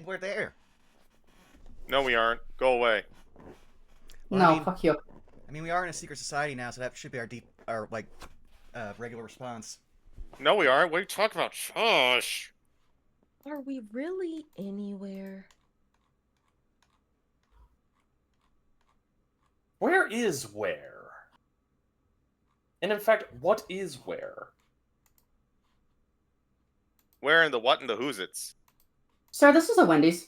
And we're there. No, we aren't. Go away. Well, No, fuck you. I mean, we are in a secret society now, so that should be our regular response. No, we aren't. What are you talking about? Shush. Are we really anywhere? Where is where? And in fact, what is where? Where in the what and the who's it's? Sir, this is a Wendy's.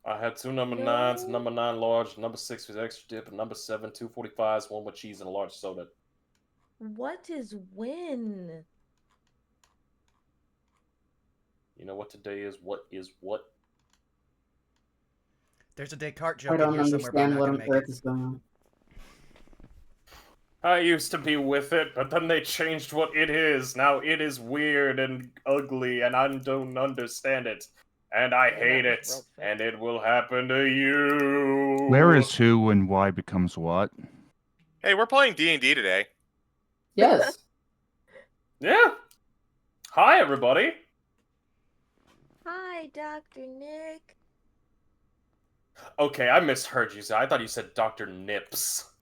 I had 2 number 9s, number 9 large, number 6 with extra dip, and number 7, 2 45s, 1 with cheese and a large soda. What is when? You know what today is? What is what? There's a Descartes joke I in don't here somewhere, but I'm understand not what gonna on make earth it. is going on. I used to be with it, but then they changed what it is. Now it is weird and ugly, and I don't understand it. And I hate it, and it will happen to you. Where is who and why becomes what? Hey, we're playing D&D today. Yes. Yeah. Hi, everybody. Hi, Dr. Nick. Okay, I misheard you. I thought you said Dr. Nips.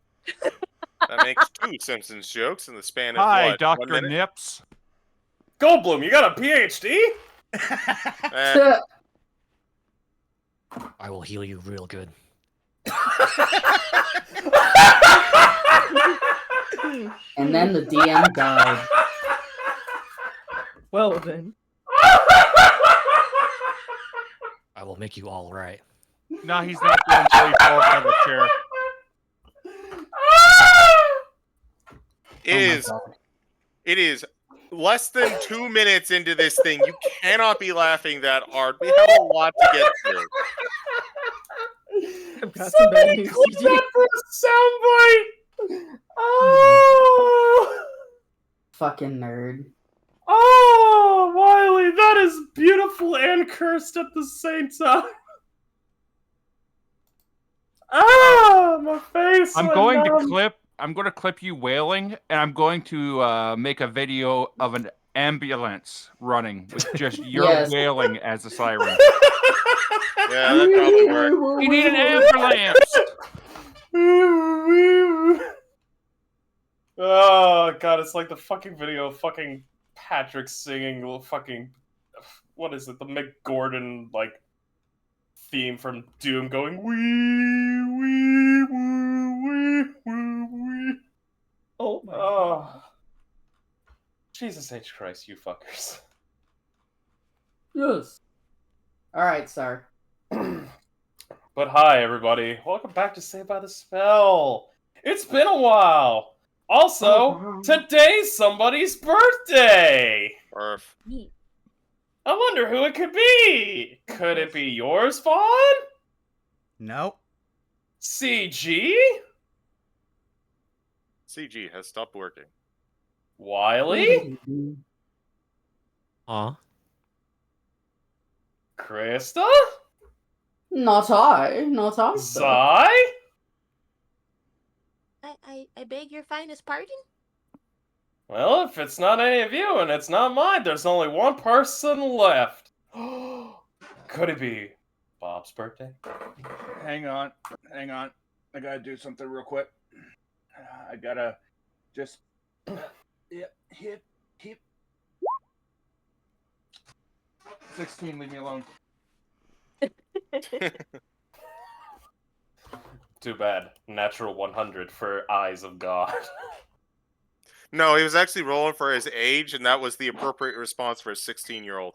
That makes 2 Simpsons jokes in the span of Hi, what, 1 Dr. minute? Nips. Goldblum, you got a PhD? Eh, I will heal you real good. And then the DM died. Well then. I will make you all right. No, he's not going until he falls out of the chair. it is less than 2 minutes into this thing. You cannot be laughing that hard. We have a lot to get through. I've got some bad news. Clip that for a soundbite! Oh! Fucking nerd. Oh, Wiley, that is beautiful and cursed at the same time. Ah, my face. I'm going to clip you wailing, and I'm going to make a video of an ambulance running with just your Yes. wailing as a siren. Yeah, that probably worked. We need an ambulance! Oh, God, it's like the fucking video of fucking Patrick singing fucking, what is it, the Mick Gordon, like, theme from Doom going, wee, wee, woo, wee, woo, wee. Oh my Oh. Jesus H. Christ, you fuckers. Yes. Alright, sir. But hi, everybody. Welcome back to Saved by the Spell. It's been a while. Also, today's somebody's birthday. Perf. Neat. I wonder who it could be. Could it be yours, Vaughn? No. CG? CG has stopped working. Wiley? Huh? Krista? Not I. Not I. sir. Zai? I beg your finest pardon? Well, if it's not any of you and it's not mine, there's only one person left. Could it be Bob's birthday? Hang on. I gotta do something real quick. I gotta just hit 16, leave me alone. Too bad. Natural 100 for Eyes of God. No, he was actually rolling for his age, and that was the appropriate response for a 16-year-old.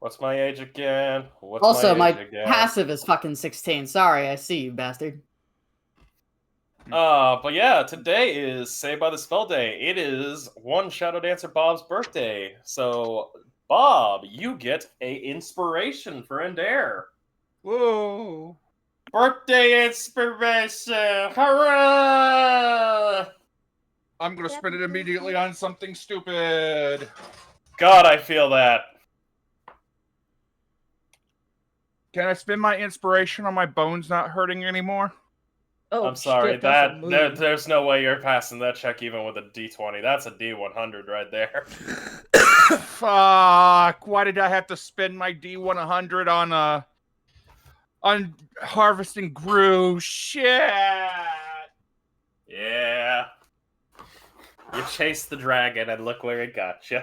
What's my age again? What's Also, my age again? passive is fucking 16. Sorry, I see you, bastard. But yeah, today is Saved by the Spell Day. It is One Shadow Dancer Bob's birthday. So, Bob, you get a inspiration for Endair. Whoa. Birthday inspiration! Hurrah! I'm gonna spend it immediately on something stupid. God, I feel that. Can I spend my inspiration on my bones not hurting anymore? Oh, I'm sorry, shit, that's a move. there's no way you're passing that check even with a D20. That's a D100 right there. Fuck! Why did I have to spend my D100 on harvesting Gru? Shit! Yeah. You chased the dragon and look where it got you.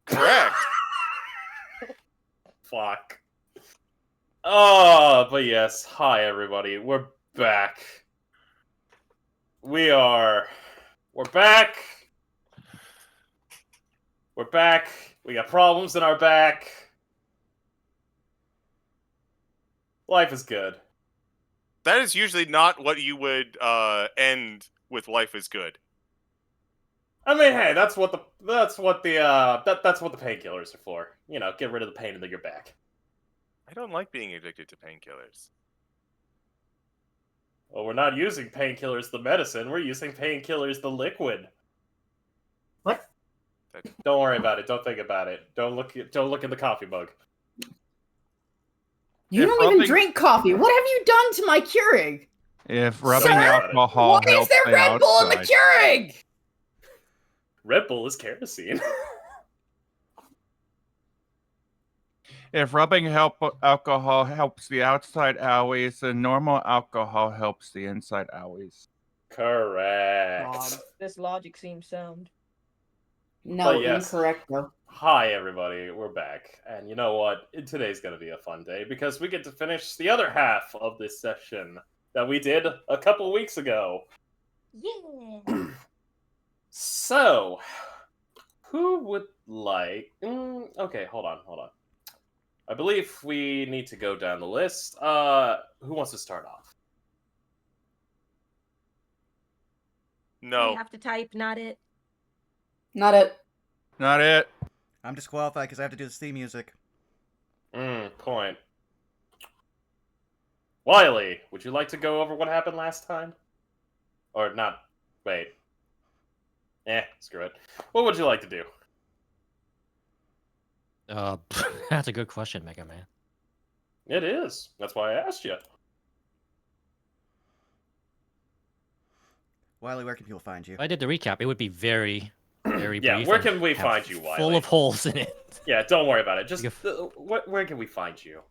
Correct. Fuck. Oh, but yes. Hi, everybody. We're back. We're back. We're back. We got problems in our back. Life is good. That is usually not what you would end with. Life is good. I mean, hey, that's what the painkillers are for. You know, get rid of the pain in your back. I don't like being addicted to painkillers. Well, we're not using painkillers the medicine. We're using painkillers the liquid. What? Don't worry about it. Don't think about it. Don't look in the coffee mug. You If don't even rubbing- drink coffee. What have you done to my Keurig? If rubbing Sir, alcohol Why is helps there the Red Bull in the outside- Keurig? Red Bull is kerosene. If rubbing alcohol helps the outside owies, then normal alcohol helps the inside owies. Correct. God, this logic seems sound. No, But yes. incorrect though. Hi, everybody. We're back. And you know what? Today's going to be a fun day because we get to finish the other half of this session that we did a couple weeks ago. Yeah. So, who would like... okay, hold on. I believe we need to go down the list. Who wants to start off? No. You have to type, not it. Not it. Not it. I'm disqualified because I have to do the theme music. Point. Wiley, would you like to go over what happened last time? Or not? Wait. Screw it. What would you like to do? That's a good question, Mega Man. It is. That's why I asked you. Wiley, where can people find you? If I did the recap, it would be very, very Yeah, brief. where and can we have find you, Wiley? Full of holes in it. Yeah, don't worry about it. Just You where can we find you?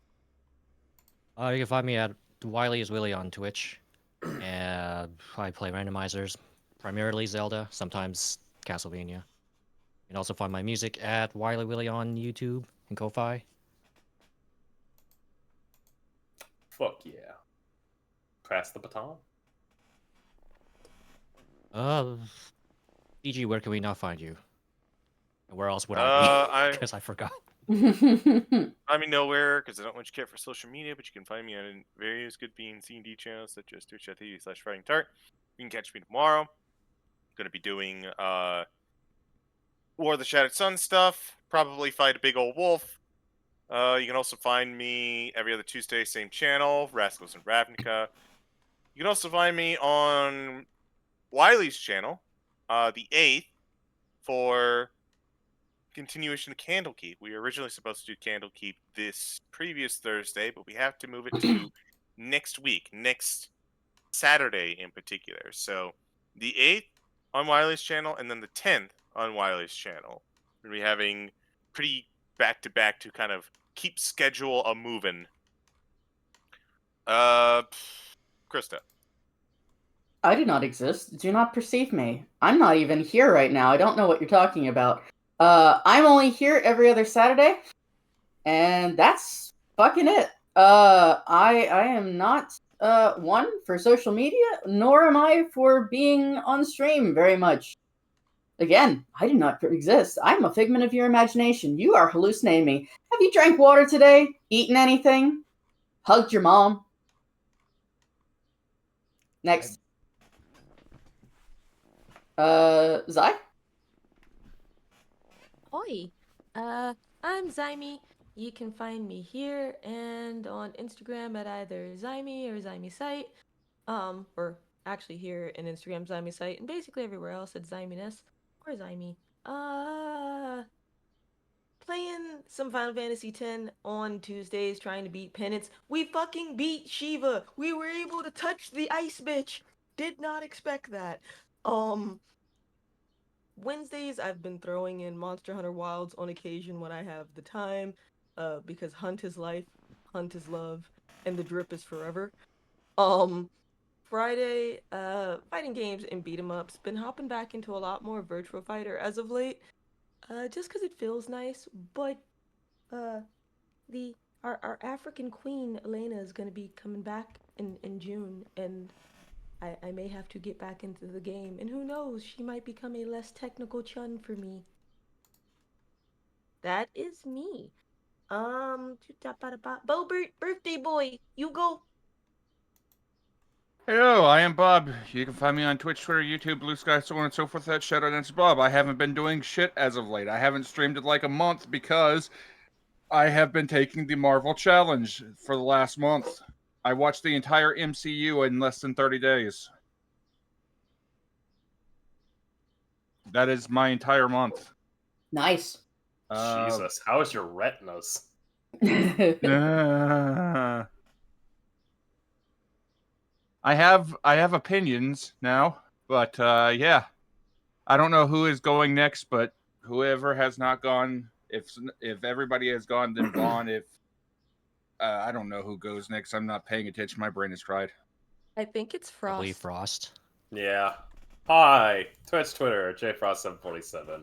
You can find me at Wiley is Willy on Twitch. And I play randomizers, primarily Zelda, sometimes Castlevania. You can also find my music at Wiley Willy on YouTube and Ko-Fi. Fuck yeah. Pass the baton. DG, where can we now find you? And where else would I be? Because I forgot. I'm in nowhere because I don't much care for social media, but you can find me on various good being C&D channels such as twitch.tv/fightingtart. You can catch me tomorrow. I'm going to be doing War of the Shattered Sun stuff. Probably fight a big old wolf. You can also find me every other Tuesday, same channel, Rascals and Ravnica. You can also find me on Wiley's channel, the 8th, for continuation of Candlekeep. We were originally supposed to do Candlekeep this previous Thursday, but we have to move it to next week, next Saturday in particular. So the 8th on Wiley's channel, and then the 10th on Wiley's channel. We're going to be having pretty back-to-back to kind of keep schedule a moving. Krista. I do not exist. Do not perceive me. I'm not even here right now. I don't know what you're talking about. I'm only here every other Saturday, and that's fucking it. I am not one for social media, nor am I for being on stream very much. Again, I do not exist. I'm a figment of your imagination. You are hallucinating me. Have you drank water today? Eaten anything? Hugged your mom? Next. Zai? Oi. I'm Zyme. You can find me here and on Instagram at either Zyme or Zyme site. Or actually here in Instagram Zyme site, and basically everywhere else at Zyminess or Zyme. Playing some Final Fantasy X on Tuesdays trying to beat Penance. We fucking beat Shiva. We were able to touch the ice bitch. Did not expect that. Wednesdays I've been throwing in Monster Hunter Wilds on occasion when I have the time, because hunt is life, hunt is love, and the drip is forever. Friday, fighting games and beat 'em ups. Been hopping back into a lot more Virtua Fighter as of late, just because it feels nice. But the our African queen Elena is gonna be coming back in June, and I may have to get back into the game. And who knows, she might become a less technical chun for me. That is me. Bobert, birthday boy, you go. Hello, I am Bob. You can find me on Twitch, Twitter, YouTube, Blue Sky, so on and so forth. That Shadow Dance Bob. I haven't been doing shit as of late. I haven't streamed in like a month because I have been taking the Marvel Challenge for the last month. I watched the entire MCU in less than 30 days. That is my entire month. Nice. Jesus, how is your retinas? I have opinions now, but yeah, I don't know who is going next, but whoever has not gone, if everybody has gone, then Vaughn. If I don't know who goes next, I'm not paying attention. My brain is fried. I think it's Probably Frost. Frost. Yeah. Hi, Twitch, Twitter, JFrost747.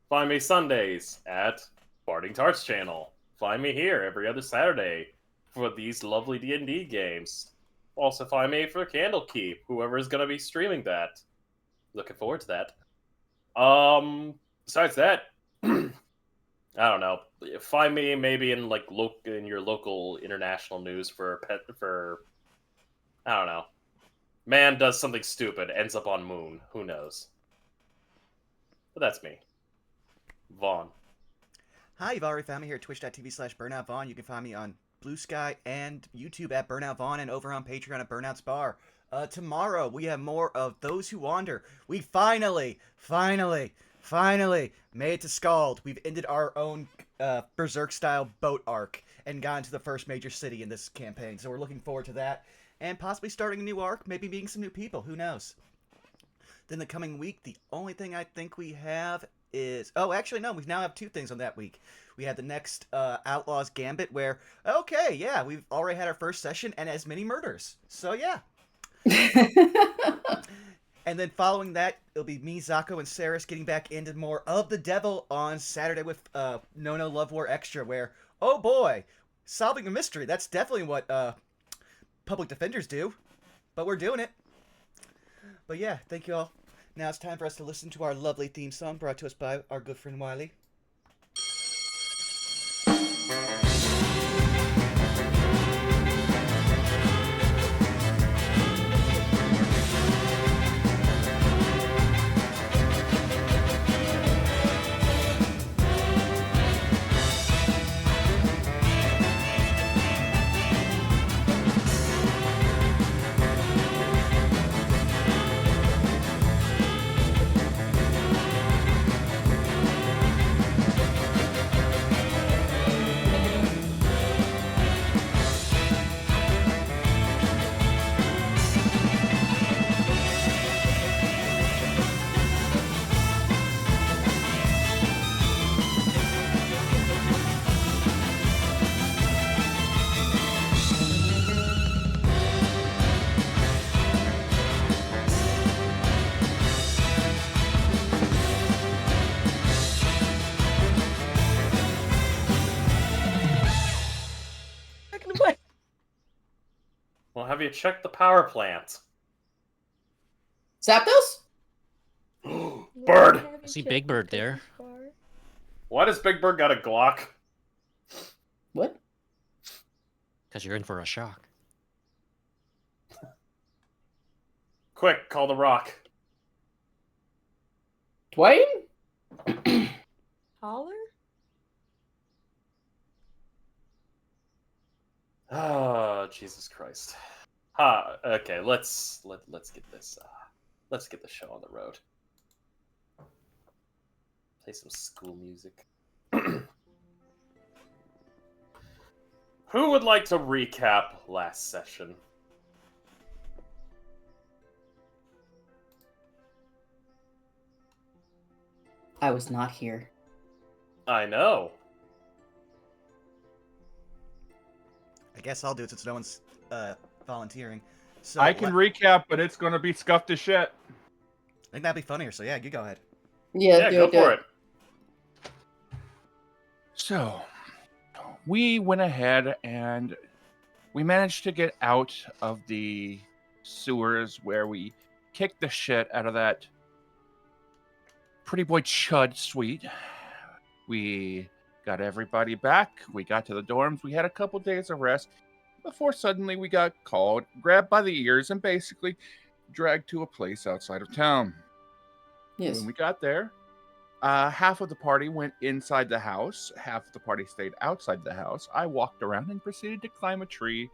Find me Sundays at Barding Tarts channel. Find me here every other Saturday for these lovely D&D games. Also find me for Candlekeep, whoever is going to be streaming that. Looking forward to that. Besides that, I don't know. Find me maybe in like in your local international news for I don't know. Man does something stupid, ends up on moon. Who knows? But that's me. Vaughn. Hi, you've already found me here at twitch.tv/BurnoutVaughn. You can find me on Blue Sky and YouTube at Burnout Vaughn and over on Patreon at Burnout's Bar. Tomorrow, we have more of Those Who Wander. We finally made it to Scald. We've ended our own Berserk-style boat arc and gotten to the first major city in this campaign. So we're looking forward to that. And possibly starting a new arc, maybe meeting some new people. Who knows? Then the coming week, the only thing I think we have is... Oh, actually, no. We now have two things on that week. We had the next Outlaws Gambit where, okay, yeah, we've already had our first session and as many murders. So, yeah. And then following that, it'll be me, Zako, and Saris getting back into more of the Devil on Saturday with No Love War Extra where, oh boy, solving a mystery. That's definitely what public defenders do. But we're doing it. But yeah, thank you all. Now it's time for us to listen to our lovely theme song brought to us by our good friend Wiley. Well, have you checked the power plant? Zapdos? Bird! I see Big Bird there. Why does Big Bird got a Glock? What? Because you're in for a shock. Quick, call the Rock. Dwayne? Holler? Oh, Jesus Christ. Okay, let's get this let's get the show on the road. Play some school music. Who would like to recap last session? I was not here. I know. I guess I'll do it since no one's volunteering. So I can recap, but it's gonna be scuffed as shit. I think that'd be funnier. So yeah, you go ahead. Yeah, Go for it. So, we went ahead and we managed to get out of the sewers where we kicked the shit out of that pretty boy Chud suite. We got everybody back. We got to the dorms. We had a couple days of rest before suddenly we got called, grabbed by the ears, and basically dragged to a place outside of town. Yes. When we got there, half of the party went inside the house, half of the party stayed outside the house. I walked around and proceeded to climb a tree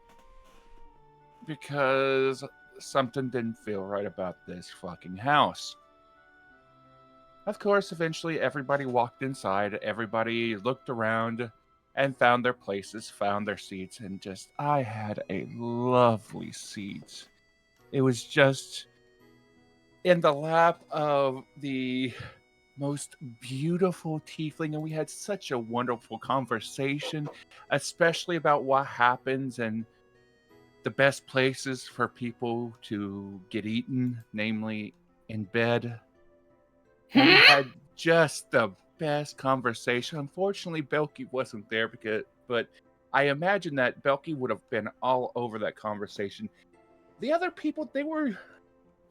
because something didn't feel right about this fucking house. Of course, eventually everybody walked inside, everybody looked around and found their places, found their seats, and just, I had a lovely seat. It was just in the lap of the most beautiful tiefling, and we had such a wonderful conversation, especially about what happens and the best places for people to get eaten, namely in bed. And we had just the best conversation. Unfortunately, Belky wasn't there but I imagine that Belky would have been all over that conversation. The other people, they were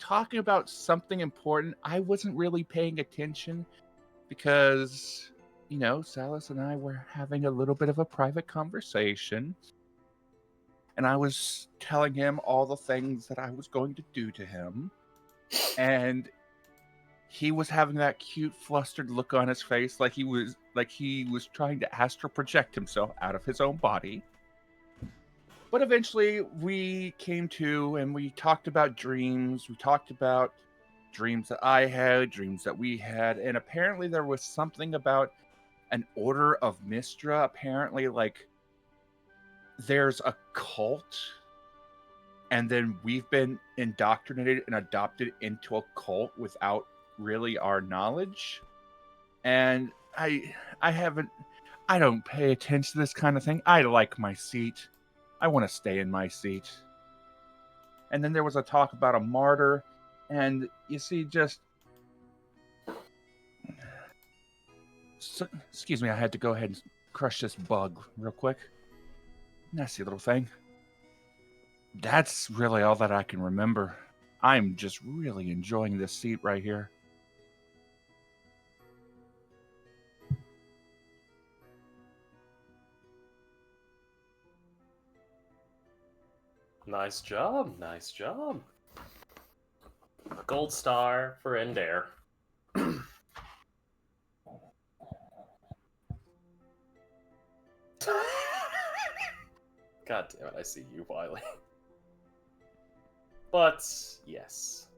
talking about something important. I wasn't really paying attention because, Salas and I were having a little bit of a private conversation. And I was telling him all the things that I was going to do to him. And he was having that cute, flustered look on his face, like he was trying to astral project himself out of his own body. But eventually, we came to and we talked about dreams. We talked about dreams that I had, dreams that we had, and apparently there was something about an order of Mystra. Apparently, there's a cult, and then we've been indoctrinated and adopted into a cult without really our knowledge. And I don't pay attention to this kind of thing. I like my seat. I want to stay in my seat. And then there was a talk about a martyr, and you see, excuse me, I had to go ahead and crush this bug real quick. Nasty little thing. That's really all that I can remember. I'm just really enjoying this seat right here. Nice job, nice job. A gold star for Endare. God damn it, I see you, Wiley. But, yes.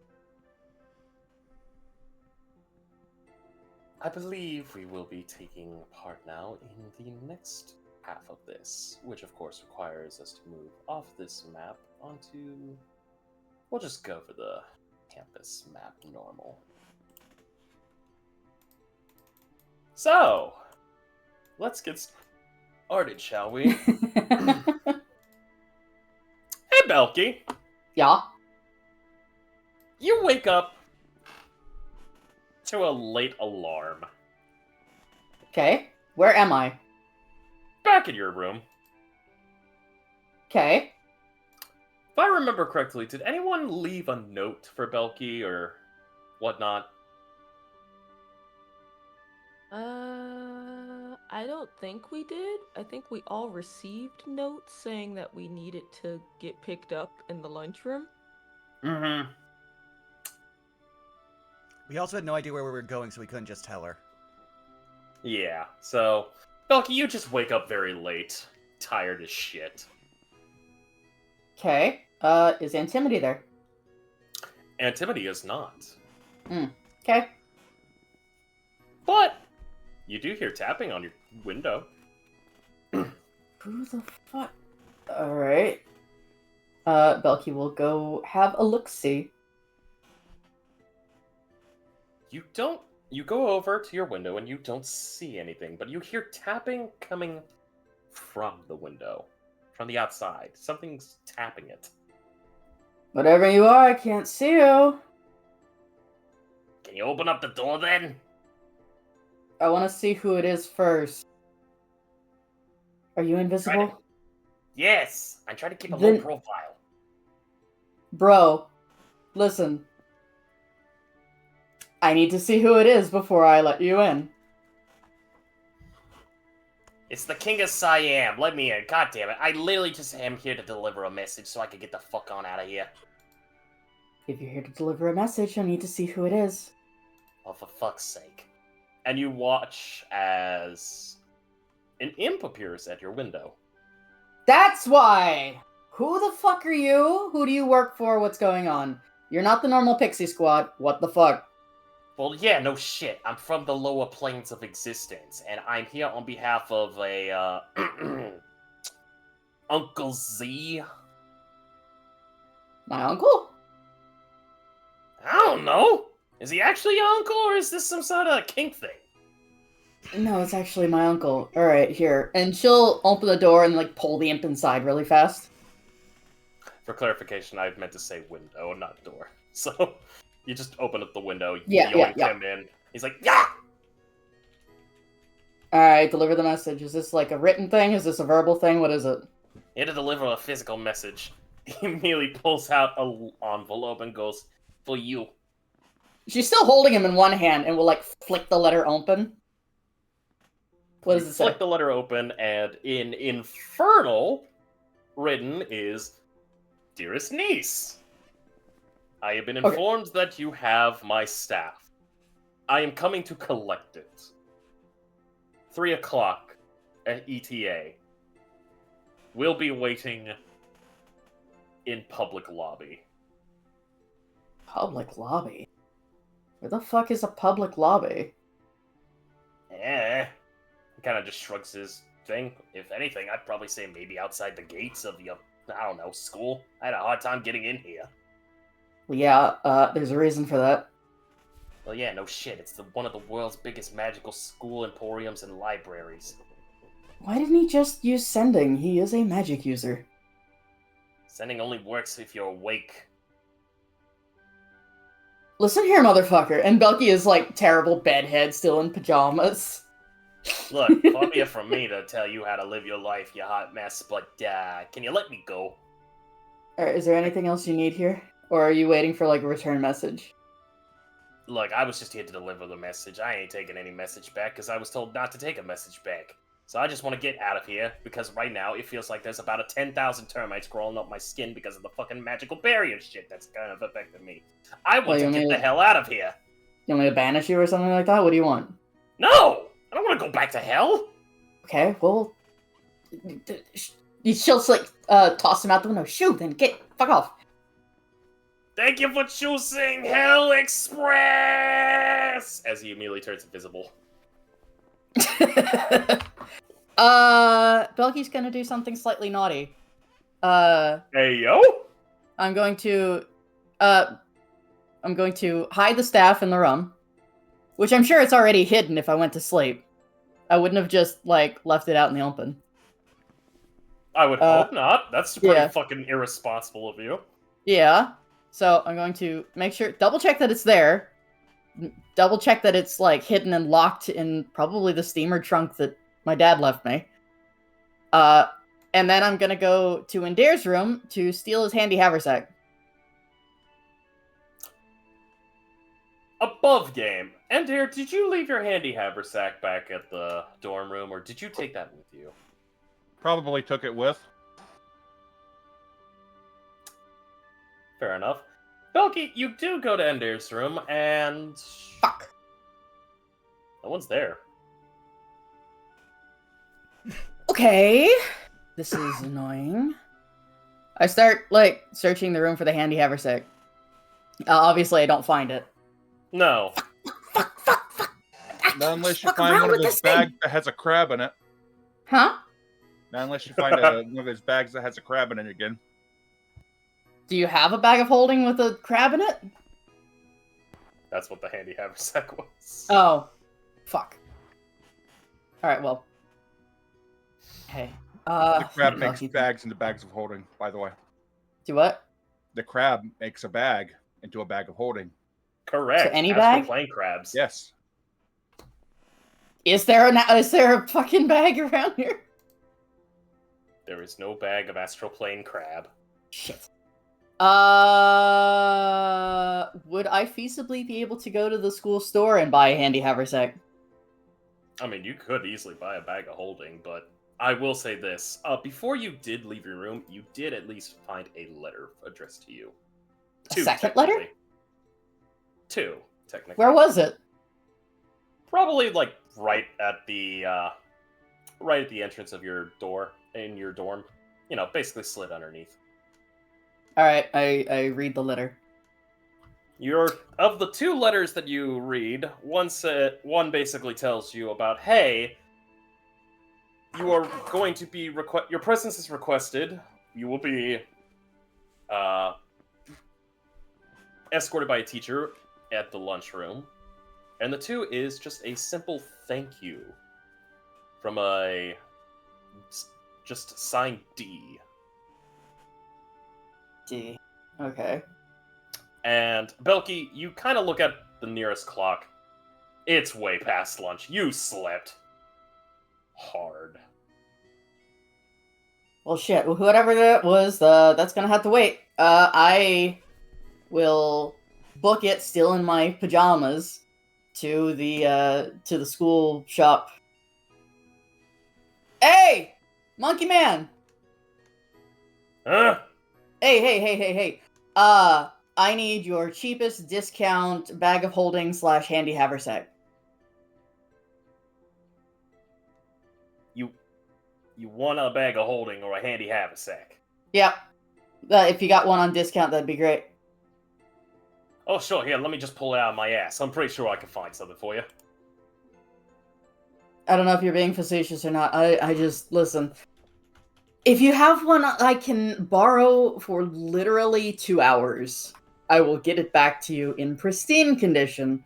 I believe we will be taking part now in the next half of this, which of course requires us to move off this map onto... We'll just go for the campus map normal. So, let's get started, shall we? Hey, Belky! Yeah. You wake up to a late alarm. Okay. Where am I? Back in your room. Okay. If I remember correctly, did anyone leave a note for Belky or whatnot? I don't think we did. I think we all received notes saying that we needed to get picked up in the lunchroom. Mm-hmm. We also had no idea where we were going, so we couldn't just tell her. Yeah, so... Belky, you just wake up very late. Tired as shit. Okay. Is Antimony there? Antimony is not. Okay. But you do hear tapping on your window. Who the fuck? Alright. Belky will go have a look-see. You go over to your window and you don't see anything, but you hear tapping coming from the window. From the outside. Something's tapping it. Whatever you are, I can't see you. Can you open up the door then? I want to see who it is first. Are you invisible? Yes! I'm trying to keep a Then- low profile. Bro, listen. I need to see who it is before I let you in. It's the King of Siam. Let me in. God damn it. I literally just am here to deliver a message so I can get the fuck on out of here. If you're here to deliver a message, I need to see who it is. Oh, for fuck's sake. And you watch as an imp appears at your window. That's why! Who the fuck are you? Who do you work for? What's going on? You're not the normal pixie squad. What the fuck? Well, yeah, no shit. I'm from the lower planes of existence, and I'm here on behalf of a, Uncle Z. My uncle? I don't know. Is he actually your uncle, or is this some sort of kink thing? No, it's actually my uncle. Alright, here. And she'll open the door and, like, pull the imp inside really fast. For clarification, I meant to say window, not door. So, you just open up the window, Yeah, yoink yeah. him in. He's like, yeah! Alright, deliver the message. Is this, like, a written thing? Is this a verbal thing? What is it? Here to deliver a physical message. He immediately pulls out an envelope and goes, for you. She's still holding him in one hand and will, like, flick the letter open. What does You it say? flick the letter open, and in Infernal, written is, Dearest niece, I have been Okay. informed that you have my staff. I am coming to collect it. 3 o'clock at ETA. We'll be waiting in public lobby. Public lobby? Where the fuck is a public lobby? He kind of just shrugs his thing. If anything, I'd probably say maybe outside the gates of your, I don't know, school. I had a hard time getting in here. Well, yeah, there's a reason for that. Well, yeah, no shit. It's one of the world's biggest magical school emporiums and libraries. Why didn't he just use sending? He is a magic user. Sending only works if you're awake. Listen here, motherfucker. And Belky is, like, terrible bedhead, still in pajamas. Look, far be it from me to tell you how to live your life, you hot mess, but, can you let me go? Alright, is there anything else you need here? Or are you waiting for, like, a return message? Look, I was just here to deliver the message. I ain't taking any message back, because I was told not to take a message back. So I just want to get out of here, because right now it feels like there's about a 10,000 termites crawling up my skin because of the fucking magical barrier shit that's kind of affected me. I want to get the hell out of here. You want me to banish you or something like that? What do you want? No! I don't want to go back to hell! Okay, well... She'll, like, toss him out the window. Shoo, then fuck off. Thank you for choosing Hell Express! As he immediately turns invisible. Belky's gonna do something slightly naughty. Hey, yo! I'm going to hide the staff in the room. Which I'm sure it's already hidden if I went to sleep. I wouldn't have just, like, left it out in the open. I would hope not. That's pretty yeah. fucking irresponsible of you. Yeah. So I'm going to make sure, double check that it's there. Double check that it's, like, hidden and locked in probably the steamer trunk that my dad left me. And then I'm gonna go to Endear's room to steal his handy haversack. Above game. Endear, did you leave your handy haversack back at the dorm room, or did you take that with you? Probably took it with. Fair enough. Belky, you do go to Endear's room, and... Fuck. No one's there. Okay. This is annoying. I start, like, searching the room for the handy haversack. Obviously, I don't find it. No. Not unless you find one of those bags that has a crab in it. Huh? Not unless you find one of those bags that has a crab in it again. Do you have a bag of holding with a crab in it? That's what the handy haversack was. Oh, fuck. All right, well. Hey, The crab makes lucky- bags into bags of holding, by the way. Do what? The crab makes a bag into a bag of holding. Correct. So any Astral bag? plane crabs. Yes. Is there a fucking bag around here? There is no bag of astral plane crab. Shit. Would I feasibly be able to go to the school store and buy a handy haversack? I mean, you could easily buy a bag of holding, but I will say this. Before you did leave your room, you did at least find a letter addressed to you. A second letter? Technically. 2, technically. Where was it? Probably, like, right at the entrance of your door, in your dorm. You know, basically slid underneath. Alright, I read the letter. Of the 2 letters that you read, one basically tells you about, hey, you are going to be your presence is requested. You will be escorted by a teacher at the lunchroom. And the 2 is just a simple thank you from just signed D. D. Okay. And Belky, you kind of look at the nearest clock. It's way past lunch. You slept hard. Well, shit. Whatever that was, that's gonna have to wait. I will book it still in my pajamas to the school shop. Hey! Monkey Man! Huh? Hey. I need your cheapest discount bag of holding / handy haversack. You want a bag of holding or a handy haversack? Yep. If you got one on discount, that'd be great. Oh, sure. Here, let me just pull it out of my ass. I'm pretty sure I can find something for you. I don't know if you're being facetious or not. I just, listen. If you have one I can borrow for literally 2 hours, I will get it back to you in pristine condition.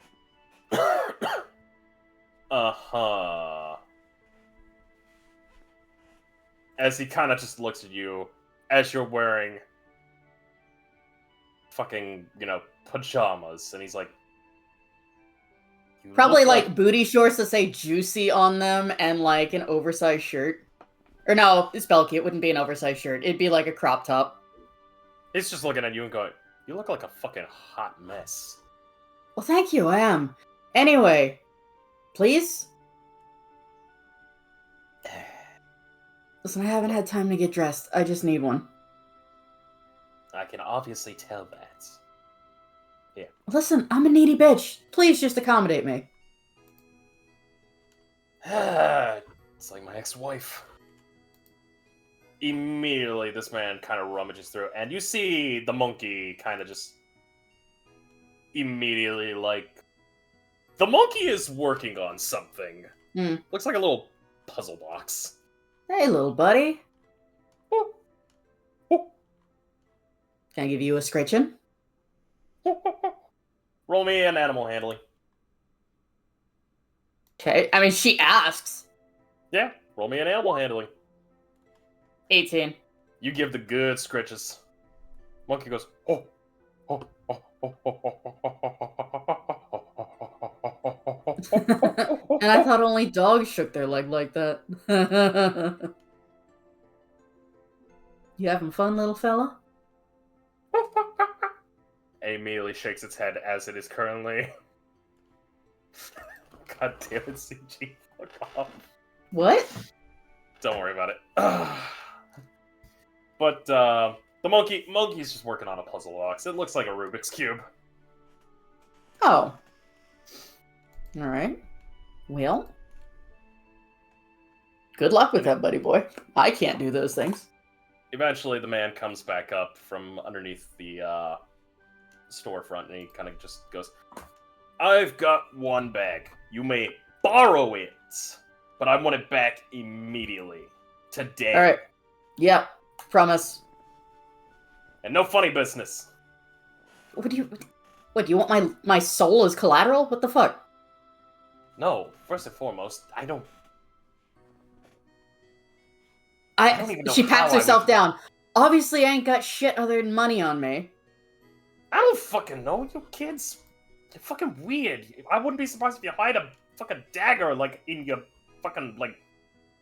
Uh-huh. As he kind of just looks at you as you're wearing fucking, pajamas, and he's like... "You Probably look like booty shorts that say juicy on them and like an oversized shirt. Or no, it's Belky. It wouldn't be an oversized shirt. It'd be like a crop top. He's just looking at you and going, you look like a fucking hot mess. Well, thank you, I am. Anyway, please? Listen, I haven't had time to get dressed. I just need one. I can obviously tell that. Listen, I'm a needy bitch. Please just accommodate me. It's like my ex-wife. Immediately, this man kind of rummages through, and you see the monkey kind of just immediately, like... The monkey is working on something. Looks like a little puzzle box. Hey, little buddy. Can I give you a scritchin'? Roll me an animal handling. Okay, I mean, she asks. Yeah, roll me an animal handling. 18. You give the good scritches. Monkey goes, oh, oh, oh, oh, oh, oh. And I thought only dogs shook their leg like that. You having fun, little fella? It immediately shakes its head as it is currently. God damn it, CG. Fuck off. What? Don't worry about it. But the monkey's just working on a puzzle box. It looks like a Rubik's Cube. Oh. Alright. Well. Good luck with that, buddy boy. I can't do those things. Eventually, the man comes back up from underneath the storefront, and he kind of just goes, I've got one bag. You may borrow it, but I want it back immediately. Today. All right. Yep. Promise. And no funny business. What do you want my soul as collateral? What the fuck? No, first and foremost, I don't even know She how pats I herself would- down. Obviously, I ain't got shit other than money on me. I don't fucking know, you kids. You're fucking weird. I wouldn't be surprised if you hide a fucking dagger, like, in your fucking, like,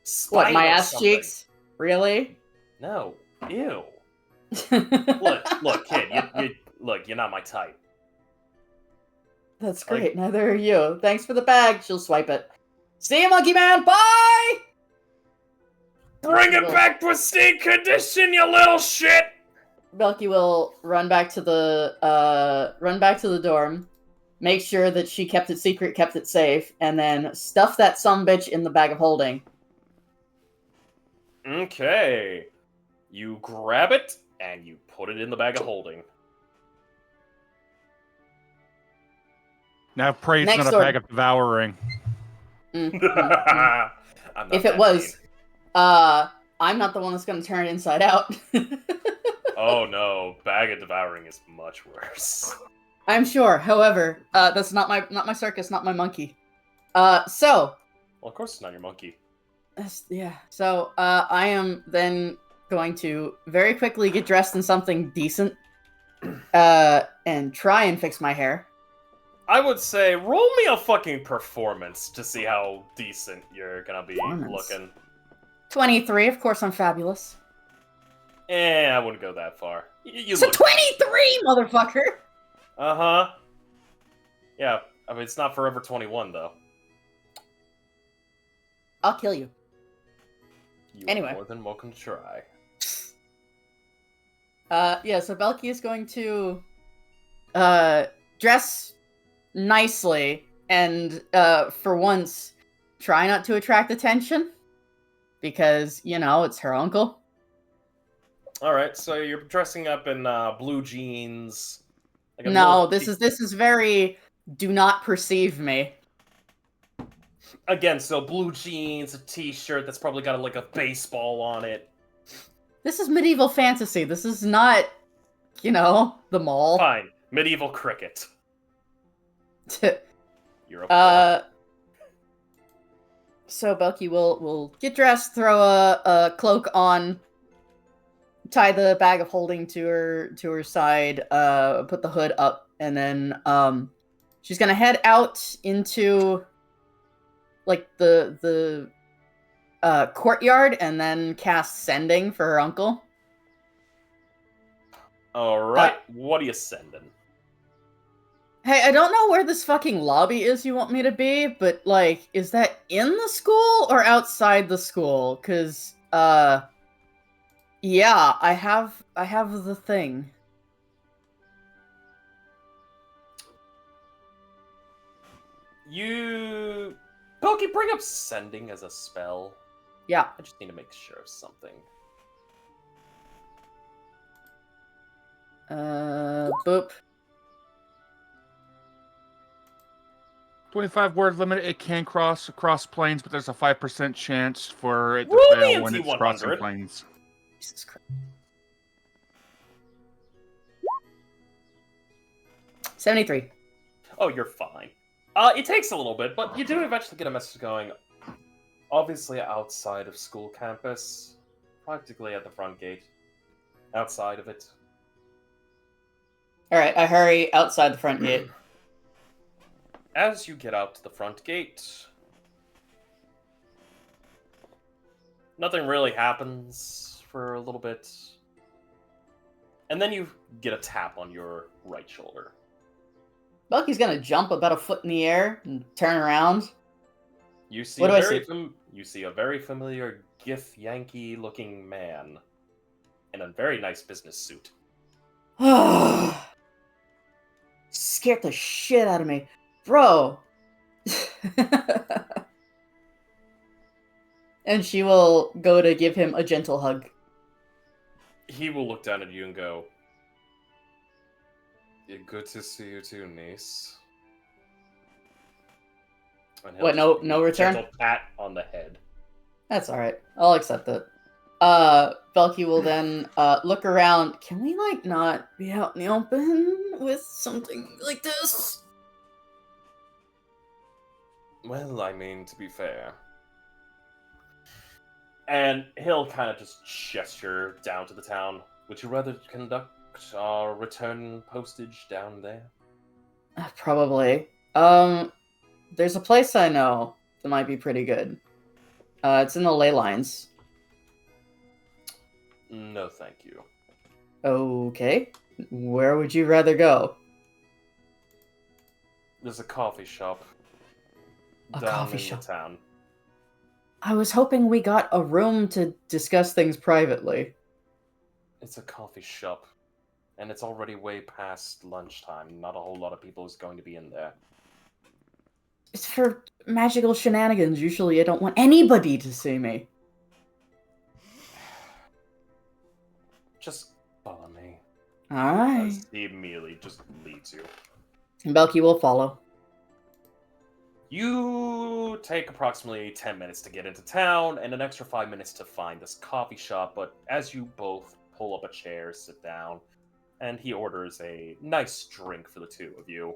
spine What, my or ass something. cheeks? Really? No. Ew. Look, kid, you're not my type. That's great. Neither are you. Thanks for the bag. She'll swipe it. See you, Monkey Man. Bye. Bring it back pristine condition, you little shit! Belky will run back to the dorm, make sure that she kept it secret, kept it safe, and then stuff that sumbitch in the bag of holding. Okay. You grab it, and you put it in the bag of holding. Now pray it's Next not a order. bag of devouring. Mm. I'm not If it that was, mean. I'm not the one that's going to turn it inside out. Oh no, bag of devouring is much worse. I'm sure. However, that's not my circus, not my monkey. So Well, of course it's not your monkey. yeah. So I am then going to very quickly get dressed in something decent, and try and fix my hair. I would say roll me a fucking performance to see how decent you're gonna be Performance. looking. 23. Of course, I'm fabulous. I wouldn't go that far. You So look. 23, motherfucker. Uh-huh. Yeah, I mean, it's not Forever 21, though. I'll kill you. You Anyway. are more than welcome to try. Yeah, so Belky is going to dress nicely and for once try not to attract attention because, you know, it's her uncle. Alright, so you're dressing up in blue jeans. Like a No, milk this is very do not perceive me. Again, so blue jeans, a t-shirt that's probably got like a baseball on it. This is medieval fantasy. This is not, you know, the mall. Fine. Medieval cricket. You're a So Belky will get dressed, throw a cloak on, tie the bag of holding to her side, put the hood up, and then she's gonna head out into like the courtyard and then cast sending for her uncle. Alright, what are you sending? Hey, I don't know where this fucking lobby is you want me to be, but like, is that in the school or outside the school? 'Cause yeah, I have the thing. Pokey, bring up sending as a spell. Yeah. I just need to make sure of something. Boop. 25-word limit. It can cross across planes, but there's a 5% chance for it to Roll me fail a when it's D100. crossing planes. Jesus Christ. 73. Oh, you're fine. It takes a little bit, but you do eventually get a message going. Obviously outside of school campus. Practically at the front gate. Outside of it. Alright, I hurry outside the front gate. As you get out to the front gate, nothing really happens for a little bit. And then you get a tap on your right shoulder. Bucky's gonna jump about a foot in the air and turn around. You see What a do I very see? you see a very familiar Gif Yankee looking man in a very nice business suit. Scared the shit out of me. Bro. And she will go to give him a gentle hug. He will look down at you and go, "Yeah, good to see you too, niece." And he'll What, just give no you a return? gentle pat on the head. That's alright. I'll accept it. Belky will then look around. Can we like not be out in the open with something like this? Well, I mean, to be fair. And he'll kind of just gesture down to the town. Would you rather conduct our return postage down there? Probably. There's a place I know that might be pretty good. It's in the ley lines. No, thank you. Okay. Where would you rather go? There's a coffee shop. A down coffee in shop. the town. I was hoping we got a room to discuss things privately. It's a coffee shop. And it's already way past lunchtime. Not a whole lot of people is going to be in there. It's for magical shenanigans. Usually I don't want anybody to see me. Just follow me. Alright. As he immediately just leads you. Belky will follow. You take approximately 10 minutes to get into town, and an extra 5 minutes to find this coffee shop, but as you both pull up a chair, sit down, and he orders a nice drink for the two of you,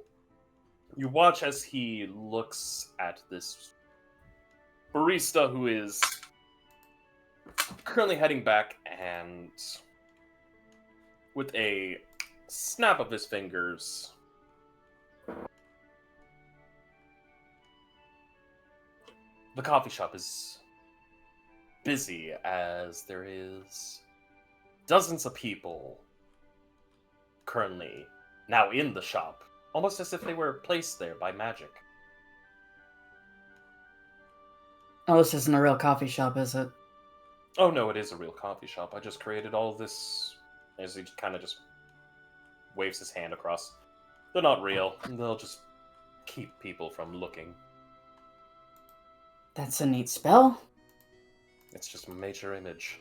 you watch as he looks at this barista who is currently heading back, and with a snap of his fingers, the coffee shop is busy as there is dozens of people currently now in the shop, almost as if they were placed there by magic. Oh, this isn't a real coffee shop, is it? Oh no, it is a real coffee shop. I just created all this as he kind of just waves his hand across. They're not real. They'll just keep people from looking. That's a neat spell. It's just a major image.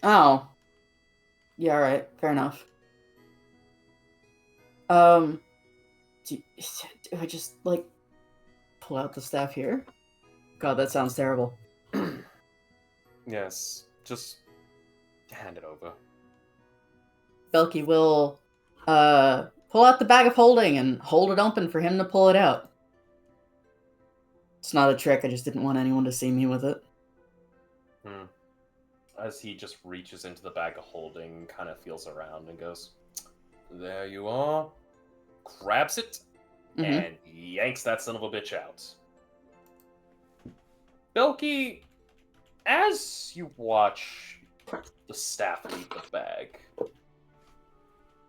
Oh. Yeah, alright. Fair enough. Do I just, like, pull out the staff here? God, that sounds terrible. Yes, just hand it over. Belky will, pull out the bag of holding and hold it open for him to pull it out. It's not a trick, I just didn't want anyone to see me with it. As he just reaches into the bag of holding, kind of feels around and goes, "There you are." Grabs it and yanks that son of a bitch out. Belky, as you watch the staff leave the bag,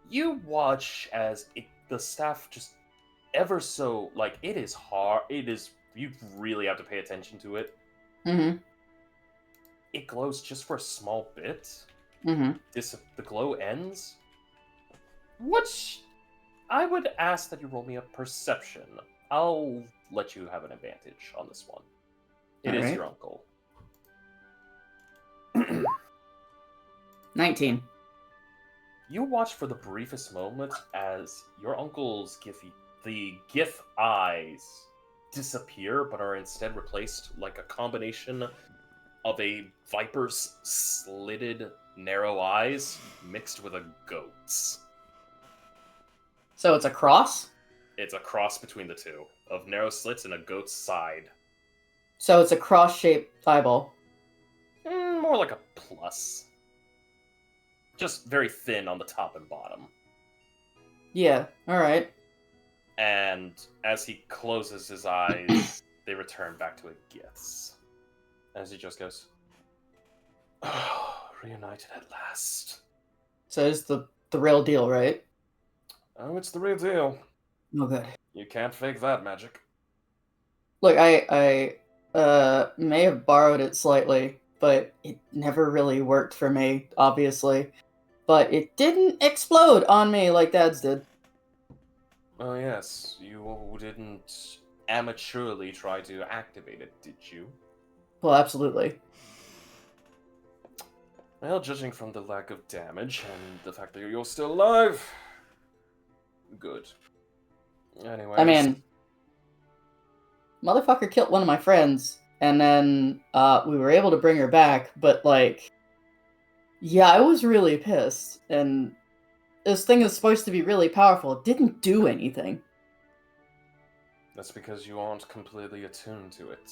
you watch as the staff just ever so, like, it is hard, you really have to pay attention to it. It glows just for a small bit. The glow ends. I would ask that you roll me a perception. I'll let you have an advantage on this one. It is your uncle. 19. You watch for the briefest moment as your uncle's the gif eyes disappear, but are instead replaced like a combination of a viper's slitted narrow eyes mixed with a goat's. So it's a cross? It's a cross between the two, of narrow slits and a goat's side. So it's a cross-shaped eyeball. More like a plus. Just very thin on the top and bottom. Yeah, alright. And as he closes his eyes, they return back to a gith's. As he just goes, "Oh, reunited at last." So it's the real deal, right? Oh, it's the real deal. Oh, good. You can't fake that magic. Look, I may have borrowed it slightly, but it never really worked for me, obviously. But it didn't explode on me like Dad's did. Oh yes, you didn't amateurly try to activate it, did you? Well, absolutely. Well, judging from the lack of damage and the fact that you're still alive, good. Anyways, I mean, motherfucker killed one of my friends, and then we were able to bring her back, but like, Yeah, I was really pissed, and this thing is supposed to be really powerful. It didn't do anything. That's because you aren't completely attuned to it.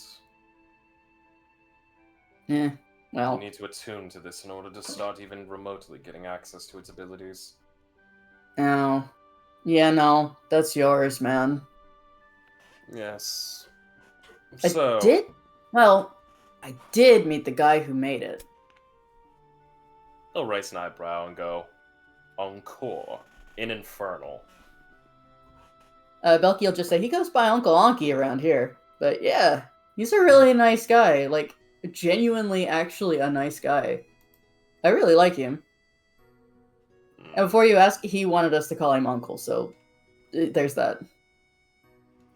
Eh, You well, need to attune to this in order to start even remotely getting access to its abilities. oh. Yeah, no, that's yours, man. Yes. I So, did? Well, I did meet the guy who made it. he'll raise an eyebrow and go, Encore, in Infernal. Belky will just say, he goes by Uncle Anki around here. But yeah, he's a really nice guy. Like, genuinely, actually a nice guy. I really like him. And before you ask, he wanted us to call him Uncle, so there's that.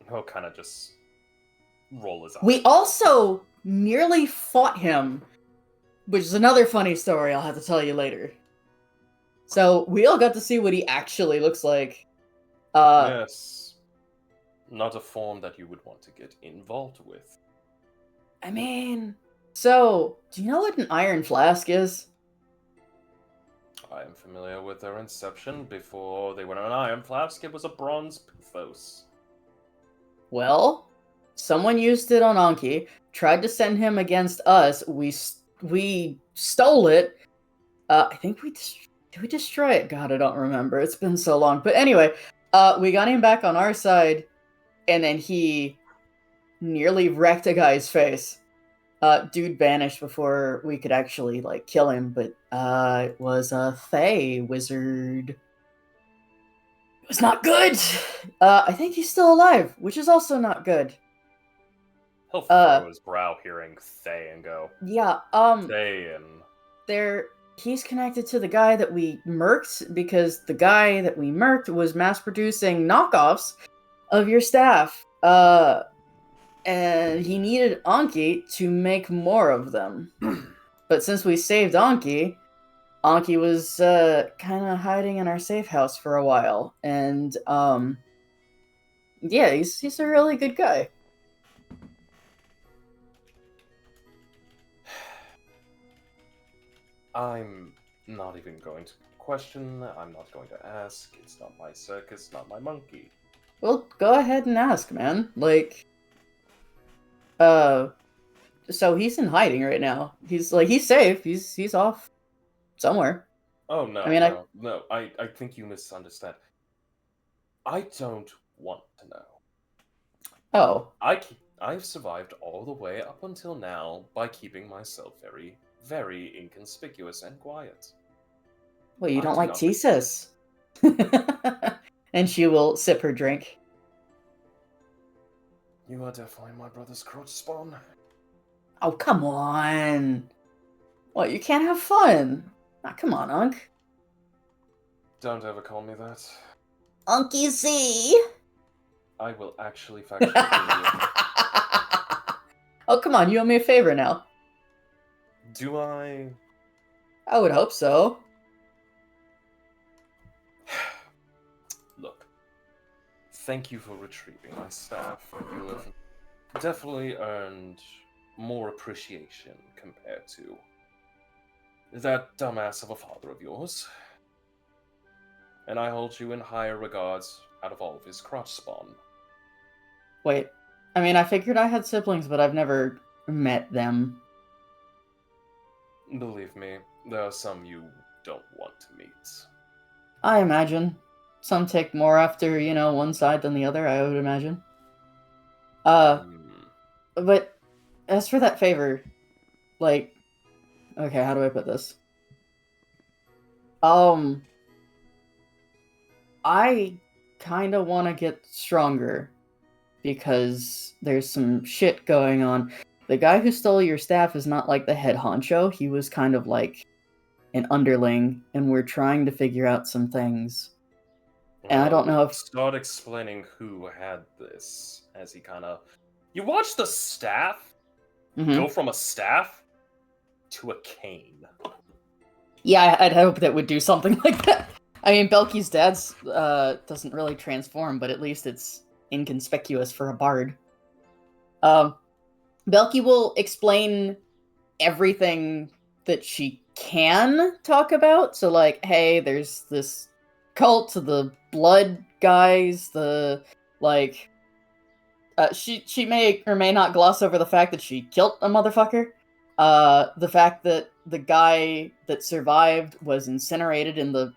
He'll kind of just roll his eyes. We also nearly fought him, which is another funny story I'll have to tell you later. So, we all got to see what he actually looks like. Yes. Not a form that you would want to get involved with. I mean, so, do you know what an iron flask is? I am familiar with their inception. Before they were an iron flask, it was a bronze Puthos. Well, someone used it on Anki, tried to send him against us. We stole it. I think did we destroy it? God, I don't remember. It's been so long. But anyway, we got him back on our side, and then he nearly wrecked a guy's face. Dude vanished before we could actually, like, kill him, but, it was a Fey wizard. It was not good! I think he's still alive, which is also not good. He'll furrow his brow hearing Thay and go, Yeah, Thayan. he's connected to the guy that we murked, because the guy that we murked was mass-producing knockoffs of your staff. And he needed Anki to make more of them. But since we saved Anki was kind of hiding in our safe house for a while. And, yeah, he's a really good guy. I'm not even going to question, I'm not going to ask. It's not my circus, not my monkey. Well, go ahead and ask, man. Like, so he's in hiding right now. He's safe. He's off somewhere. Oh, no, I mean, no, I think you misunderstand. I don't want to know. Oh. I've survived all the way up until now by keeping myself very, very inconspicuous and quiet. Well, you I don't do like not- Jesus. And she will sip her drink. You are definitely my brother's crotch spawn. Oh, come on. What, you can't have fun? Ah, come on, Unk. Don't ever call me that. Unky Z. I will actually factually kill you. Oh, come on, you owe me a favor now. Do I? I would hope so. Look, thank you for retrieving my staff. You have definitely earned more appreciation compared to that dumbass of a father of yours. And I hold you in higher regards out of all of his crotch spawn. Wait, I mean, I figured I had siblings, but I've never met them. Believe me, there are some you don't want to meet. I imagine. Some take more after, one side than the other, I would imagine. But as for that favor, like, okay, how do I put this? I kind of want to get stronger because there's some shit going on. The guy who stole your staff is not like the head honcho. He was kind of like an underling, and we're trying to figure out some things. And I don't know if... Start explaining who had this, as he kind of... You watch the staff go from a staff to a cane. Yeah, I'd hope that would do something like that. I mean, Belky's dad's doesn't really transform, but at least it's inconspicuous for a bard. Belky will explain everything that she can talk about. So, like, hey, there's this cult, the blood guys, the, like, she may or may not gloss over the fact that she killed a motherfucker. The fact that the guy that survived was incinerated in the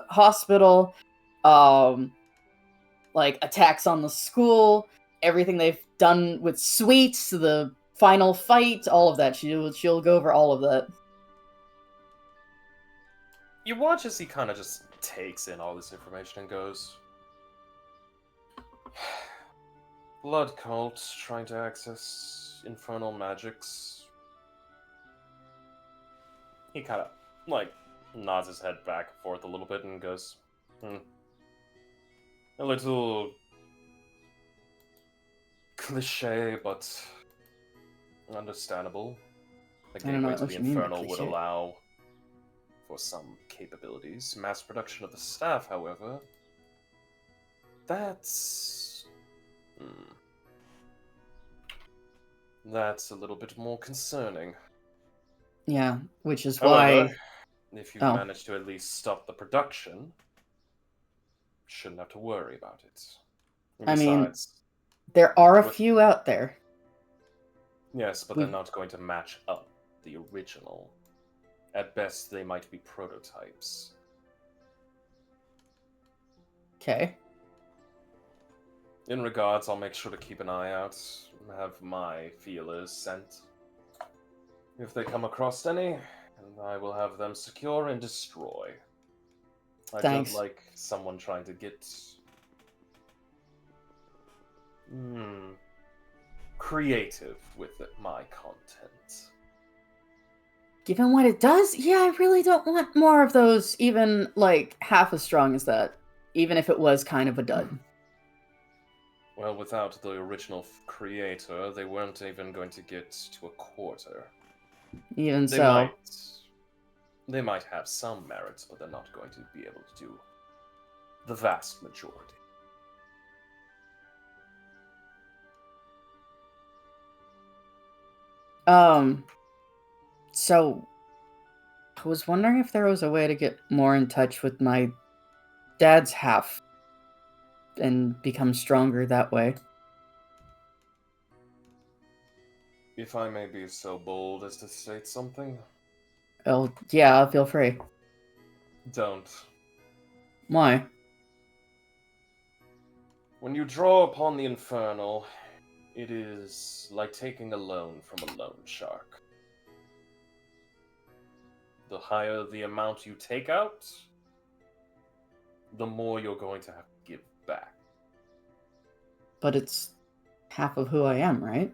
hospital. Like, attacks on the school, everything they've done with Sweets, the final fight, all of that. She'll go over all of that. You watch as he kind of just takes in all this information and goes, blood cult trying to access infernal magics. He kind of, like, nods his head back and forth a little bit and goes, a little cliche, but understandable. The I don't know gateway to what the you mean by infernal would cliché. allow for some capabilities. Mass production of the staff, however, that's a little bit more concerning. Yeah, which is However, why. if you Oh. manage to at least stop the production, shouldn't have to worry about it. And I mean, besides, there are a What- few out there. yes, but we- they're not going to match up the original. At best, they might be prototypes. Okay. In regards, I'll make sure to keep an eye out, have my feelers sent. If they come across any, I will have them secure and destroy. I Thanks. don't like someone trying to get creative with my content. Given what it does, yeah, I really don't want more of those, even, like, half as strong as that. Even if it was kind of a dud. Well, without the original creator, they weren't even going to get to a quarter. Even They so. they might have some merits, but they're not going to be able to do the vast majority. So, I was wondering if there was a way to get more in touch with my dad's half and become stronger that way. If I may be so bold as to state something, Oh, yeah, feel free. don't. Why? When you draw upon the infernal, it is like taking a loan from a loan shark. The higher the amount you take out, the more you're going to have to give back. But it's half of who I am, right?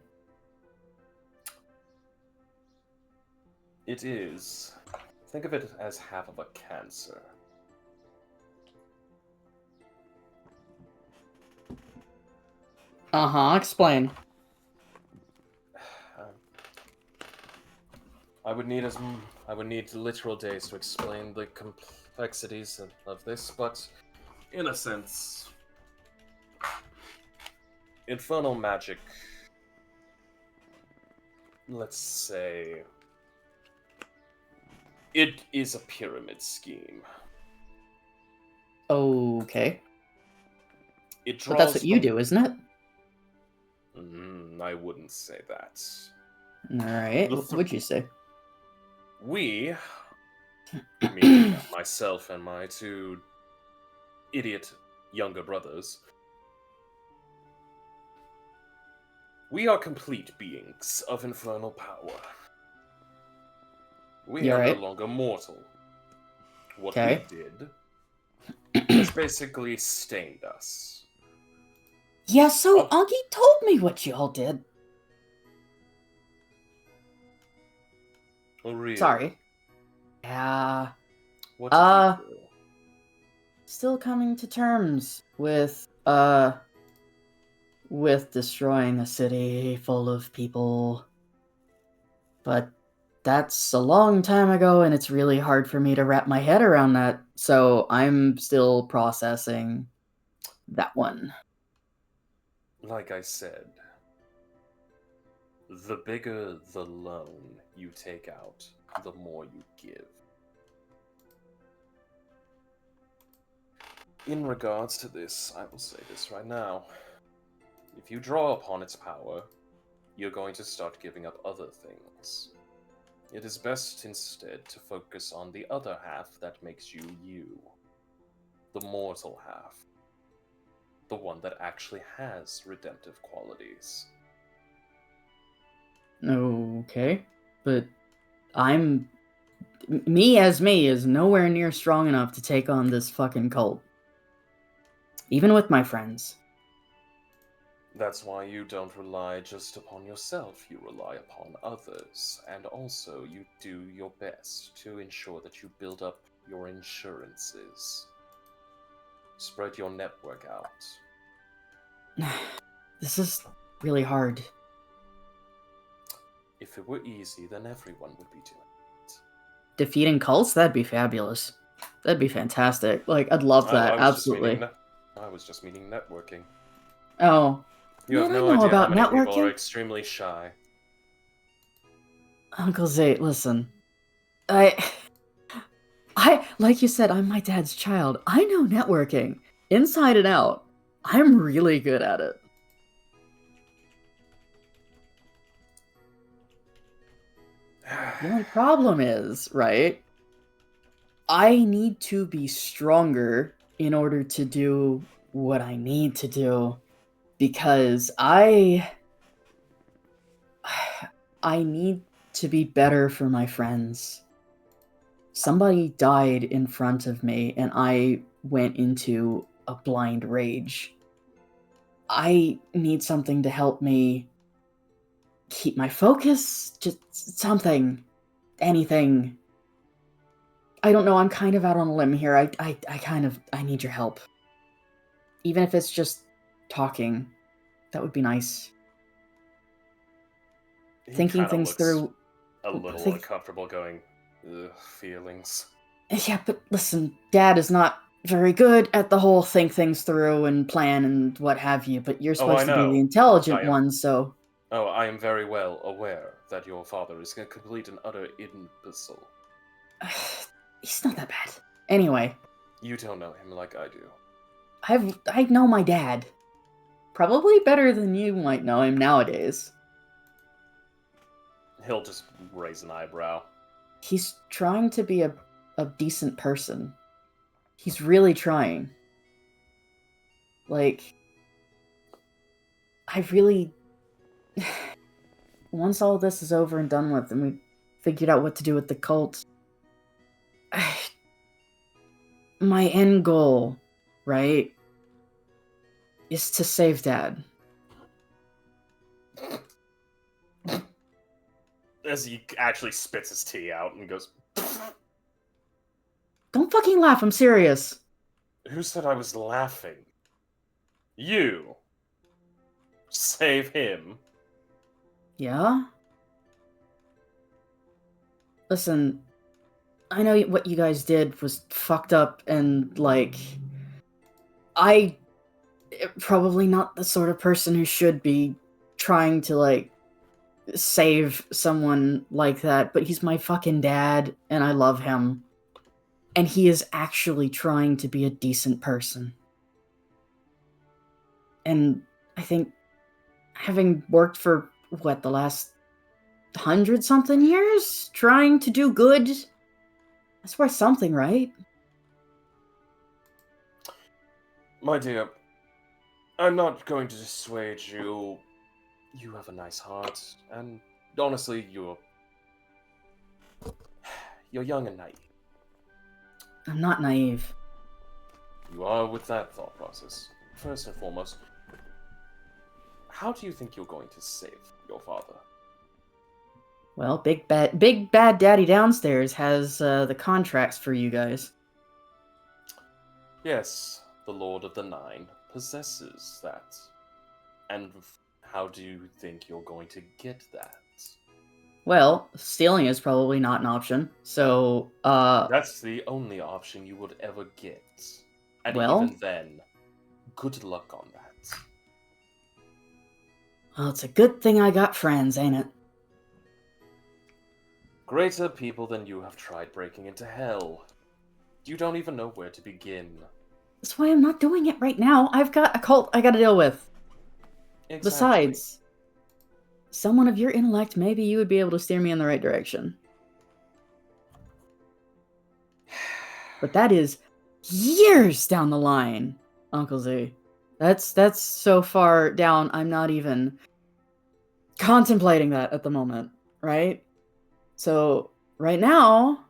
It is. Think of it as half of a cancer. Uh-huh, explain. I would need literal days to explain the complexities of this, but in a sense, infernal magic, let's say, it is a pyramid scheme. Okay. It draws But that's what you from- do, isn't it? I wouldn't say that. Alright, The what would you say? We, meaning myself and my two idiot younger brothers, we are complete beings of infernal power. We You are alright? no longer mortal. What Okay. we did is basically stained us. Yeah, so Oh. Augie told me what you all did. Oh, really? Sorry. Yeah. What did you do? Still coming to terms with destroying a city full of people. But that's a long time ago, and it's really hard for me to wrap my head around that. So I'm still processing that one. Like I said, The bigger the loan you take out, the more you give. In regards to this, I will say this right now. If you draw upon its power, you're going to start giving up other things. It is best instead to focus on the other half that makes you you. The mortal half. The one that actually has redemptive qualities. Okay, but me as me is nowhere near strong enough to take on this fucking cult. Even with my friends. That's why you don't rely just upon yourself, you rely upon others, and also you do your best to ensure that you build up your insurances. Spread your network out. This is really hard. If it were easy, then everyone would be doing it. Defeating cults? That'd be fabulous. That'd be fantastic. Like, I'd love that, absolutely. I was just meaning networking. Oh. You have Man, I no know idea about how many people are networking. extremely shy. Uncle Zay, listen. Like you said, I'm my dad's child. I know networking. Inside and out. I'm really good at it. The only problem is, right? I need to be stronger in order to do what I need to do. Because I need to be better for my friends. Somebody died in front of me, and I went into a blind rage. I need something to help me keep my focus. Just something. Anything. I don't know, I'm kind of out on a limb here. I need your help. Even if it's just talking. That would be nice. He Thinking kinda things looks through. a little uncomfortable going, ugh, feelings. Yeah, but listen, Dad is not very good at the whole think things through and plan and what have you, but you're supposed to be the intelligent one, so... Oh, I am very well aware that your father is a complete and utter imbecile. He's not that bad. Anyway. You don't know him like I do. I know my dad. Probably better than you might know him nowadays. He'll just raise an eyebrow. He's trying to be a decent person. He's really trying. Like, I really... Once all this is over and done with, and we figured out what to do with the cult, my end goal, right, is to save Dad. As he actually spits his tea out and goes... Don't fucking laugh, I'm serious. Who said I was laughing? You. Save him. Yeah? Listen, I know what you guys did was fucked up and, like... probably not the sort of person who should be trying to, like, save someone like that, but he's my fucking dad, and I love him. And he is actually trying to be a decent person. And I think, having worked for, what, the last 100-something years? Trying to do good? That's worth something, right? My dear, I'm not going to dissuade you. You have a nice heart, and honestly, you're young and naive. I'm not naive. You are with that thought process. First and foremost, how do you think you're going to save your father? Well, Big Bad Daddy downstairs has the contracts for you guys. Yes, the Lord of the Nine possesses that. And how do you think you're going to get that? Well, stealing is probably not an option, so, That's the only option you would ever get. And well... even then, good luck on that. Well, it's a good thing I got friends, ain't it? Greater people than you have tried breaking into hell. You don't even know where to begin. That's why I'm not doing it right now. I've got a cult I gotta deal with. Exactly. Besides, someone of your intellect, maybe you would be able to steer me in the right direction. But that is years down the line, Uncle Z. That's so far down, I'm not even contemplating that at the moment, right? So, right now,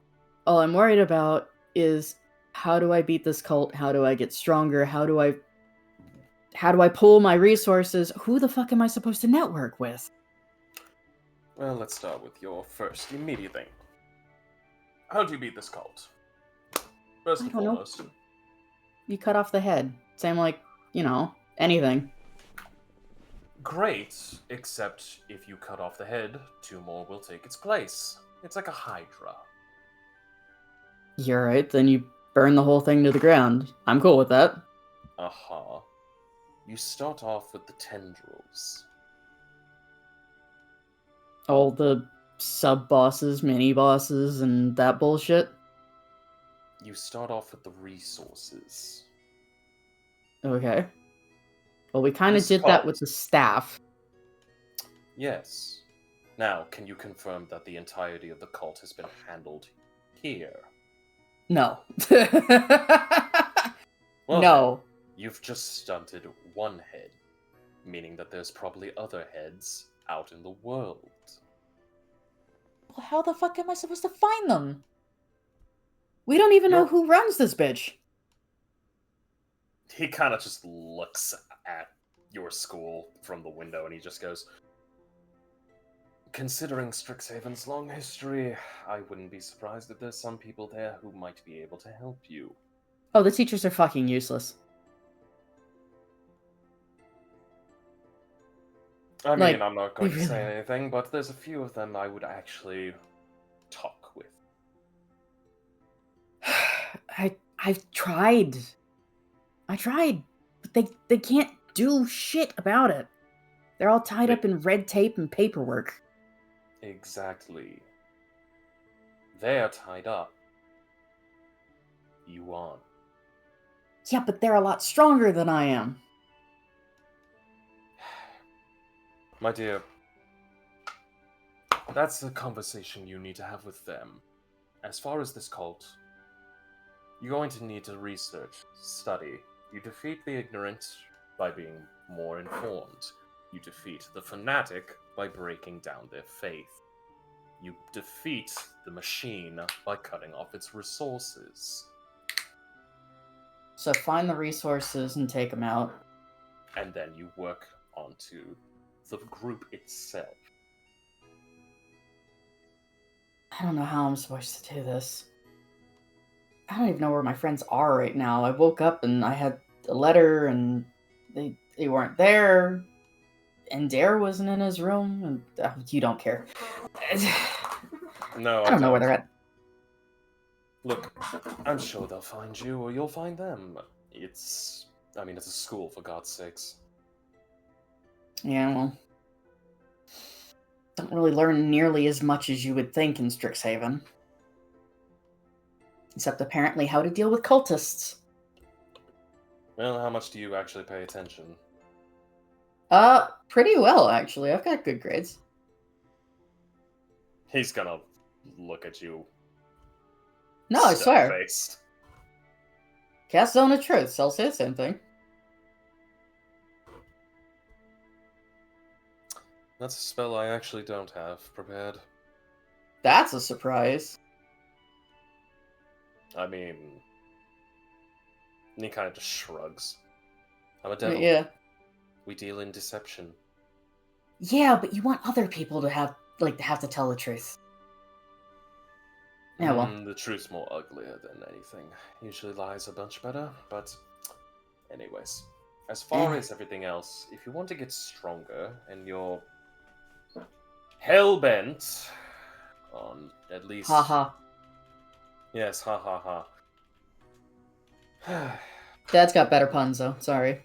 all I'm worried about is how do I beat this cult? How do I get stronger? How do I pull my resources? Who the fuck am I supposed to network with? Well, let's start with your first immediate thing. How do you beat this cult? First and I don't know. foremost, You cut off the head. Same like, anything. great, except if you cut off the head, 2 more will take its place. It's like a hydra. You're right, then you burn the whole thing to the ground. I'm cool with that. Aha. You start off with the tendrils. All the sub-bosses, mini-bosses, and that bullshit. You start off with the resources. Okay. Well, we kind of This did that cult. with the staff. Yes. Now, can you confirm that the entirety of the cult has been handled here? No. Well, no. You've just stunted 1 head, meaning that there's probably other heads out in the world. Well, how the fuck am I supposed to find them? We don't even know who runs this bitch. He kind of just looks at your school from the window and he just goes, considering Strixhaven's long history, I wouldn't be surprised if there's some people there who might be able to help you. Oh, the teachers are fucking useless. I mean, Like, I'm not going they to say really- anything, but there's a few of them I would actually talk with. I've tried. I tried, but they can't do shit about it. They're all tied up in red tape and paperwork. Exactly. They are tied up. You aren't. Yeah, but they're a lot stronger than I am. My dear, that's a conversation you need to have with them. As far as this cult, you're going to need to research, study. You defeat the ignorant by being more informed. You defeat the fanatic by breaking down their faith. You defeat the machine by cutting off its resources. So find the resources and take them out. And then you work onto the group itself. I don't know how I'm supposed to do this. I don't even know where my friends are right now. I woke up and I had a letter and they weren't there. And Dare wasn't in his room. And you don't care. No, I don't know where they're at. Look, I'm sure they'll find you, or you'll find them. It's a school, for God's sakes. Yeah, well. Don't really learn nearly as much as you would think in Strixhaven. Except apparently how to deal with cultists. Well, how much do you actually pay attention? Pretty well, actually. I've got good grades. He's gonna look at you. No, I swear. Step-faced. Cast Zone of Truth, so I'll say the same thing. That's a spell I actually don't have prepared. That's a surprise. I mean... And he kind of just shrugs. I'm a devil. Yeah. We deal in deception. Yeah, but you want other people to have to tell the truth. Yeah, well. The truth's more uglier than anything. Usually lies are much better, but... Anyways. As far as everything else, if you want to get stronger, and you're... hell-bent on at least... Haha. Yes, ha ha ha. Dad's got better puns, though. Sorry.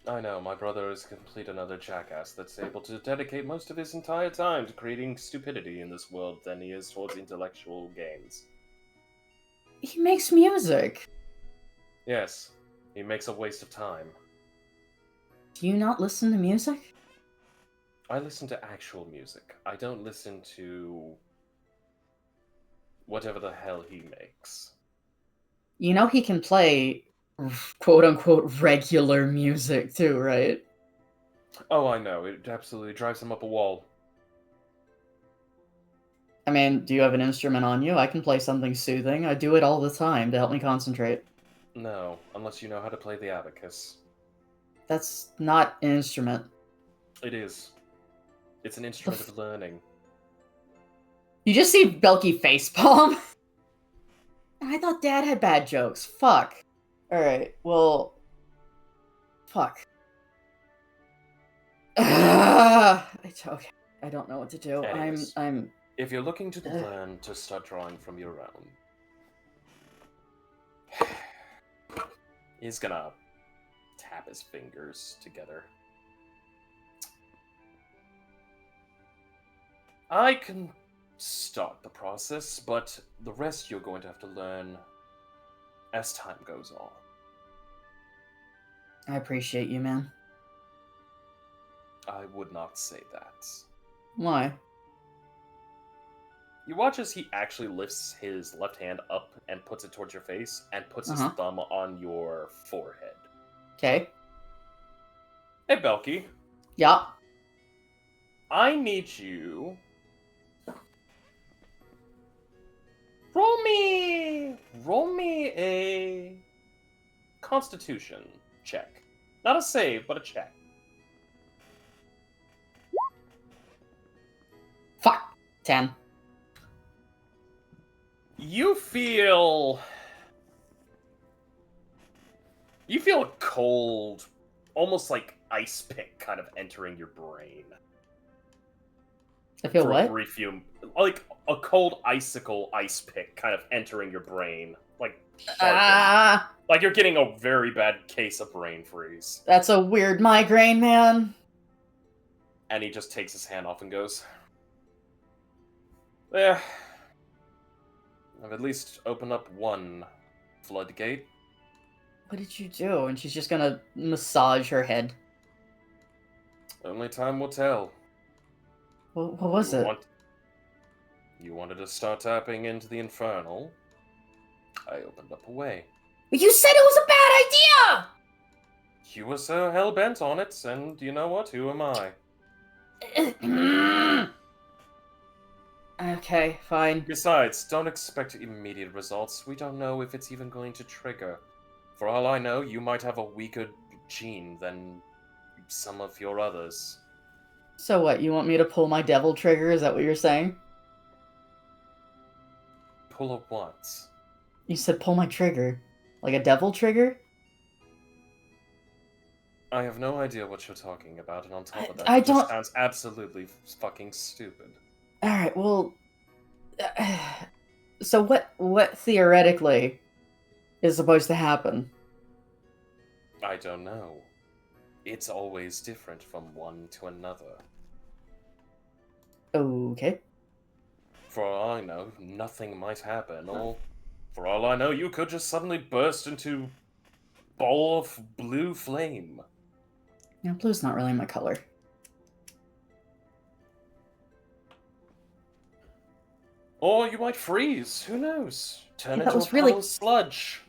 I know, my brother is complete another jackass that's able to dedicate most of his entire time to creating stupidity in this world than he is towards intellectual gains. He makes music. Yes, he makes a waste of time. Do you not listen to music? I listen to actual music. I don't listen to whatever the hell he makes. You know he can play quote-unquote regular music too, right? Oh, I know, it absolutely drives him up a wall. I mean, do you have an instrument on you? I can play something soothing. I do it all the time to help me concentrate. No, unless you know how to play the abacus. That's not an instrument. It is. It's an instrument of learning. You just see Belky facepalm? I thought Dad had bad jokes. Fuck. Alright, well... Fuck. Okay, I don't know what to do. Anyways. I'm... If you're looking to learn to start drawing from your own, he's gonna tap his fingers together. I can start the process, but the rest you're going to have to learn as time goes on. I appreciate you, man. I would not say that. Why? You watch as he actually lifts his left hand up and puts it towards your face and puts his thumb on your forehead. Okay. Hey, Belky. Yeah. I need you... Roll me a Constitution check. Not a save, but a check. Fuck. 10. You feel a cold, almost like ice pick kind of entering your brain. I feel For a what? brief few, like a cold icicle ice pick kind of entering your brain, like sharpened. Like you're getting a very bad case of brain freeze. That's a weird migraine, man. And he just takes his hand off and goes, "There. I've at least opened up one floodgate." What did you do? And she's just gonna massage her head. Only time will tell. What was it? You wanted to start tapping into the infernal. I opened up a way. You said it was a bad idea! You were so hell-bent on it, and you know what? Who am I? Okay, fine. Besides, don't expect immediate results. We don't know if it's even going to trigger. For all I know, you might have a weaker gene than some of your others. So what, you want me to pull my devil trigger? Is that what you're saying? Pull a what? You said pull my trigger. Like a devil trigger? I have no idea what you're talking about, and on top of that, I it just don't- sounds absolutely fucking stupid. Alright, well... So what theoretically is supposed to happen? I don't know. It's always different from one to another. Okay. For all I know, nothing might happen, or for all I know, you could just suddenly burst into ball of blue flame. Yeah, blue's not really my color. Or you might freeze, who knows? Turn Yeah, that into a was really- puddle of sludge.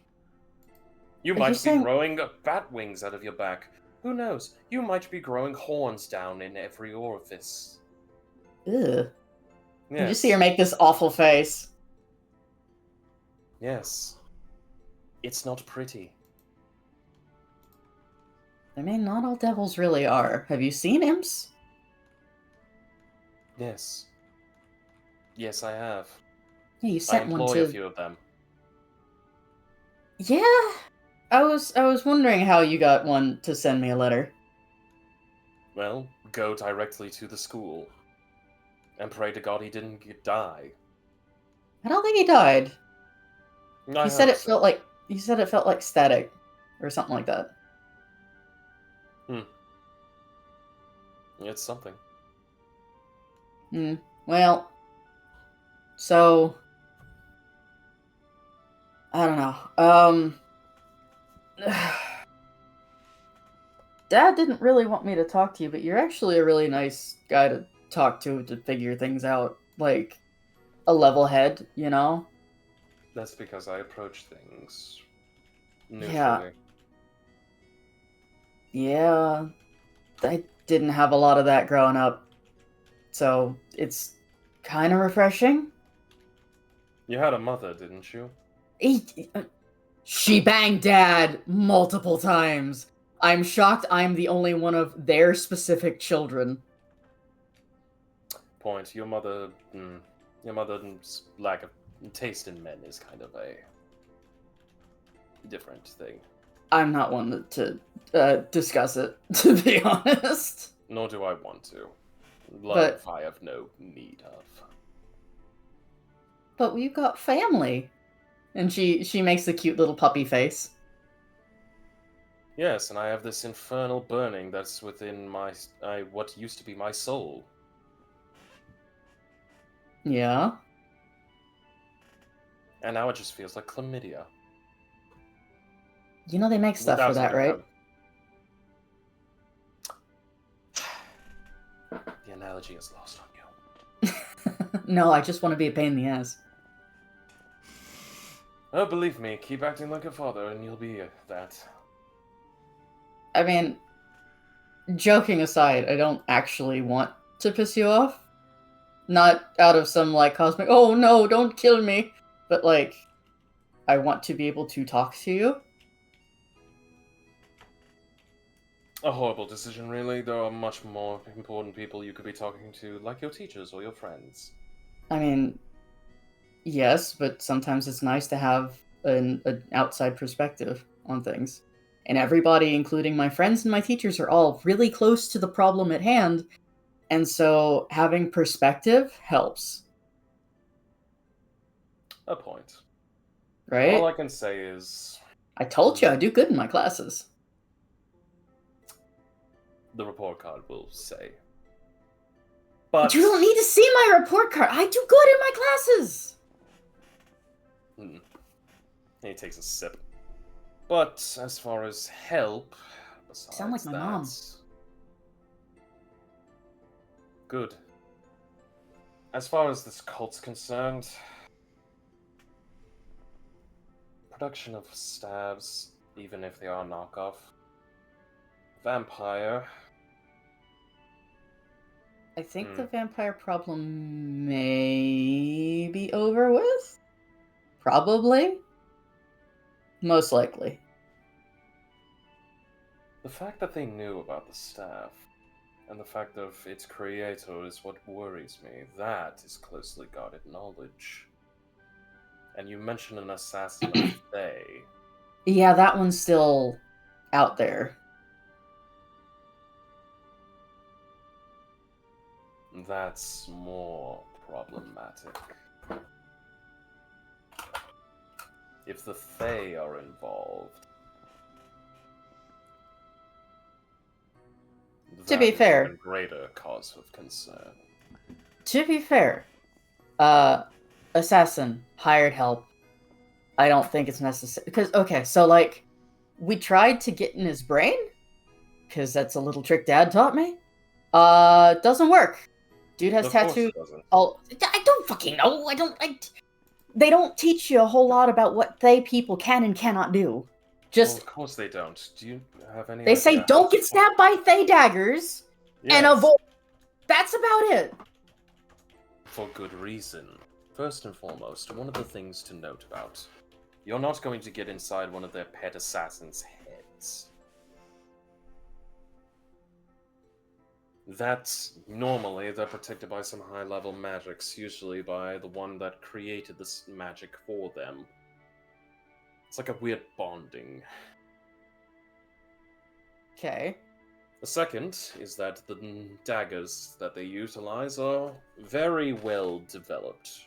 You Are might you be saying- growing bat wings out of your back. Who knows? You might be growing horns down in every orifice. Ugh. I Yes. just see her make this awful face. Yes. It's not pretty. I mean, not all devils really are. Have you seen imps? Yes. Yes, I have. Yeah, you I sent one employ to... a few of them. Yeah. I was wondering how you got one to send me a letter. Well, go directly to the school. And pray to God he didn't die. I don't think he died. I He said hope it so. felt like static or something like that. It's something. Well, so I don't know. Dad didn't really want me to talk to you, but you're actually a really nice guy to talk to figure things out. Like a level head, you know? That's because I approach things Yeah. neutrally. Yeah. I didn't have a lot of that growing up. So it's kind of refreshing. You had a mother, didn't you? She banged Dad multiple times. I'm shocked I'm the only one of their specific children. Point. Your mother's lack of taste in men is kind of a different thing. I'm not one to discuss it, to be honest. Nor do I want to. But- Love I have no need of. But we've got family. And she makes the cute little puppy face. Yes, and I have this infernal burning that's within what used to be my soul. Yeah. And now it just feels like chlamydia. You know they make stuff for Without that, having right? The analogy is lost on you. No, I just want to be a pain in the ass. Oh, believe me, keep acting like a father and you'll be that. I mean, joking aside, I don't actually want to piss you off. Not out of some, like, cosmic, oh no, don't kill me. But, like, I want to be able to talk to you. A horrible decision, really. There are much more important people you could be talking to, like your teachers or your friends. I mean, yes, but sometimes it's nice to have an outside perspective on things. And everybody, including my friends and my teachers, are all really close to the problem at hand. And so having perspective helps. A point. Right? All I can say is I told you I do good in my classes. the report card will say. But You don't need to see my report card. I do good in my classes. And he takes a sip. But as far as help, besides Sound like my mom. Good. As far as this cult's concerned, production of stabs, even if they are knockoff. Vampire. I think the vampire problem may be over with. Probably. Most likely. The fact that they knew about the staff, and the fact of its creator is what worries me. That is closely guarded knowledge. And you mentioned an assassin of Fae. Yeah, that one's still out there. That's more problematic. If the Fae are involved... To be that is fair. even greater cause of concern. To be fair, assassin, hired help. I don't think it's necessary. Because, okay, so, like, we tried to get in his brain, because that's a little trick Dad taught me. Doesn't work. Dude has Of course tattooed it doesn't. all... I don't fucking know. They don't teach you a whole lot about what they people can and cannot do. Well, Just, of course they don't. Do you have any they say idea don't how get stabbed by Thay daggers, and Yes, avoid... That's about it. for good reason. First and foremost, one of the things to note about. You're not going to get inside one of their pet assassins' heads. That's normally they're protected by some high-level magics, usually by the one that created this magic for them. It's like a weird bonding. Okay. The second is that the daggers that they utilize are very well developed.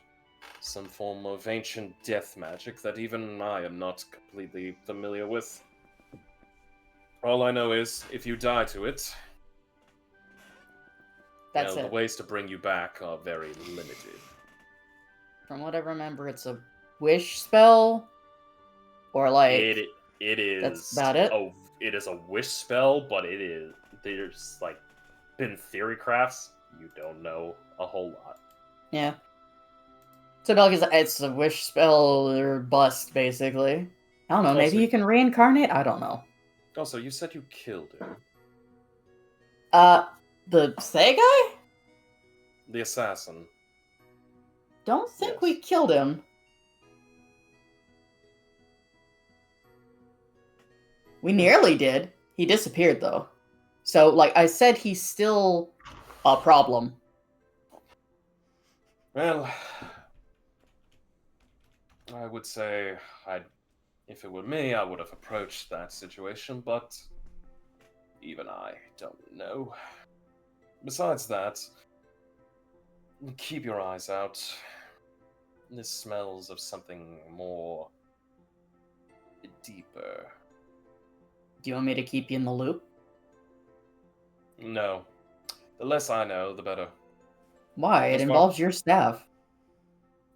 Some form of ancient death magic that even I am not completely familiar with. All I know is, if you die to it, That's the it. ways to bring you back are very limited. From what I remember, it's a wish spell, or like It is. that's about it? It is a wish spell, but it is. There's like been theory crafts. You don't know a whole lot. Yeah. So like it's a wish spell or bust, basically. I don't know. Maybe Also- you can reincarnate. I don't know. Also, you said you killed him. The Say guy? The assassin. Don't think Yes. we killed him. We nearly did. He disappeared though. So, like I said, he's still a problem. Well, I would say if it were me, I would have approached that situation, but even I don't know. Besides that, keep your eyes out. This smells of something more deeper. Do you want me to keep you in the loop? No. The less I know, the better. Why? It That's fine. involves your staff.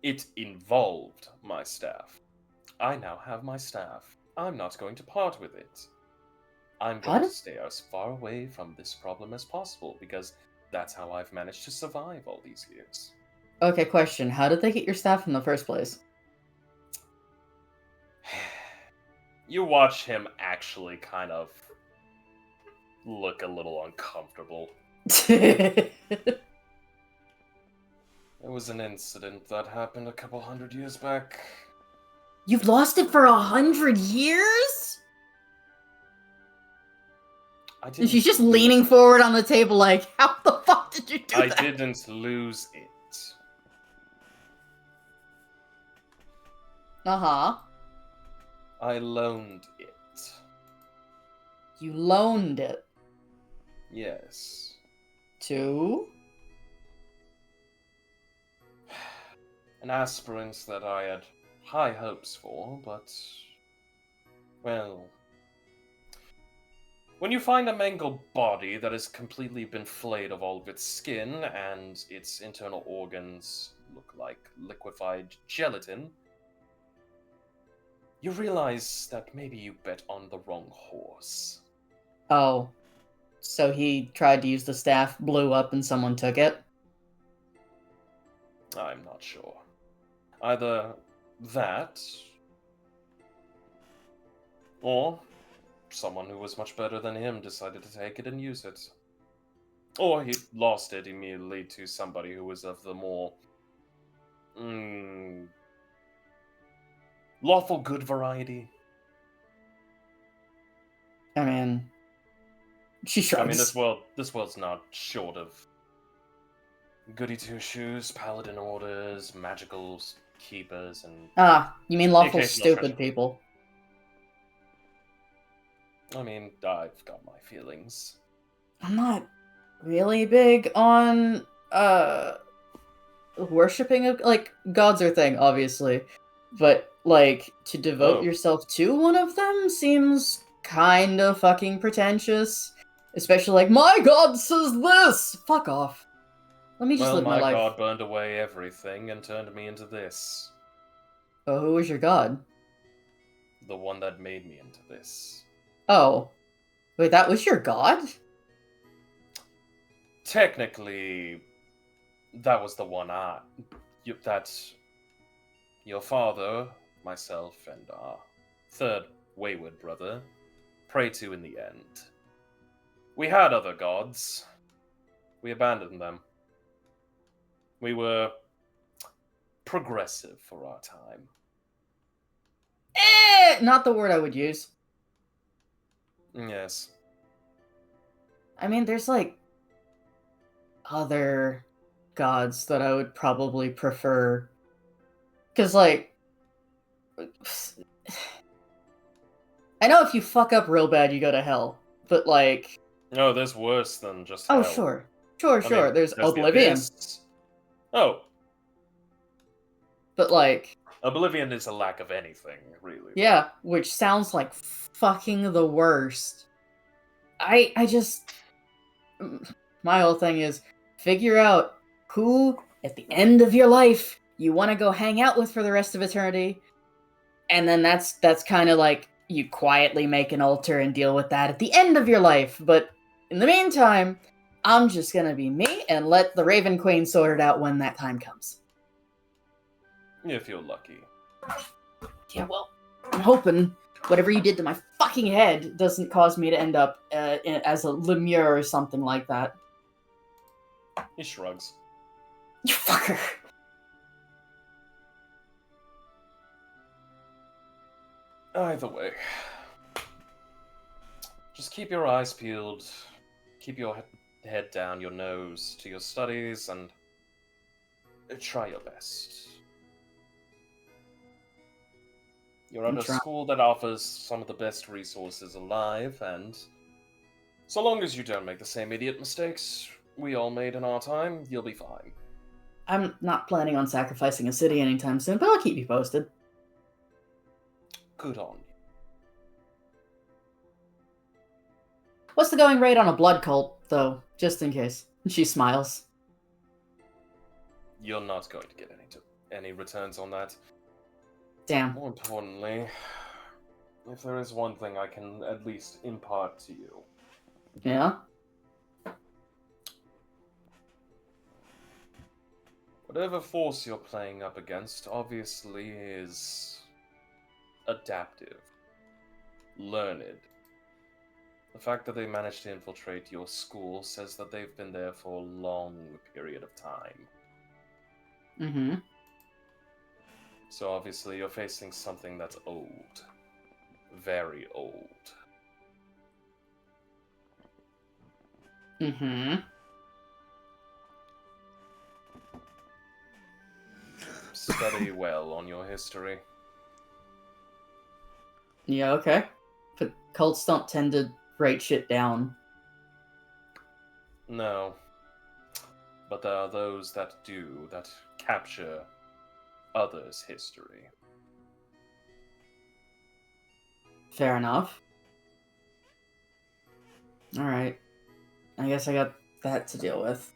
It involved my staff. I now have my staff. I'm not going to part with it. I'm going to What? stay as far away from this problem as possible, because that's how I've managed to survive all these years. Okay, question. How did they get your staff in the first place? You watch him actually kind of look a little uncomfortable. It was an incident that happened a couple hundred years back. You've lost it for 100 years? I And didn't she's just lose leaning it. forward on the table like, how the fuck did you do I that? didn't lose it. Uh-huh. I loaned it. You loaned it Yes. to? An aspirant that I had high hopes for, but... well... When you find a mangled body that has completely been flayed of all of its skin, and its internal organs look like liquefied gelatin, you realize that maybe you bet on the wrong horse. Oh. So he tried to use the staff, blew up, and someone took it? I'm not sure. Either that, or someone who was much better than him decided to take it and use it. Or he lost it immediately to somebody who was of the more lawful good variety. I mean, she shrugs. I mean, this world's not short of goody two-shoes, paladin orders, magical keepers, and Ah, you mean lawful occasional stupid treasure. people. I mean, I've got my feelings. I'm not really big on worshipping of like gods are thing, obviously. But like to devote Oh. yourself to one of them seems kind of fucking pretentious. Especially like, my god says this! Fuck off. Let me just Well, live my my life. god burned away everything and turned me into this. Oh, who was your god? The one that made me into this. Oh. Wait, that was your god? Technically, that was the one that your father, myself, and our third wayward brother prayed to in the end. We had other gods. We abandoned them. We were progressive for our time. Not the word I would use. Yes. I mean, there's like other gods that I would probably prefer. Because, like, I know if you fuck up real bad, you go to hell. But, like, No, there's worse than just oh, hell. sure. I Sure. mean, There's the Oblivion. Abyss. Oh, But, like, Oblivion is a lack of anything, really. yeah, which sounds like fucking the worst. I just... My whole thing is, figure out who, at the end of your life, you want to go hang out with for the rest of eternity, and then that's kind of like, you quietly make an altar and deal with that at the end of your life, but in the meantime, I'm just gonna be me and let the Raven Queen sort it out when that time comes. If you're lucky. Yeah, well, I'm hoping whatever you did to my fucking head doesn't cause me to end up as a lemure or something like that. He shrugs. You fucker! Either way, just keep your eyes peeled, keep your head down, your nose to your studies, and try your best. You're I'm at a trying. school that offers some of the best resources alive, and so long as you don't make the same idiot mistakes we all made in our time, you'll be fine. I'm not planning on sacrificing a city anytime soon, but I'll keep you posted. Good on you. What's the going rate on a blood cult, though, just in case? She smiles. You're not going to get any returns on that. Damn. More importantly, if there is one thing I can at least impart to you, Yeah? whatever force you're playing up against obviously is adaptive, learned. The fact that they managed to infiltrate your school says that they've been there for a long period of time. Mm-hmm. So obviously you're facing something that's old. Very old. Mm-hmm. Study well on your history. Yeah, okay. But cults don't tend to write shit down. No. But there are those that do, that capture others' history. Fair enough. Alright. I guess I got that to deal with.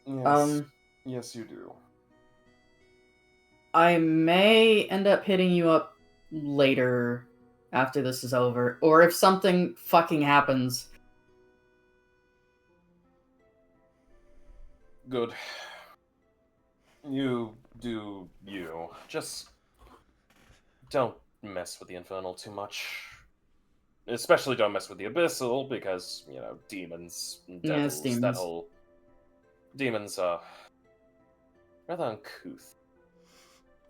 Yes. Yes, you do. I may end up hitting you up later after this is over. Or if something fucking happens. Good. You do you. Just don't mess with the Infernal too much. Especially don't mess with the Abyssal, because, you know, demons, and Yeah, devils, it's demons. that whole... Demons are rather uncouth.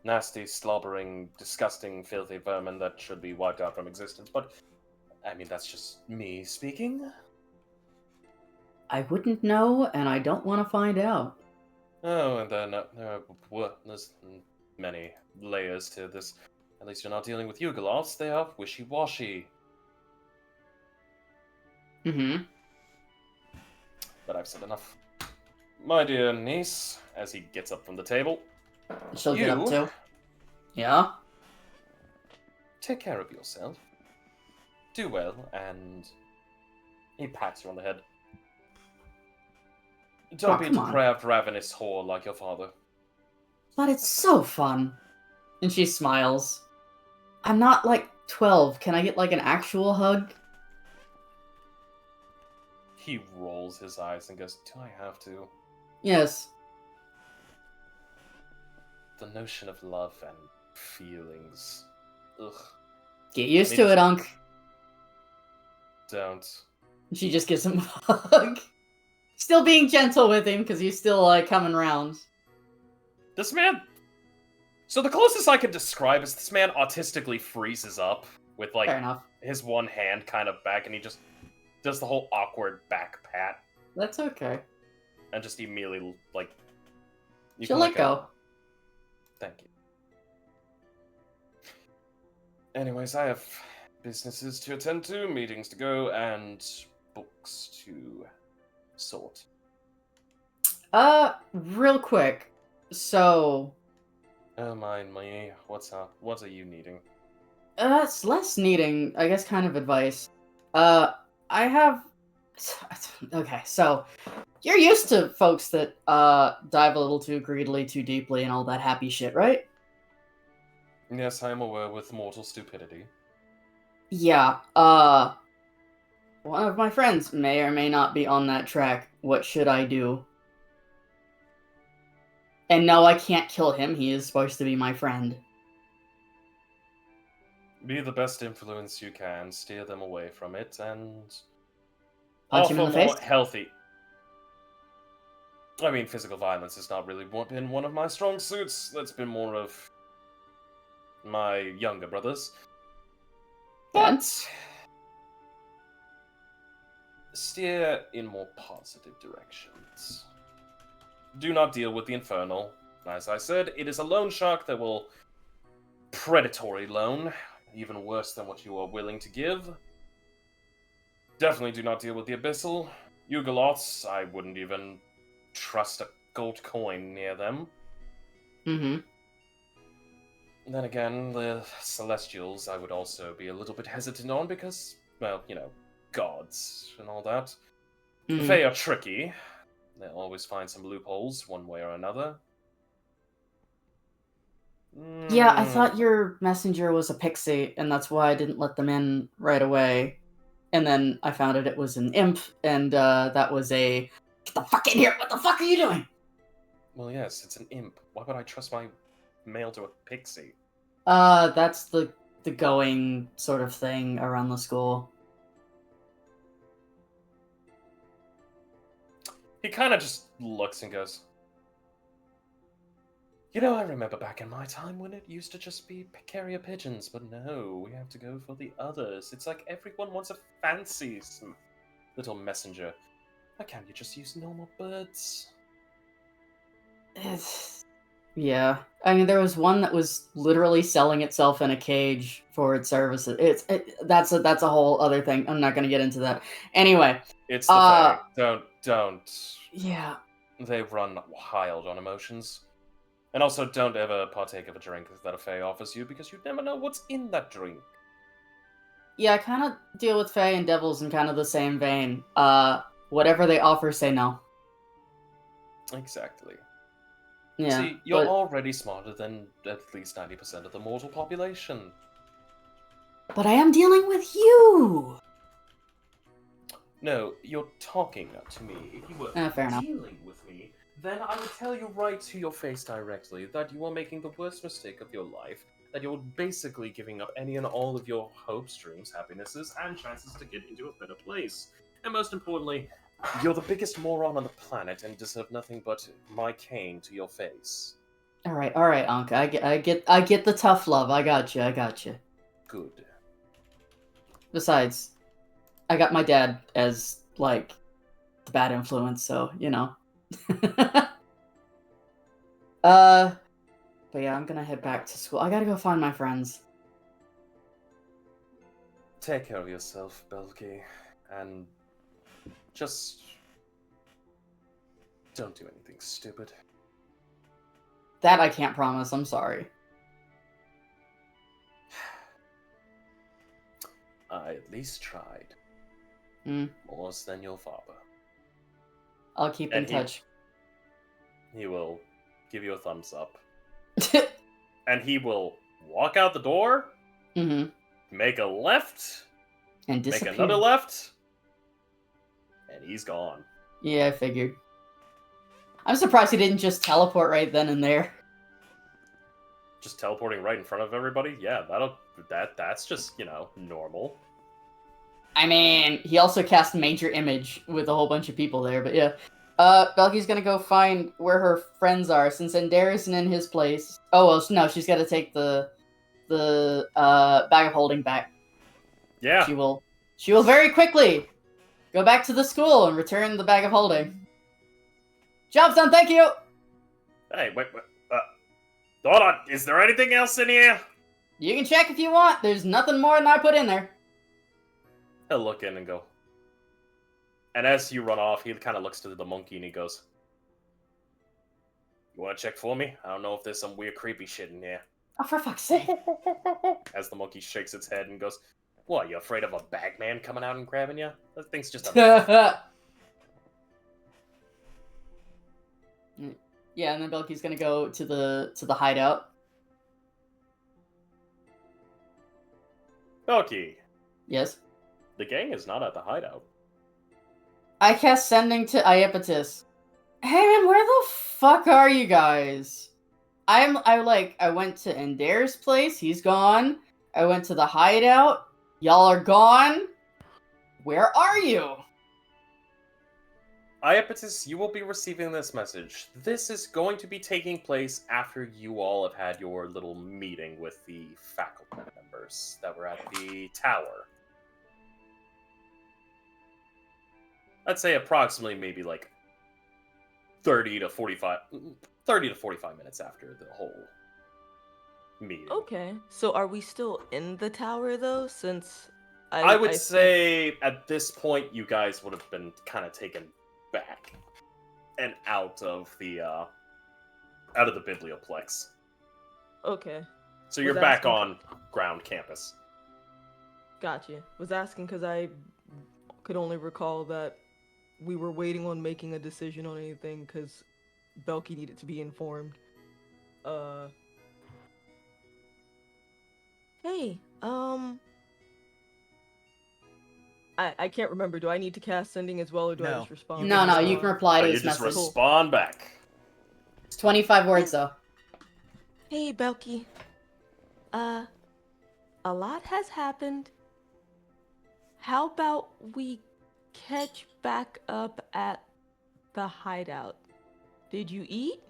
Nasty, slobbering, disgusting, filthy vermin that should be wiped out from existence, but, I mean, that's just me speaking. I wouldn't know, and I don't want to find out. Oh, and then there's many layers to this. At least you're not dealing with Yugoloths, they are wishy-washy. Mm-hmm. But I've said enough. My dear niece, as he gets up from the table, She'll get up You- too. Yeah? take care of yourself. Do well, and he pats her on the head. Don't Oh, be a come on. depraved, ravenous whore like your father. But it's so fun. And she smiles. I'm not like 12. Can I get like an actual hug? He rolls his eyes and goes, do I have to? Yes. The notion of love and feelings. Ugh. Get used Me to just- it, Unc. Don't. She just gives him a hug. Still being gentle with him because he's still coming round. This man... So the closest I could describe is this man autistically freezes up with, like, Fair enough. his one hand kind of back, and he just does the whole awkward back pat, That's okay. and just immediately, like... you She'll can let go. Thank you. Anyways, I have businesses to attend to, meetings to go, and books to sort. Real quick. So, Oh, mind me. What's up? What are you needing? it's less needing, I guess, kind of advice. I have Okay, so you're used to folks that dive a little too greedily, too deeply, and all that happy shit, right? Yes, I am aware with mortal stupidity. Yeah. One of my friends may or may not be on that track. What should I do? And no, I can't kill him. He is supposed to be my friend. Be the best influence you can, steer them away from it, and Punch him in offer the more face? healthy. I mean, physical violence has not really been one of my strong suits. That's been more of my younger brothers. But steer in more positive directions. Do not deal with the infernal. As I said, it is a loan shark that will predatory loan, even worse than what you are willing to give. Definitely do not deal with the abyssal. Ugolots, I wouldn't even trust a gold coin near them. Mm-hmm. Then again, the Celestials I would also be a little bit hesitant on because, well, you know, gods and all that. The Fae are tricky. They'll always find some loopholes, one way or another. Yeah, I thought your messenger was a pixie, and that's why I didn't let them in right away. And then I found out it was an imp, and that was a... Get the fuck in here! What the fuck are you doing? Well, yes, it's an imp. Why would I trust my mail to a pixie? That's the going sort of thing around the school. He kind of just looks and goes, you know, I remember back in my time when it used to just be carrier pigeons, but no, we have to go for the others. It's like everyone wants a fancy little messenger. Why can't you just use normal birds? Yeah. I mean, there was one that was literally selling itself in a cage for its services. That's a whole other thing. I'm not going to get into that. Anyway. It's the Fae. Don't. Yeah. They run wild on emotions. And also, don't ever partake of a drink that a Fae offers you, because you never know what's in that drink. Yeah, I kind of deal with Fae and Devils in kind of the same vein. Whatever they offer, say no. Exactly. Yeah. See, you're already smarter than at least 90% of the mortal population. But I am dealing with you! No, you're talking to me. If you were Fair enough. dealing with me, then I would tell you right to your face directly that you are making the worst mistake of your life, that you're basically giving up any and all of your hopes, dreams, happinesses, and chances to get into a better place. And most importantly, you're the biggest moron on the planet and deserve nothing but my cane to your face. Alright, Anka. I get the tough love. I got you. Good. Besides, I got my dad as, like, the bad influence, so, you know. But yeah, I'm gonna head back to school. I gotta go find my friends. Take care of yourself, Belky, and just don't do anything stupid. That I can't promise, I'm sorry. I at least tried. Worse than your father. I'll keep in touch. He will give you a thumbs up. And he will walk out the door, make a left, and disappear. Make another left, and he's gone. Yeah, I figured. I'm surprised he didn't just teleport right then and there. Just teleporting right in front of everybody? Yeah, that's just, you know, normal. I mean, he also cast Major Image with a whole bunch of people there, but yeah. Belky's gonna go find where her friends are, since Ender isn't in his place. Oh, well, no, she's gotta take the bag of holding back. Yeah. She will very quickly go back to the school and return the bag of holding. Job's done, thank you! Hey, wait, hold on, is there anything else in here? You can check if you want, there's nothing more than I put in there. He'll look in and go. And as you run off, he kind of looks to the monkey and he goes, you want to check for me? I don't know if there's some weird creepy shit in here. Oh, for fuck's sake. As the monkey shakes its head and goes, What, you afraid of a bagman coming out and grabbing you? That thing's just a... Yeah, and then Belky's gonna go to the hideout. Belky, Yes. the gang is not at the hideout. I cast sending to Iapetus. Hey man, where the fuck are you guys? I went to Ender's place, he's gone. I went to the hideout, y'all are gone. Where are you? Iapetus, you will be receiving this message. This is going to be taking place after you all have had your little meeting with the faculty members that were at the tower. I'd say approximately maybe like 30 to 45 minutes after the whole meeting. Okay, so are we still in the tower though? Since I would say at this point you guys would have been kind of taken back and out of the biblioplex. Okay, So you're Was back asking- on ground campus. gotcha. Was asking because I could only recall that we were waiting on making a decision on anything because Belky needed to be informed. Hey, I can't remember. Do I need to cast sending as well, or do I No. just respond? No, no, you can reply to You his just message. respond back. It's 25 words though. Hey, Belky. A lot has happened. How about we catch back up at the hideout? Did you eat?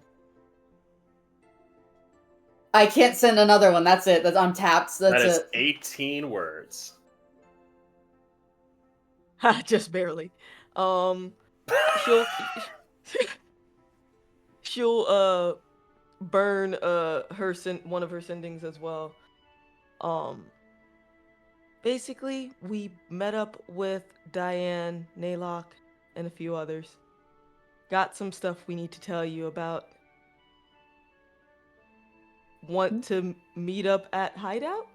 I can't send another one. That's it. I'm tapped. That's That is it. 18 words. Ha, just barely. She'll she'll burn one of her sendings as well. Basically, we met up with Diane, Naylock, and a few others. Got some stuff we need to tell you about. Want to meet up at Hideout?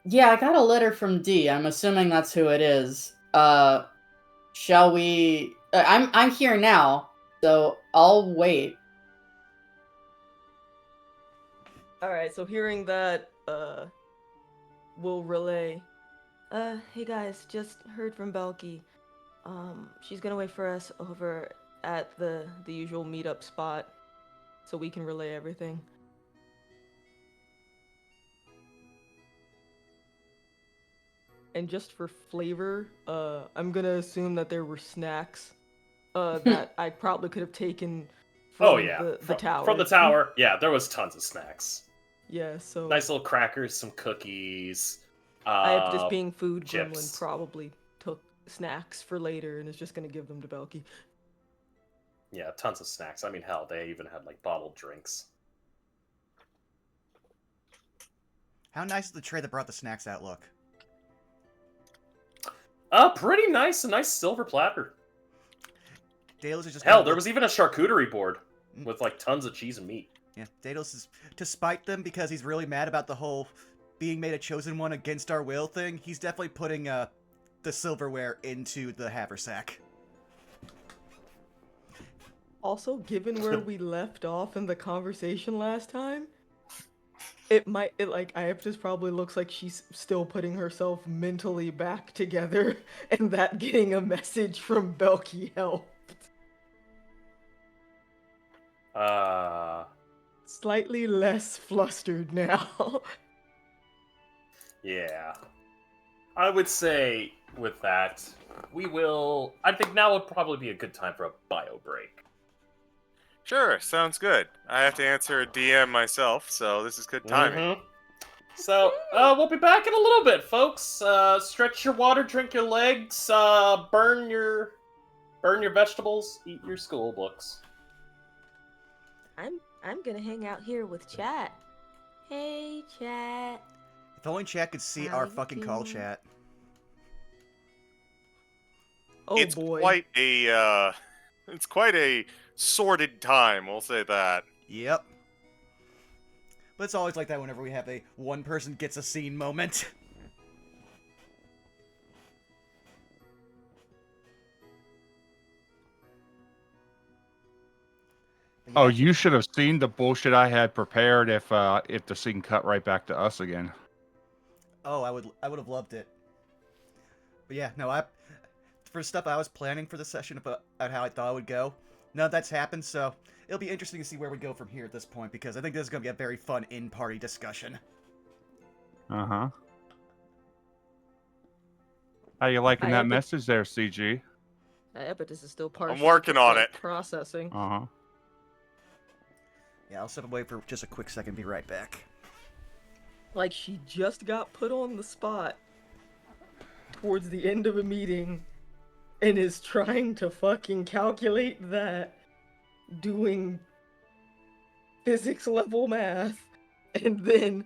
Yeah, I got a letter from D. I'm assuming that's who it is. Shall we? I'm here now, so I'll wait. Alright, so hearing that, we'll relay. Hey guys, just heard from Belky. She's gonna wait for us over at the usual meetup spot so we can relay everything. And just for flavor, I'm gonna assume that there were snacks that I probably could have taken from the tower. From the tower, yeah, there was tons of snacks. Yeah, so Nice little crackers, some cookies. I have just being food gremlin chips. probably took snacks for later and is just gonna give them to Belky. Yeah, tons of snacks. I mean, hell, they even had like bottled drinks. How nice is the tray that brought the snacks out look? Pretty nice. A nice silver platter. Daedalus is just Hell, gonna there look- was even a charcuterie board with like tons of cheese and meat. Yeah, Daedalus is to spite them because he's really mad about the whole being made a chosen one against our will thing. He's definitely putting the silverware into the haversack. Also, given where we left off in the conversation last time, Iaptis probably looks like she's still putting herself mentally back together, and that getting a message from Belky helped. Slightly less flustered now. Yeah. I would say with that, I think now would probably be a good time for a bio break. Sure, sounds good. I have to answer a DM myself, so this is good timing. Mhm. So, we'll be back in a little bit, folks. Stretch your water, drink your legs, burn your vegetables, eat your school books. I'm gonna hang out here with chat. Hey, chat. If only chat could see How our you fucking call doing? chat. Oh It's boy. quite a sordid time, we'll say that. Yep. But it's always like that whenever we have a one person gets a scene moment. But Oh, yeah. you should have seen the bullshit I had prepared if the scene cut right back to us again. Oh, I would have loved it. But yeah, no, for stuff I was planning for the session about how I thought it would go, none of that's happened, so it'll be interesting to see where we go from here at this point, because I think this is going to be a very fun in-party discussion. Uh-huh. How you liking that but- message there, CG? Yeah, but this is still partially working on it. processing. Uh-huh. Yeah, I'll step away for just a quick second, be right back. Like she just got put on the spot towards the end of a meeting and is trying to fucking calculate that doing physics level math, and then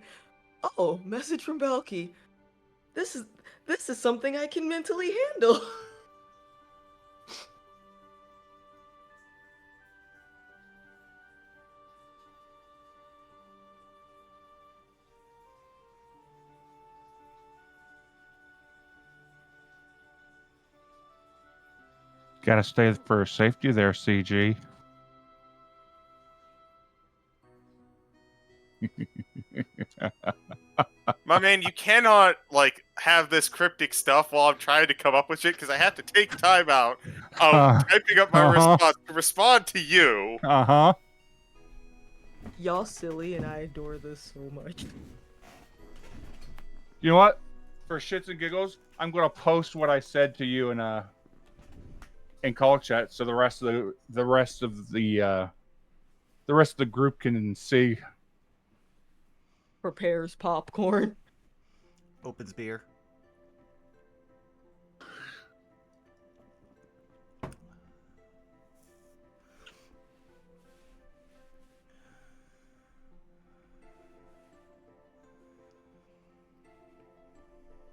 oh, message from Belky. This is something I can mentally handle. Gotta stay for safety there, CG. My man, you cannot like have this cryptic stuff while I'm trying to come up with shit because I have to take time out of typing up my response to respond to you. Uh-huh. Y'all silly, and I adore this so much. You know what? For shits and giggles, I'm gonna post what I said to you in call chat, so the rest of the group can see. Prepares popcorn. Opens beer.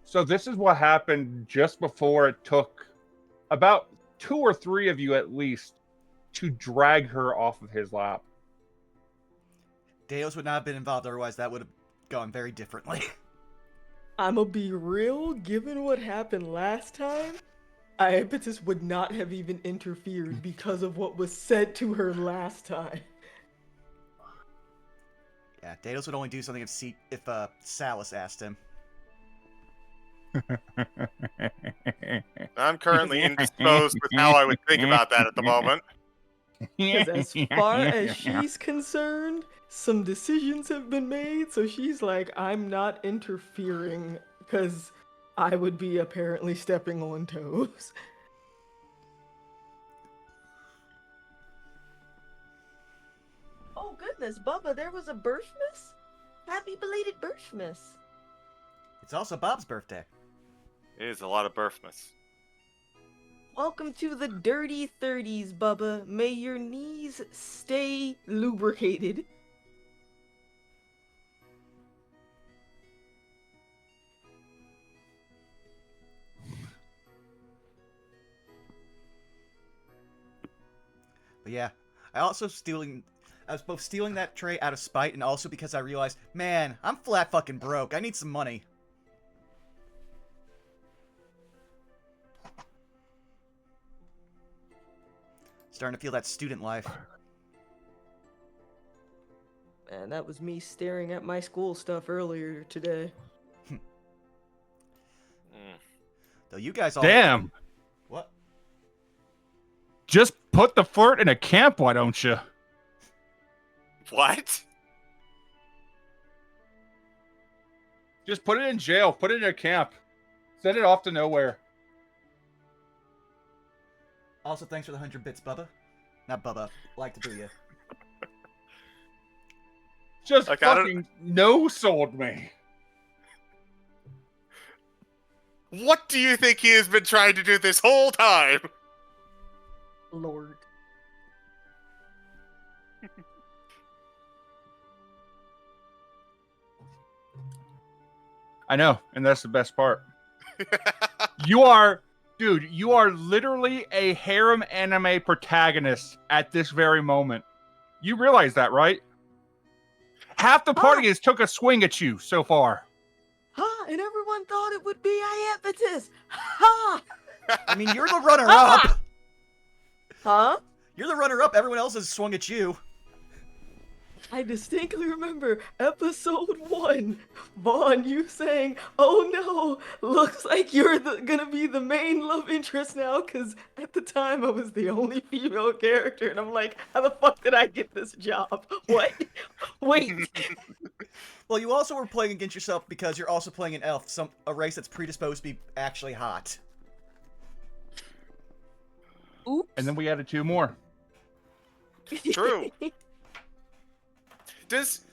So this is what happened just before it took about 2 or 3 of you at least to drag her off of his lap. Deos would not have been involved, otherwise that would have gone very differently. I'ma be real, given what happened last time, Iapetus would not have even interfered because of what was said to her last time. Yeah, Deos would only do something if Salus asked him. I'm currently indisposed with how I would think about that at the moment. Because as far as she's concerned, some decisions have been made, so she's like, I'm not interfering, because I would be apparently stepping on toes. Oh goodness, Bubba, there was a birthmas? Happy belated birthmas. It's also Bob's birthday. It is a lot of birthmas. Welcome to the dirty 30s, Bubba. May your knees stay lubricated. But yeah, I was both stealing that tray out of spite and also because I realized, man, I'm flat fucking broke. I need some money. Starting to feel that student life. Man, that was me staring at my school stuff earlier today. Though you guys all... Damn! What? Just put the flirt in a camp, why don't you? What? Just put it in jail. Put it in a camp. Send it off to nowhere. Also, thanks for the 100 bits, Bubba. Not Bubba. Like to do you. Just Like, fucking no-sold me. What do you think he has been trying to do this whole time? Lord. I know, and that's the best part. You are literally a harem anime protagonist at this very moment. You realize that, right? Half the party has took a swing at you so far. Ha! And everyone thought it would be Iapetus. Ha! I mean, you're the runner-up. Huh? You're the runner-up. Everyone else has swung at you. I distinctly remember episode 1, Vaughn, you saying, "Oh no, looks like you're gonna be the main love interest now," because at the time I was the only female character, and I'm like, how the fuck did I get this job? What? Wait. Well, you also were playing against yourself because you're also playing an elf, a race that's predisposed to be actually hot. Oops. And then we added 2 more. True. Does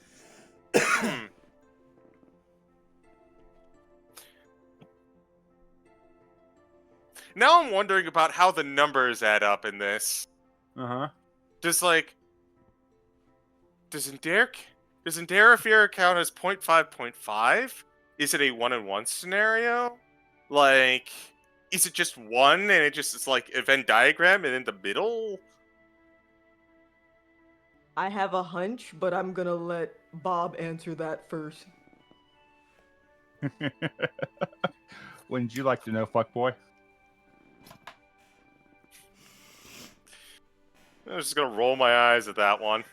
now I'm wondering about how the numbers add up in this. Uh-huh. Does Enderafira count as 0.5.5? Is it a 1-in-1 scenario? Like, is it just 1 and it just is like a Venn diagram and in the middle? I have a hunch, but I'm gonna let Bob answer that first. Wouldn't you like to know, fuckboy? I'm just gonna roll my eyes at that one.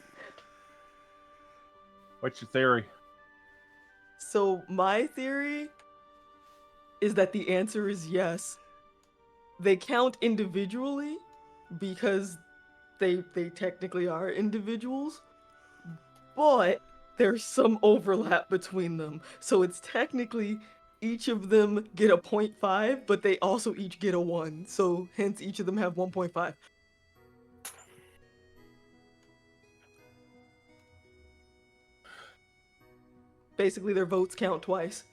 What's your theory? So my theory is that the answer is yes. They count individually because they technically are individuals, but there's some overlap between them. So it's technically each of them get a 0.5, but they also each get a 1. So hence each of them have 1.5. Basically, their votes count twice.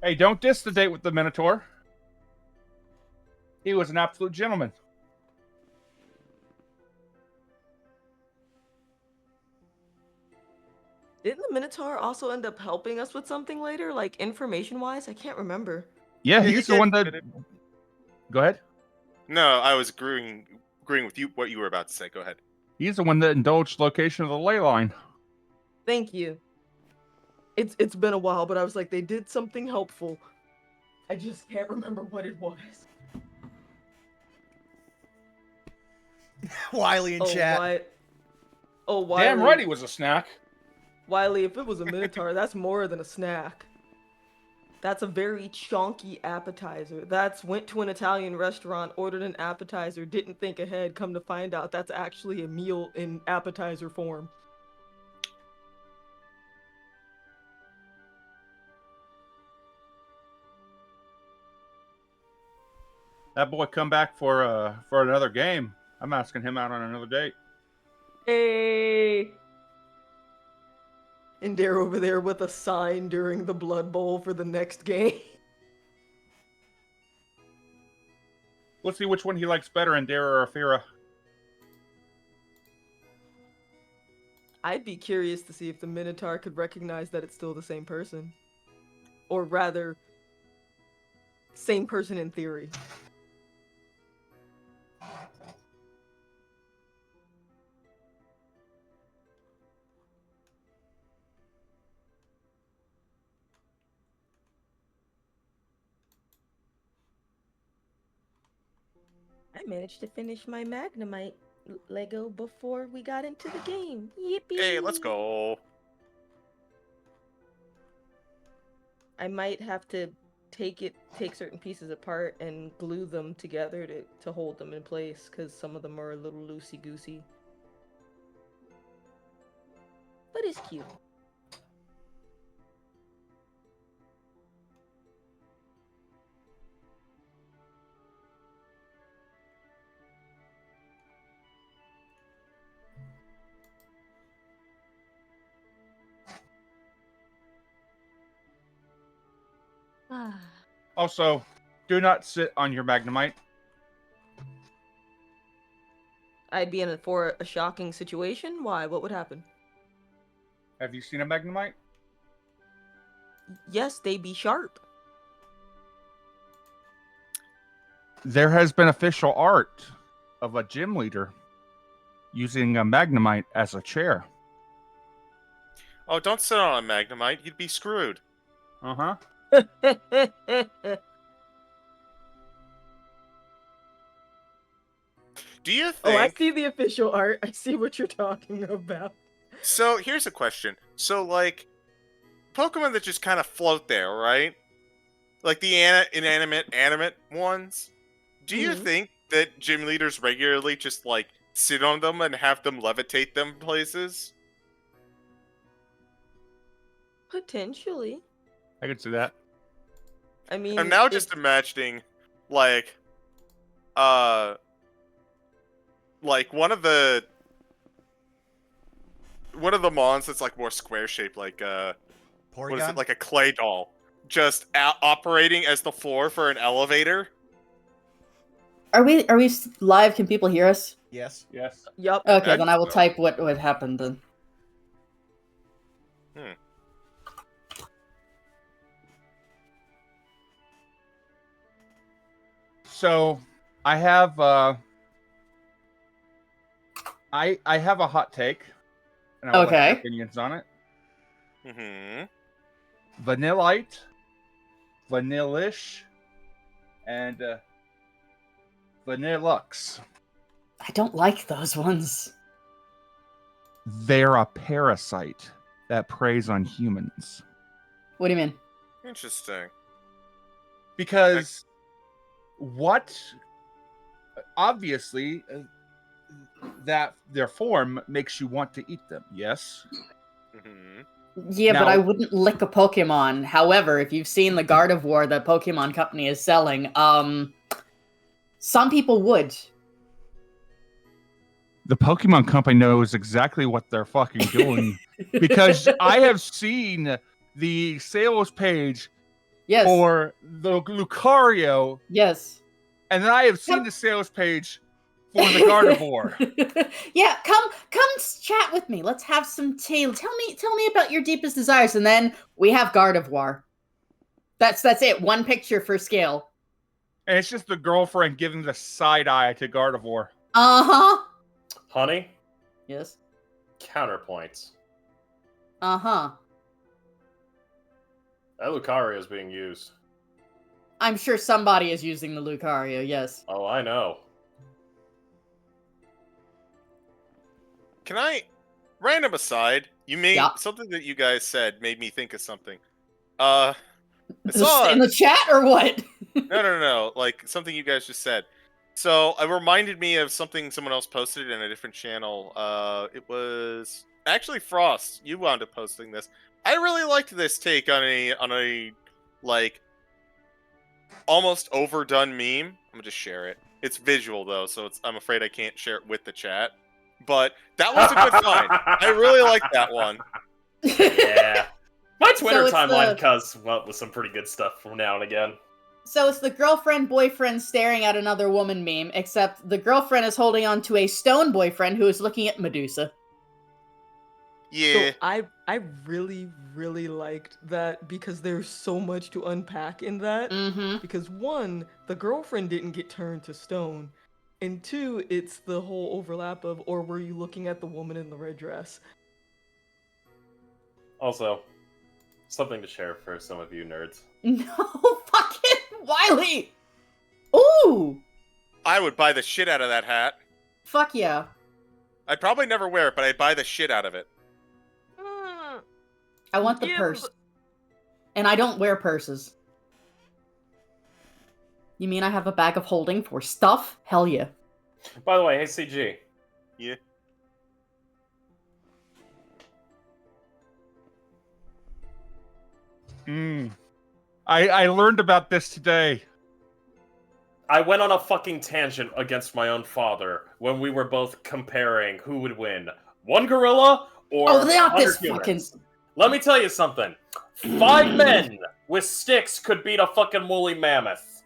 Hey, don't diss the date with the Minotaur. He was an absolute gentleman. Didn't the Minotaur also end up helping us with something later, like information-wise? I can't remember. Yeah, He he's the did, one that... but it- Go ahead. No, I was agreeing with you what you were about to say. Go ahead. He's the one that indulged location of the ley line. Thank you. It's been a while, but I was like, they did something helpful. I just can't remember what it was. Wiley in chat. Wiley. Damn right he was a snack. Wiley, if it was a Minotaur, that's more than a snack. That's a very chonky appetizer. That's went to an Italian restaurant, ordered an appetizer, didn't think ahead, come to find out that's actually a meal in appetizer form. That boy come back for another game. I'm asking him out on another date. Hey! And they're over there with a sign during the Blood Bowl for the next game. Let's see which one he likes better, Indira or Afira. I'd be curious to see if the Minotaur could recognize that it's still the same person. Or rather, same person in theory. I managed to finish my Magnemite Lego before we got into the game. Yippee! Hey, let's go. I might have to take certain pieces apart and glue them together to hold them in place, because some of them are a little loosey-goosey. But it's cute. Also, do not sit on your Magnemite. I'd be in it for a shocking situation? Why? What would happen? Have you seen a Magnemite? Yes, they be sharp. there has been official art of a gym leader using a magnemite as a chair. Oh, don't sit on a magnemite. You'd be screwed. Uh-huh. Do you Oh, I think... see the official art. I see what you're talking about. So, here's a question. So, like, Pokemon that just kind of float there, right? Like the animate ones. Do you Mhm. think that gym leaders regularly just, like, sit on them and have them levitate them places? Potentially. I could see that. I mean, I'm now if- just imagining, like one of the mons that's like more square shaped, like what is Porygon? it, like a clay doll, just operating as the floor for an elevator. Are we live? Can people hear us? Yes. Yes. Yup. Okay, I then I will so. type what happened then. So I have I have a hot take, and I would like your Okay. opinions on it. Mm-hmm. Vanillite, Vanillish, and Vanillux. I don't like those ones. They're a parasite that preys on humans. What do you mean? Interesting. Because what? Obviously, that their form makes you want to eat them. Yes. Mm-hmm. Yeah, but Now- I wouldn't lick a Pokemon. However, if you've seen the Gardevoir that Pokemon Company is selling, some people would. The Pokemon Company knows exactly what they're fucking doing because I have seen the sales page Yes. for the Lucario, Yes. and then I have seen the sales page for the Gardevoir. Yeah, come chat with me. Let's have some tea. Tell me about your deepest desires, and then we have Gardevoir. That's it. One picture for scale. And it's just the girlfriend giving the side eye to Gardevoir. Uh-huh. Honey, Yes. counterpoints. Uh-huh. That Lucario is being used. I'm sure somebody is using the Lucario, yes. Oh, I know. Can I, random aside, Yeah. something that you guys said made me think of something. I Just saw in the chat or what? no, like something you guys just said. So it reminded me of something someone else posted in a different channel. It was actually Frost. You wound up posting this. I really liked this take on a like almost overdone meme. I'm gonna just share it. It's visual though, so I'm afraid I can't share it with the chat. But that was a good find. I really like that one. Yeah. My Twitter it's timeline the- comes up with some pretty good stuff from now and again. So it's the girlfriend-boyfriend staring at another woman meme, except the girlfriend is holding on to a stone boyfriend who is looking at Medusa. Yeah. So I really liked that because there's so much to unpack in that. Mm-hmm. Because one, the girlfriend didn't get turned to stone, and two, it's the whole overlap of, or were you looking at the woman in the red dress? Also, something to share for some of you nerds. No, fucking Wiley! Ooh! I would buy the shit out of that hat. Fuck yeah. I'd probably never wear it, but I'd buy the shit out of it. I want the Yeah, purse. but- And I don't wear purses. You mean I have a bag of holding for stuff? Hell yeah. By the way, hey CG. Yeah. I learned about this today. I went on a fucking tangent against my own father when we were both comparing who would win. One gorilla or Oh, not 100 this humans. fucking... Let me tell you something. 5 men with sticks could beat a fucking woolly mammoth.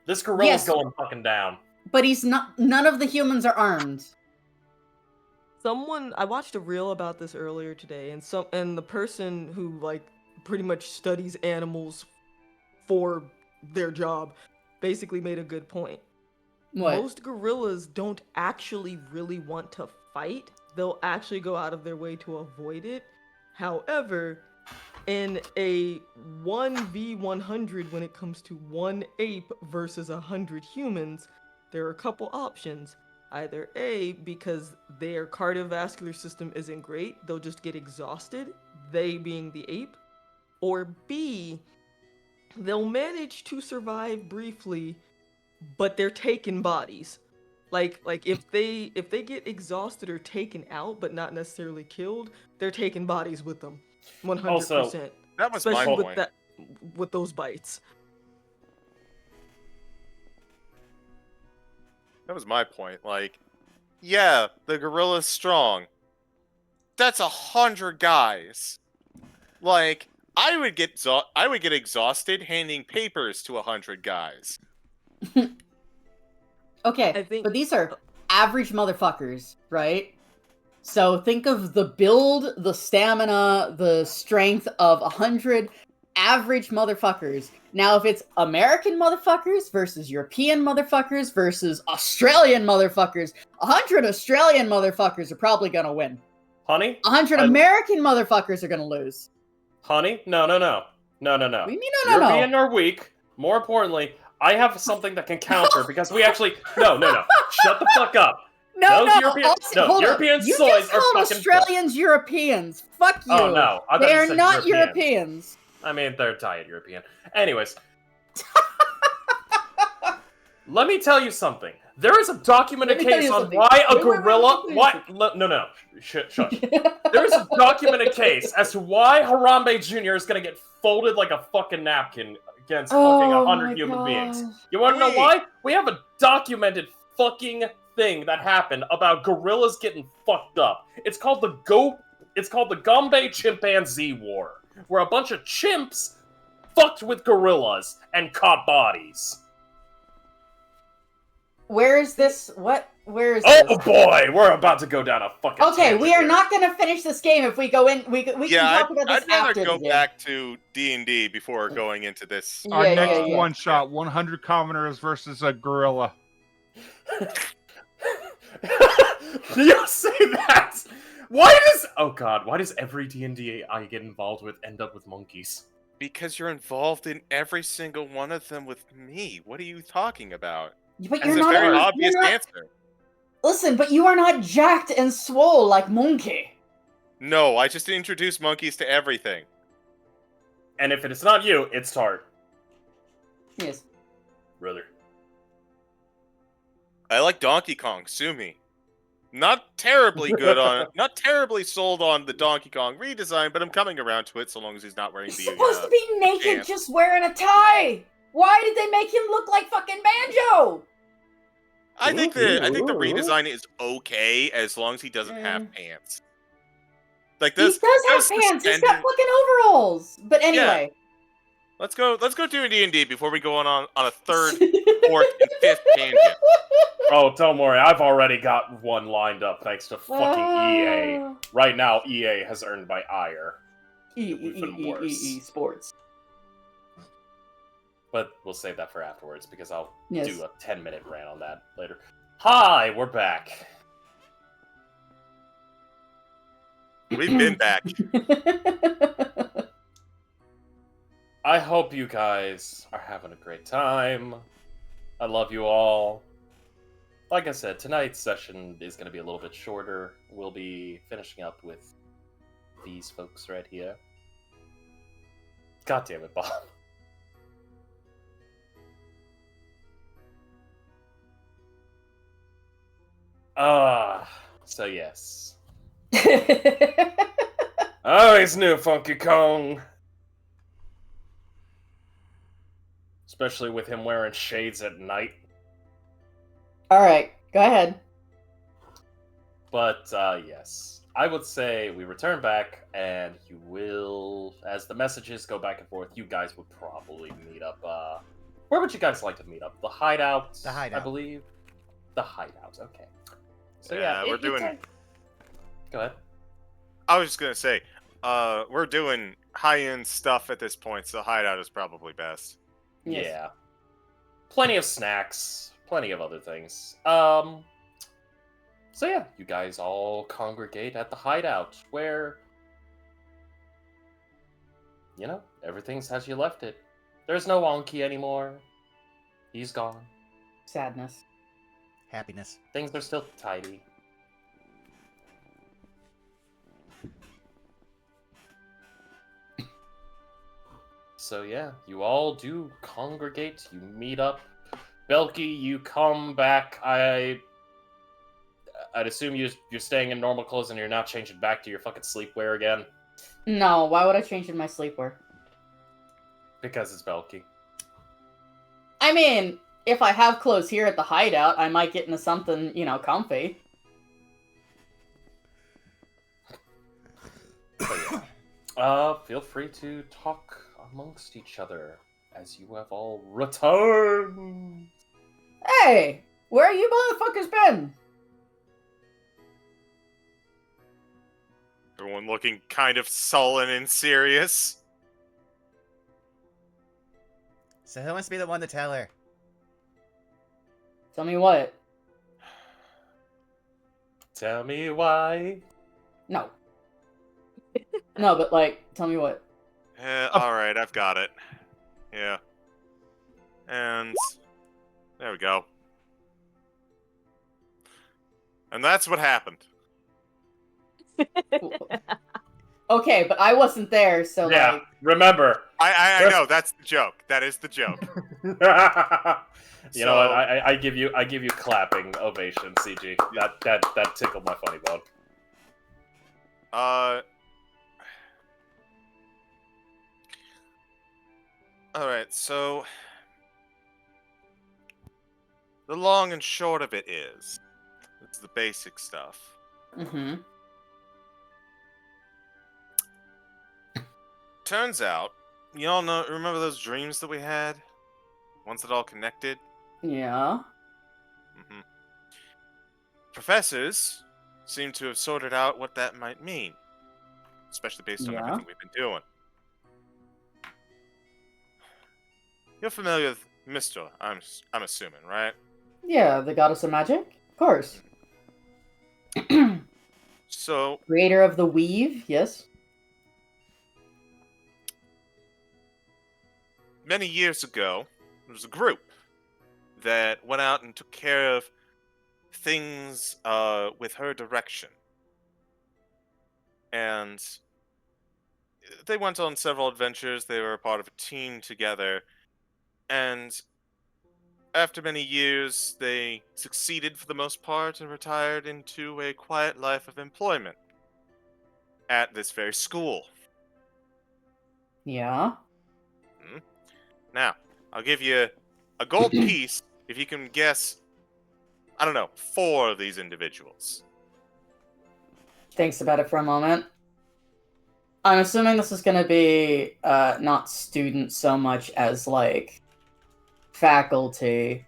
This gorilla's Yes. going fucking down. But he's not... None of the humans are armed. I watched a reel about this earlier today, and the person who like pretty much studies animals for their job basically made a good point. What? Most gorillas don't actually really want to fight. They'll actually go out of their way to avoid it. However, in a 1v100, when it comes to one ape versus 100 humans, there are a couple options. Either A, because their cardiovascular system isn't great, they'll just get exhausted, they being the ape. Or B, they'll manage to survive briefly, but they're taken bodies. Like if they get exhausted or taken out, but not necessarily killed, they're taking bodies with them, 100%. Also, That was my Especially point. with those bites. That was my point. Like, yeah, the gorilla's strong. That's 100 guys. Like, I would get exhausted handing papers to 100 guys. Okay, I think- but these are average motherfuckers, right? So think of the build, the stamina, the strength of 100 average motherfuckers. Now, if it's American motherfuckers versus European motherfuckers versus Australian motherfuckers, 100 Australian motherfuckers are probably gonna win. Honey? 100 American motherfuckers are gonna lose. Honey? No. What do you mean, no? European are weak. More importantly, I have something that can counter because we actually... No. Shut the fuck up. No, Those no, European- also, no, hold on. European You soys just are called fucking Australians Europeans. Fuck you. Oh, no. I thought They you are said not Europeans. Europeans. I mean, they're diet European. Anyways. Let me tell you something. There is a documented Let me tell case you on something. why a Wait, gorilla... let me tell you No. Shush. There is a documented case as to why Harambe Jr. is going to get folded like a fucking napkin against fucking 100 human beings. You want to know Wait. why? We have a documented fucking thing that happened about gorillas getting fucked up. It's called the Gombe Chimpanzee War, where a bunch of chimps fucked with gorillas and caught bodies. Where is this? What? Where is Oh this? boy, we're about to go down a fucking Okay, tangent we are here. not gonna finish this game if we go in. We can talk about this I'd rather after go the game. back to D&D before going into this. Our Yeah, next yeah. one shot: 100 commoners versus a gorilla. You say that? Why does every D&D I get involved with end up with monkeys? Because you're involved in every single one of them with me. What are you talking about? But That's you're a not. very you're obvious not- answer. Listen, but you are not jacked and swole like Monkey. No, I just introduced monkeys to everything. And if it's not you, it's Tart. Yes. Brother. I like Donkey Kong. Sue me. Not terribly not terribly sold on the Donkey Kong redesign, but I'm coming around to it so long as he's not wearing He's the. supposed to be naked, pants. just wearing a tie. Why did they make him look like fucking Banjo? I think the redesign is okay as long as he doesn't have pants. Like He this. does have those pants. He's got suspended- fucking overalls. But anyway. Let's go do a D&D before we go on a third, fourth, and fifth tangent. Oh, don't worry, I've already got one lined up thanks to fucking EA. Right now, EA has earned my ire. Even worse. Sports. But we'll save that for afterwards because I'll Yes. do a 10-minute rant on that later. Hi, we're back. We've been back. I hope you guys are having a great time. I love you all. Like I said, tonight's session is going to be a little bit shorter. We'll be finishing up with these folks right here. God damn it, Bob. So yes. Oh, he's new, Funky Kong. Especially with him wearing shades at night. Alright, go ahead. But, yes. I would say we return back, and you will, as the messages go back and forth, you guys would probably meet up, where would you guys like to meet up? The Hideout? The Hideout. I believe. The Hideout, okay. So Yeah, we're doing. Go ahead. I was just gonna say, we're doing high-end stuff at this point, so Hideout is probably best. Yes. Yeah. plenty of snacks, plenty of other things. So yeah, you guys all congregate at the hideout where, you know, everything's as you left it. There's no Anki anymore. He's gone. Sadness. Happiness. Things are still tidy. So yeah, you all do congregate, you meet up. Belky, you come back. I'd assume you're staying in normal clothes and you're not changing back to your fucking sleepwear again. No, why would I change in my sleepwear? Because it's Belky. I mean, if I have clothes here at the hideout, I might get into something, you know, comfy. So yeah. Feel free to talk amongst each other as you have all returned. Hey! Where you motherfuckers been? Everyone looking kind of sullen and serious. So who wants to be the one to tell her? Tell me what? Tell me why. No. No, but like, tell me what? Alright, I've got it. Yeah. And there we go. And that's what happened. Okay, but I wasn't there, so Yeah, like... remember. I know, that's the joke. That is the joke. You know what? I give you clapping ovation, CG. That tickled my funny bone. Alright, so the long and short of it is, it's the basic stuff. Mm-hmm. Turns out, you all know, remember those dreams that we had? Ones that all connected? Yeah. Mm-hmm. Professors seem to have sorted out what that might mean, especially based on Yeah. everything we've been doing. You're familiar with Mistra, I'm assuming, right? Yeah, the goddess of magic? Of course. So, Creator of the weave, yes. many years ago, there was a group that went out and took care of things with her direction. And they went on several adventures. They were a part of a team together. And after many years, they succeeded for the most part and retired into a quiet life of employment at this very school. Yeah. Now, I'll give you a gold piece if you can guess, I don't know, 4 of these individuals. Thinks about it for a moment. I'm assuming this is gonna be, not students so much as, like, faculty.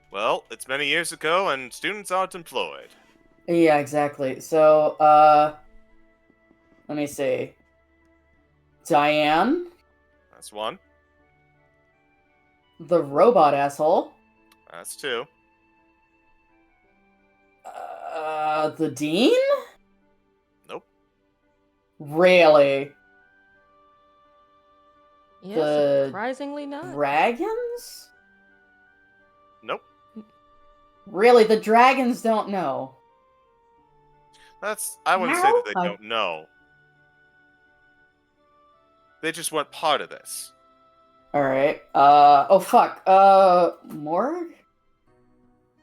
Well, it's many years ago and students aren't employed. Yeah, exactly. So, let me see. Diane, That's 1. the robot asshole, That's 2. the dean? Nope. Really? Yeah, The surprisingly not. Dragons? Nope. Really, the dragons don't know. I wouldn't say that they No. don't know. They just weren't part of this. Alright, oh fuck, Morg?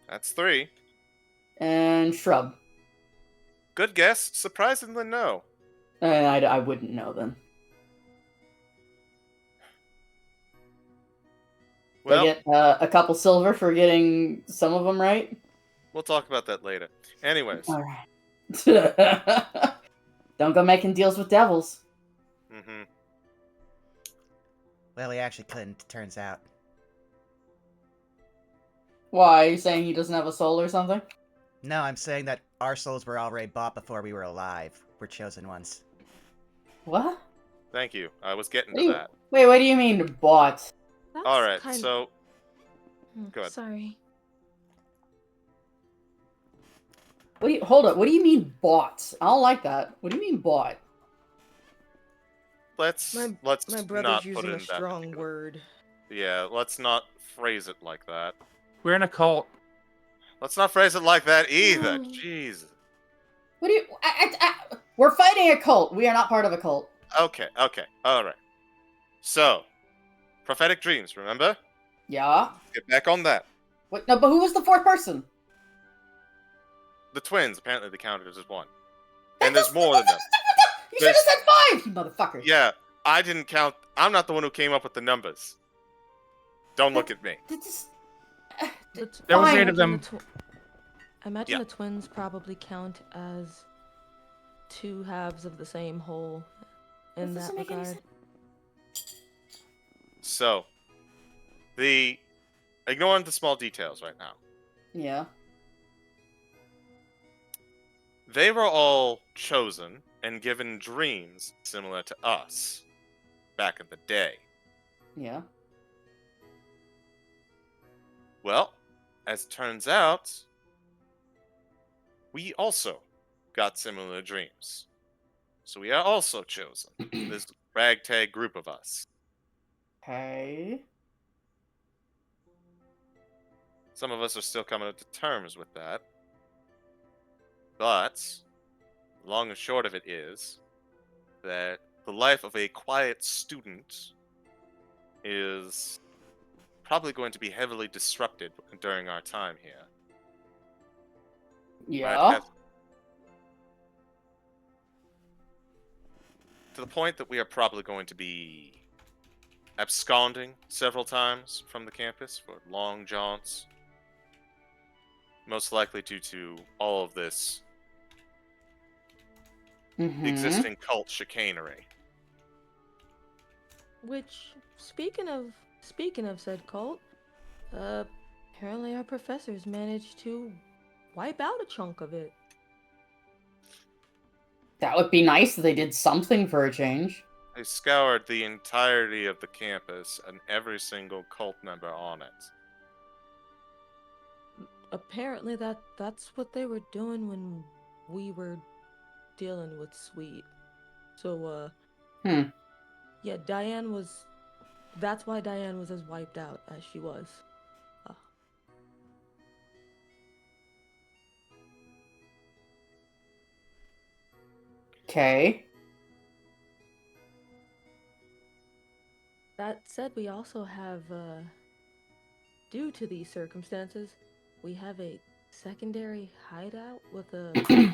That's 3. And Shrub. Good guess. Surprisingly, no. And I wouldn't know then. Well, I get a couple silver for getting some of them right. we'll talk about that later. Anyways. All right. Don't go making deals with devils. Mm-hmm. Well, he actually couldn't, turns out. Why? Are you saying he doesn't have a soul or something? No, I'm saying that our souls were already bought before we were alive. We're chosen ones. What? Thank you. I was getting What to do you- that. Wait, what do you mean bought? That's Alright, kind so Good. Sorry. Hold up. What do you mean bought? I don't like that. What do you mean bought? Let's My not brother's put using it a in that strong particular- word. Yeah, let's not phrase it like that. We're in a cult. Let's not phrase it like that either. No. Jeez. What do you? We're fighting a cult. We are not part of a cult. Okay, all right. So, prophetic dreams, remember? Yeah. Get back on that. What? No, but who was the fourth person? The twins, apparently they counted as one. That And there's does- more than them. You should have There's- said 5, you motherfucker. Yeah, I didn't count. I'm not the one who came up with the numbers. Don't look at me. That just- There was Fine. 8 of them. I imagine Yeah. the twins probably count as 2 halves of the same whole in That that doesn't make any regard. sense. So, ignoring the small details right now. Yeah. They were all chosen and given dreams similar to us back in the day. Yeah. Well, as it turns out, we also got similar dreams. So we are also chosen. This ragtag group of us. Okay. Some of us are still coming to terms with that. But, the long and short of it is that the life of a quiet student is probably going to be heavily disrupted during our time here. Yeah. Right? To the point that we are probably going to be absconding several times from the campus for long jaunts. Most likely due to all of this Mhm. existing cult chicanery. Which, speaking of said cult, apparently our professors managed to wipe out a chunk of it. That would be nice if they did something for a change. They scoured the entirety of the campus and every single cult member on it. Apparently that's what they were doing when we were dealing with Sweet. So yeah, that's why Diane was as wiped out as she was. Okay. That said, we also have due to these circumstances, we have a secondary hideout with a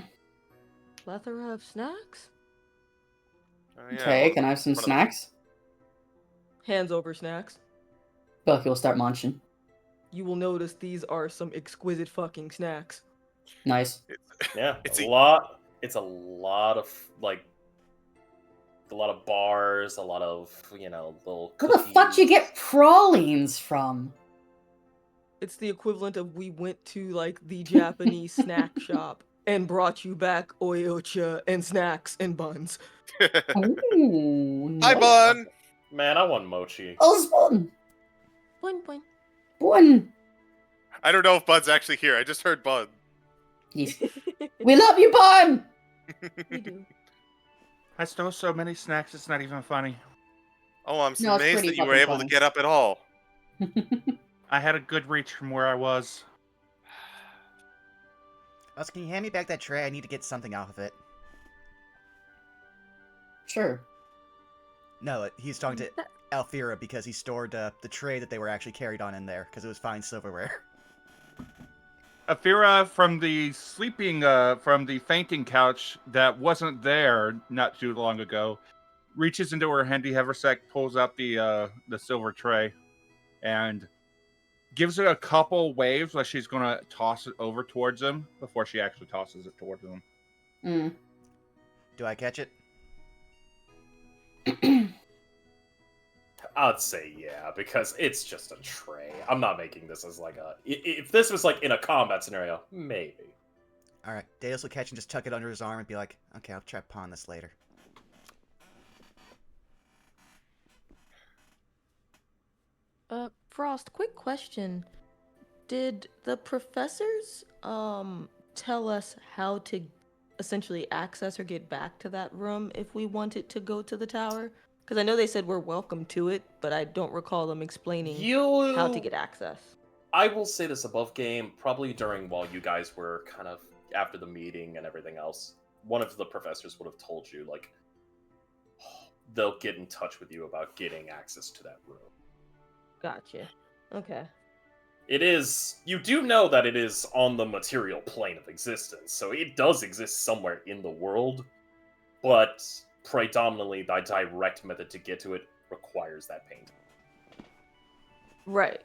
plethora of snacks. Oh, yeah, Okay, can I have some one of- snacks? Hands over snacks. Feel like you'll start munching. You will notice these are some exquisite fucking snacks. Nice. Yeah, It's a a- lot. It's a lot of like, a lot of bars, a lot of little. Where the fuck you cookies. get pralines from? It's the equivalent of we went to like the Japanese snack shop and brought you back oyocha and snacks and buns. Ooh, Hi, nice. Bun! Man, I want mochi. Oh, Bun. Boing boing. Bun. I don't know if Bud's actually here. I just heard Bud. Yes. We love you, Bun. We do. I stole so many snacks, it's not even funny. Oh, I'm No, it's amazed pretty that you were fucking able funny. to get up at all. I had a good reach from where I was. Can you hand me back that tray? I need to get something off of it. Sure. No, he's talking to That- Alfira because he stored the tray that they were actually carried on in there because it was fine silverware. Afira from the fainting couch that wasn't there not too long ago, reaches into her handy haversack, pulls out the silver tray, and gives it a couple waves like she's gonna toss it over towards him before she actually tosses it towards him. Mm. Do I catch it? I'd say yeah, because it's just a tray. I'm not making this as like a. If this was like in a combat scenario, maybe. Alright, Deus will catch and just tuck it under his arm and be like, okay, I'll try to pawn this later. Frost, quick question. Did the professors tell us how to essentially access or get back to that room if we wanted to go to the tower? Because I know they said we're welcome to it, but I don't recall them explaining how to get access. I will say this above game, probably while you guys were kind of after the meeting and everything else, one of the professors would have told you, like, they'll get in touch with you about getting access to that room. Gotcha. Okay. You do know that it is on the material plane of existence, so it does exist somewhere in the world, but predominantly the direct method to get to it requires that paint. Right.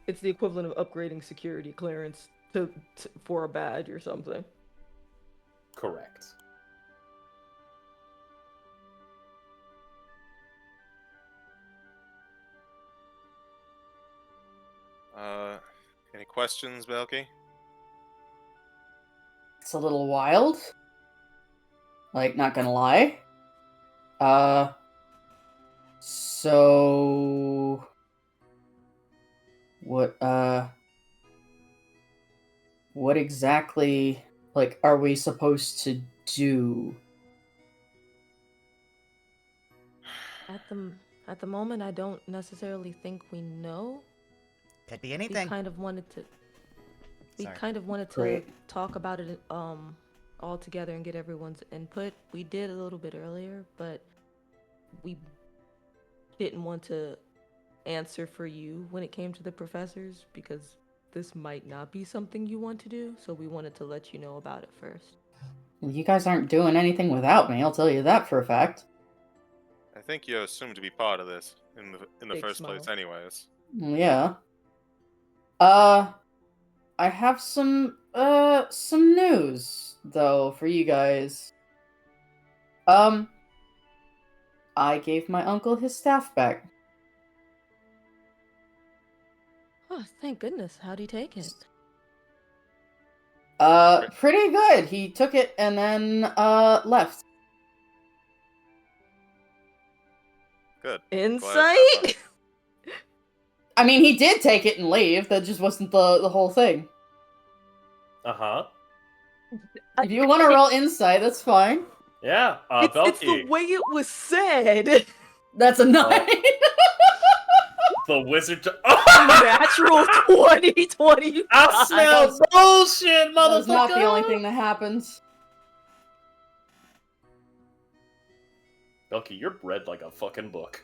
It's the equivalent of upgrading security clearance for a badge or something. Correct. Any questions, Belky? It's a little wild. Like, not gonna lie. So... What exactly, like, are we supposed to do? At the moment, I don't necessarily think we know. Could be We anything. kind of wanted to. We Sorry. kind of wanted to Great. talk about it all together and get everyone's input. We did a little bit earlier, but we didn't want to answer for you when it came to the professors because this might not be something you want to do. So we wanted to let you know about it first. You guys aren't doing anything without me, I'll tell you that for a fact. I think you're assumed to be part of this in the Big first smile. place, anyways. Yeah. I have some news, though, for you guys. I gave my uncle his staff back. Oh, thank goodness. How'd he take it? Pretty good. He took it and then, left. Good. Insight? I mean, he did take it and leave. That just wasn't the whole thing. Uh-huh. If you want to roll insight, that's fine. Yeah, It's the Belky, way it was said. That's a 9. the wizard... Natural 2020. I smell bullshit, motherfucker! That's not the only thing that happens. Belky, you're bred like a fucking book.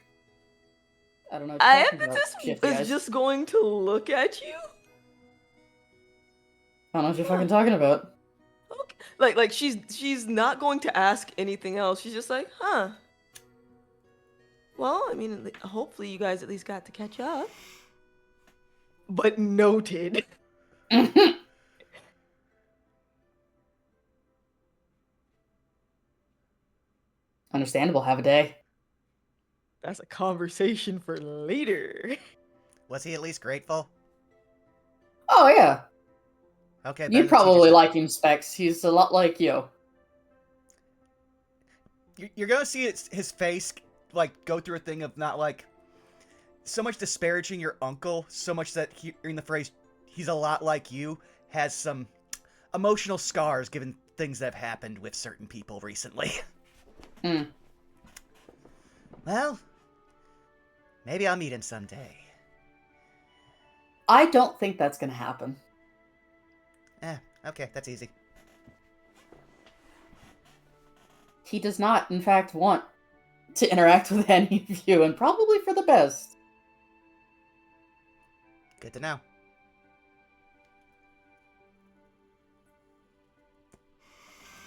I don't know what you're talking about, Emphasis shifty is eyes. just going to look at you. I don't know what you're fucking talking about. Okay. Like she's not going to ask anything else. She's just like, huh. Well, I mean, hopefully you guys at least got to catch up. But noted. Understandable, have a day. That's a conversation for later. Was he at least grateful? Oh, yeah. Okay, You'd probably like him, Specs. He's a lot like you. You're gonna see his face, like, go through a thing of not, like, so much disparaging your uncle, so much that hearing the phrase, he's a lot like you, has some emotional scars given things that have happened with certain people recently. Well, maybe I'll meet him someday. I don't think that's gonna happen. Okay, that's easy. He does not, in fact, want to interact with any of you, and probably for the best. Good to know.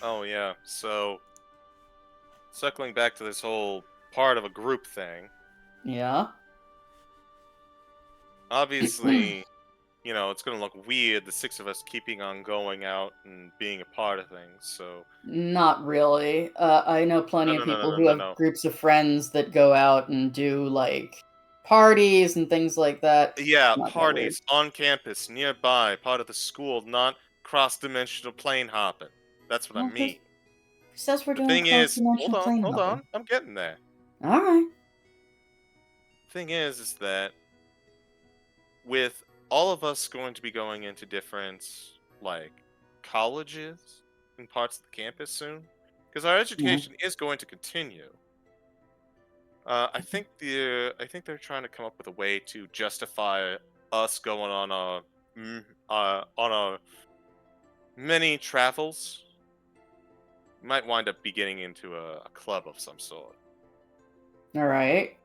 Oh, yeah. So, circling back to this whole part of a group thing, Yeah? obviously, you know, it's going to look weird, the 6 of us keeping on going out and being a part of things, so... Not really. I know plenty of people who have no. groups of friends that go out and do, like, parties and things like that. Yeah, Not that parties on campus, nearby, part of the school, not cross-dimensional plane hopping. That's what I Okay. mean. Who says we're The doing thing is, cross-dimensional plane hold hopping? on, I'm getting there. Alright. Thing is that with all of us going to be going into different, like, colleges and parts of the campus soon, because our education is going to continue. I think they're trying to come up with a way to justify us going on a many travels. Might wind up getting into a club of some sort. All right.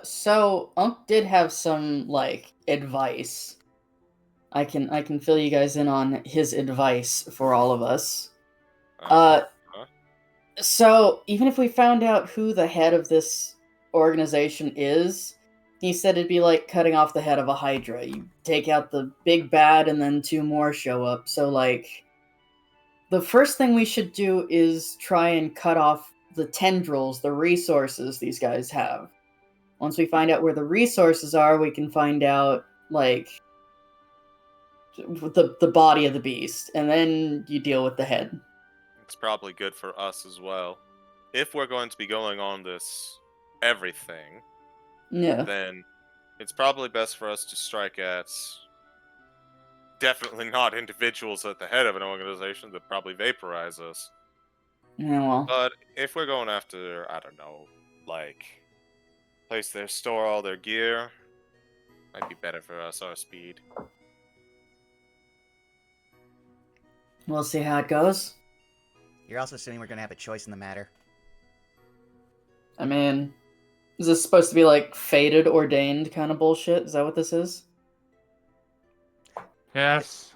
So Unk did have some like advice. I can fill you guys in on his advice for all of us. Huh? So even if we found out who the head of this organization is, he said it'd be like cutting off the head of a hydra. You take out the big bad and then 2 more show up. So like the first thing we should do is try and cut off the tendrils, the resources these guys have. Once we find out where the resources are, we can find out like the body of the beast, and then you deal with the head. It's probably good for us as well. If we're going to be going on this everything, Yeah. then it's probably best for us to strike at definitely not individuals at the head of an organization that probably vaporize us. Yeah, well. But if we're going after, I don't know, like, place they store all their gear, might be better for us, our speed. We'll see how it goes. You're also assuming we're going to have a choice in the matter. I mean, is this supposed to be like fated, ordained kind of bullshit? Is that what this is? Yes.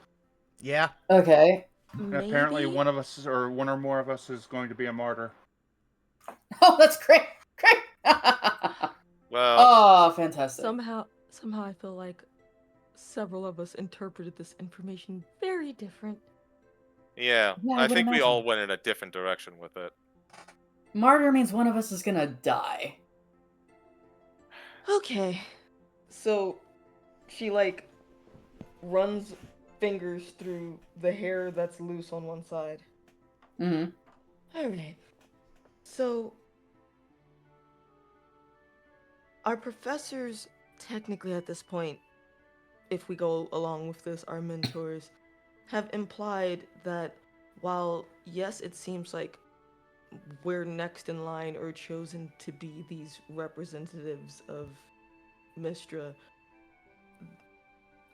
Yeah. Okay. Apparently, Maybe? one of us, or one or more of us, is going to be a martyr. Oh, that's great! Great! Well, Oh, fantastic. Somehow I feel like several of us interpreted this information very different. yeah, Yeah, I I would think we imagine. all went in a different direction with it. Martyr means one of us is gonna die. Okay. So she like runs fingers through the hair that's loose on one side. Mm-hmm. Alright. So our professors technically at this point, if we go along with this, our mentors have implied that while yes, it seems like we're next in line or chosen to be these representatives of Mistra,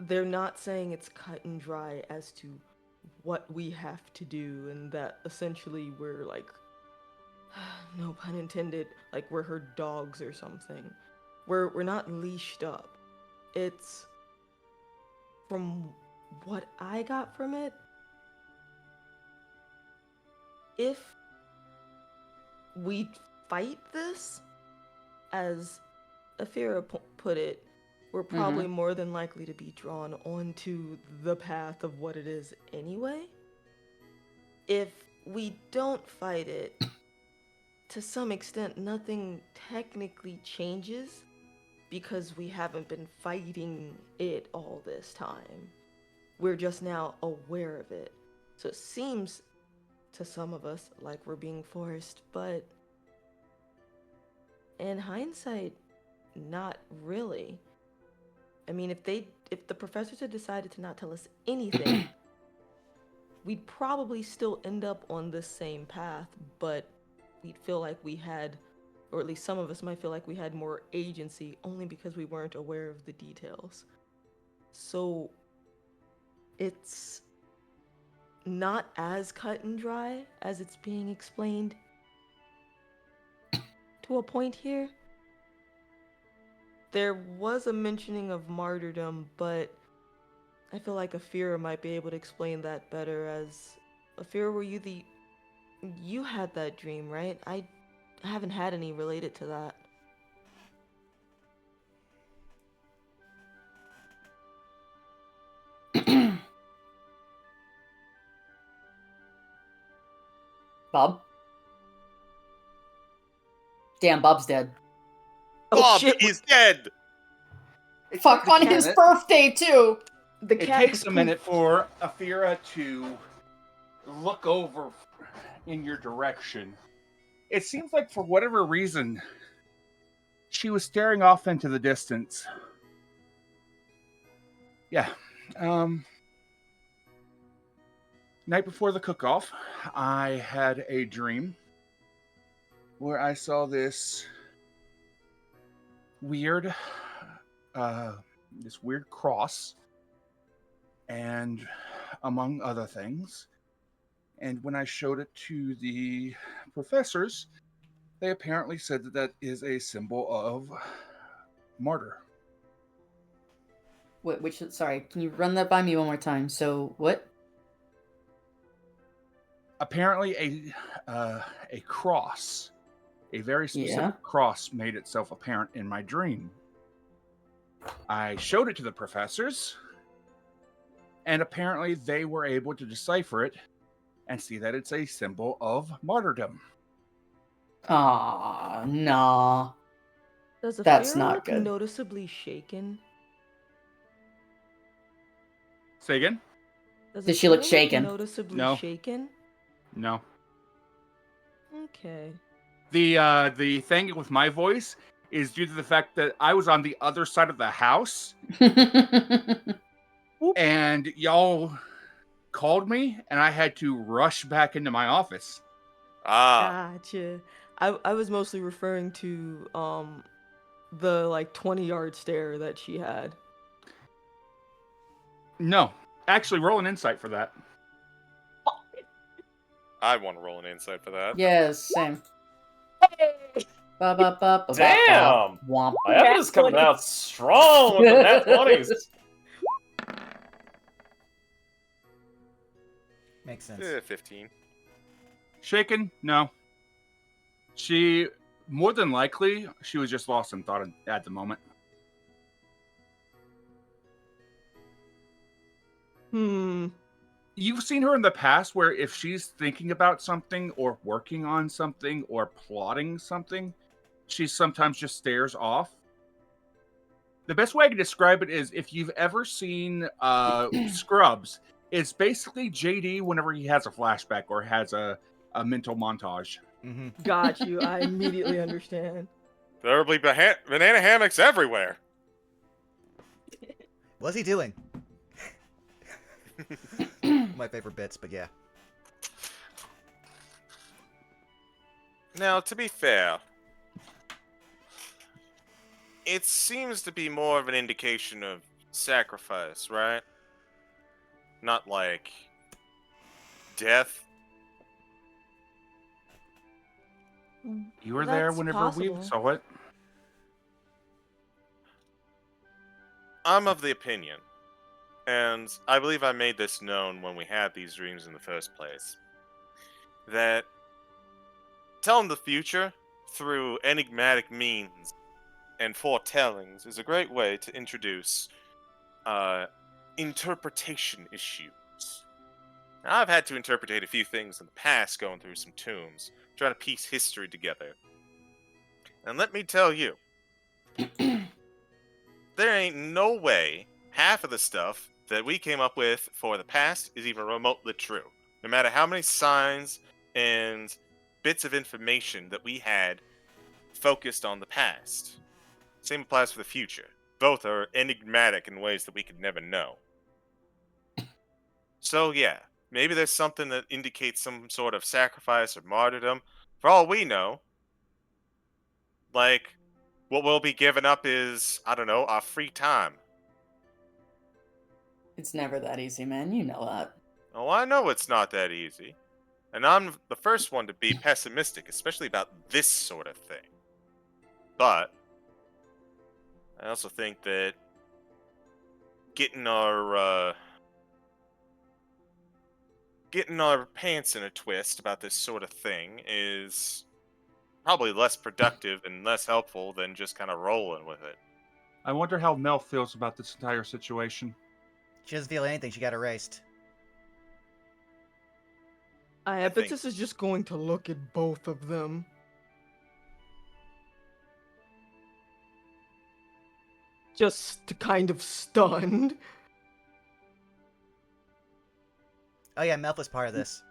they're not saying it's cut and dry as to what we have to do, and that essentially we're like, no pun intended, like we're her dogs or something. We're not leashed up. It's, from what I got from it, if we fight this, as Afira put it, we're probably more than likely to be drawn onto the path of what it is anyway. If we don't fight it, to some extent, nothing technically changes because we haven't been fighting it all this time. We're just now aware of it. So it seems to some of us like we're being forced, but in hindsight, not really. I mean, if the professors had decided to not tell us anything, we'd probably still end up on this same path, but we'd feel like we had, or at least some of us might feel like we had more agency only because we weren't aware of the details. So it's not as cut and dry as it's being explained to a point here. There was a mentioning of martyrdom, but I feel like Afira might be able to explain that better. As Afira, you had that dream, right? I haven't had any related to that. Bob? Damn, Bob's dead. Oh Bob shit! is dead! Fuck, on his birthday, too! The It cat takes just a minute for Afira to look over in your direction. It seems like for whatever reason, she was staring off into the distance. Yeah. Night before the cook-off, I had a dream where I saw this weird, cross, and among other things. And when I showed it to the professors, they apparently said that that is a symbol of martyr. Sorry, can you run that by me one more time? So, what? Apparently, a cross, a very specific cross, made itself apparent in my dream. I showed it to the professors, and apparently they were able to decipher it and see that it's a symbol of martyrdom. Ah, nah. Does That's Afira not look good. noticeably shaken? Say again? Does she look Afira shaken? Noticeably No. shaken? No. Okay. The thing with my voice is due to the fact that I was on the other side of the house, and y'all called me, and I had to rush back into my office. Gotcha. I was mostly referring to the like 20-yard stare that she had. No. Actually, roll an insight for that. I want to roll an insight for that. Yes, same. Damn! Womp. My evidence coming out strong with the nat 20s. Makes sense. 15. Shaken? No. She, more than likely, she was just lost in thought at the moment. You've seen her in the past where if she's thinking about something or working on something or plotting something, she sometimes just stares off. The best way I can describe it is if you've ever seen Scrubs, it's basically JD whenever he has a flashback or has a mental montage. Mm-hmm. Got you. I immediately understand. There will be banana hammocks everywhere. What's he doing? My favorite bits, but yeah. Now, to be fair, it seems to be more of an indication of sacrifice, right? Not like death. You were there That's whenever we possible. saw it. I'm of the opinion, and I believe I made this known when we had these dreams in the first place, that telling the future through enigmatic means and foretellings is a great way to introduce interpretation issues. Now, I've had to interpret a few things in the past going through some tombs, trying to piece history together. And let me tell you, there ain't no way half of the stuff that we came up with for the past is even remotely true. No matter how many signs and bits of information that we had focused on the past. Same applies for the future. Both are enigmatic in ways that we could never know. So yeah, maybe there's something that indicates some sort of sacrifice or martyrdom. For all we know, like, what we'll be giving up is, I don't know, our free time. It's never that easy, man. You know that. Oh, I know it's not that easy. And I'm the first one to be pessimistic, especially about this sort of thing. But I also think that getting our pants in a twist about this sort of thing is probably less productive and less helpful than just kind of rolling with it. I wonder how Mel feels about this entire situation. She doesn't feel anything. She got erased. I bet this is just going to look at both of them. Just kind of stunned. Oh yeah, Melf was part of this.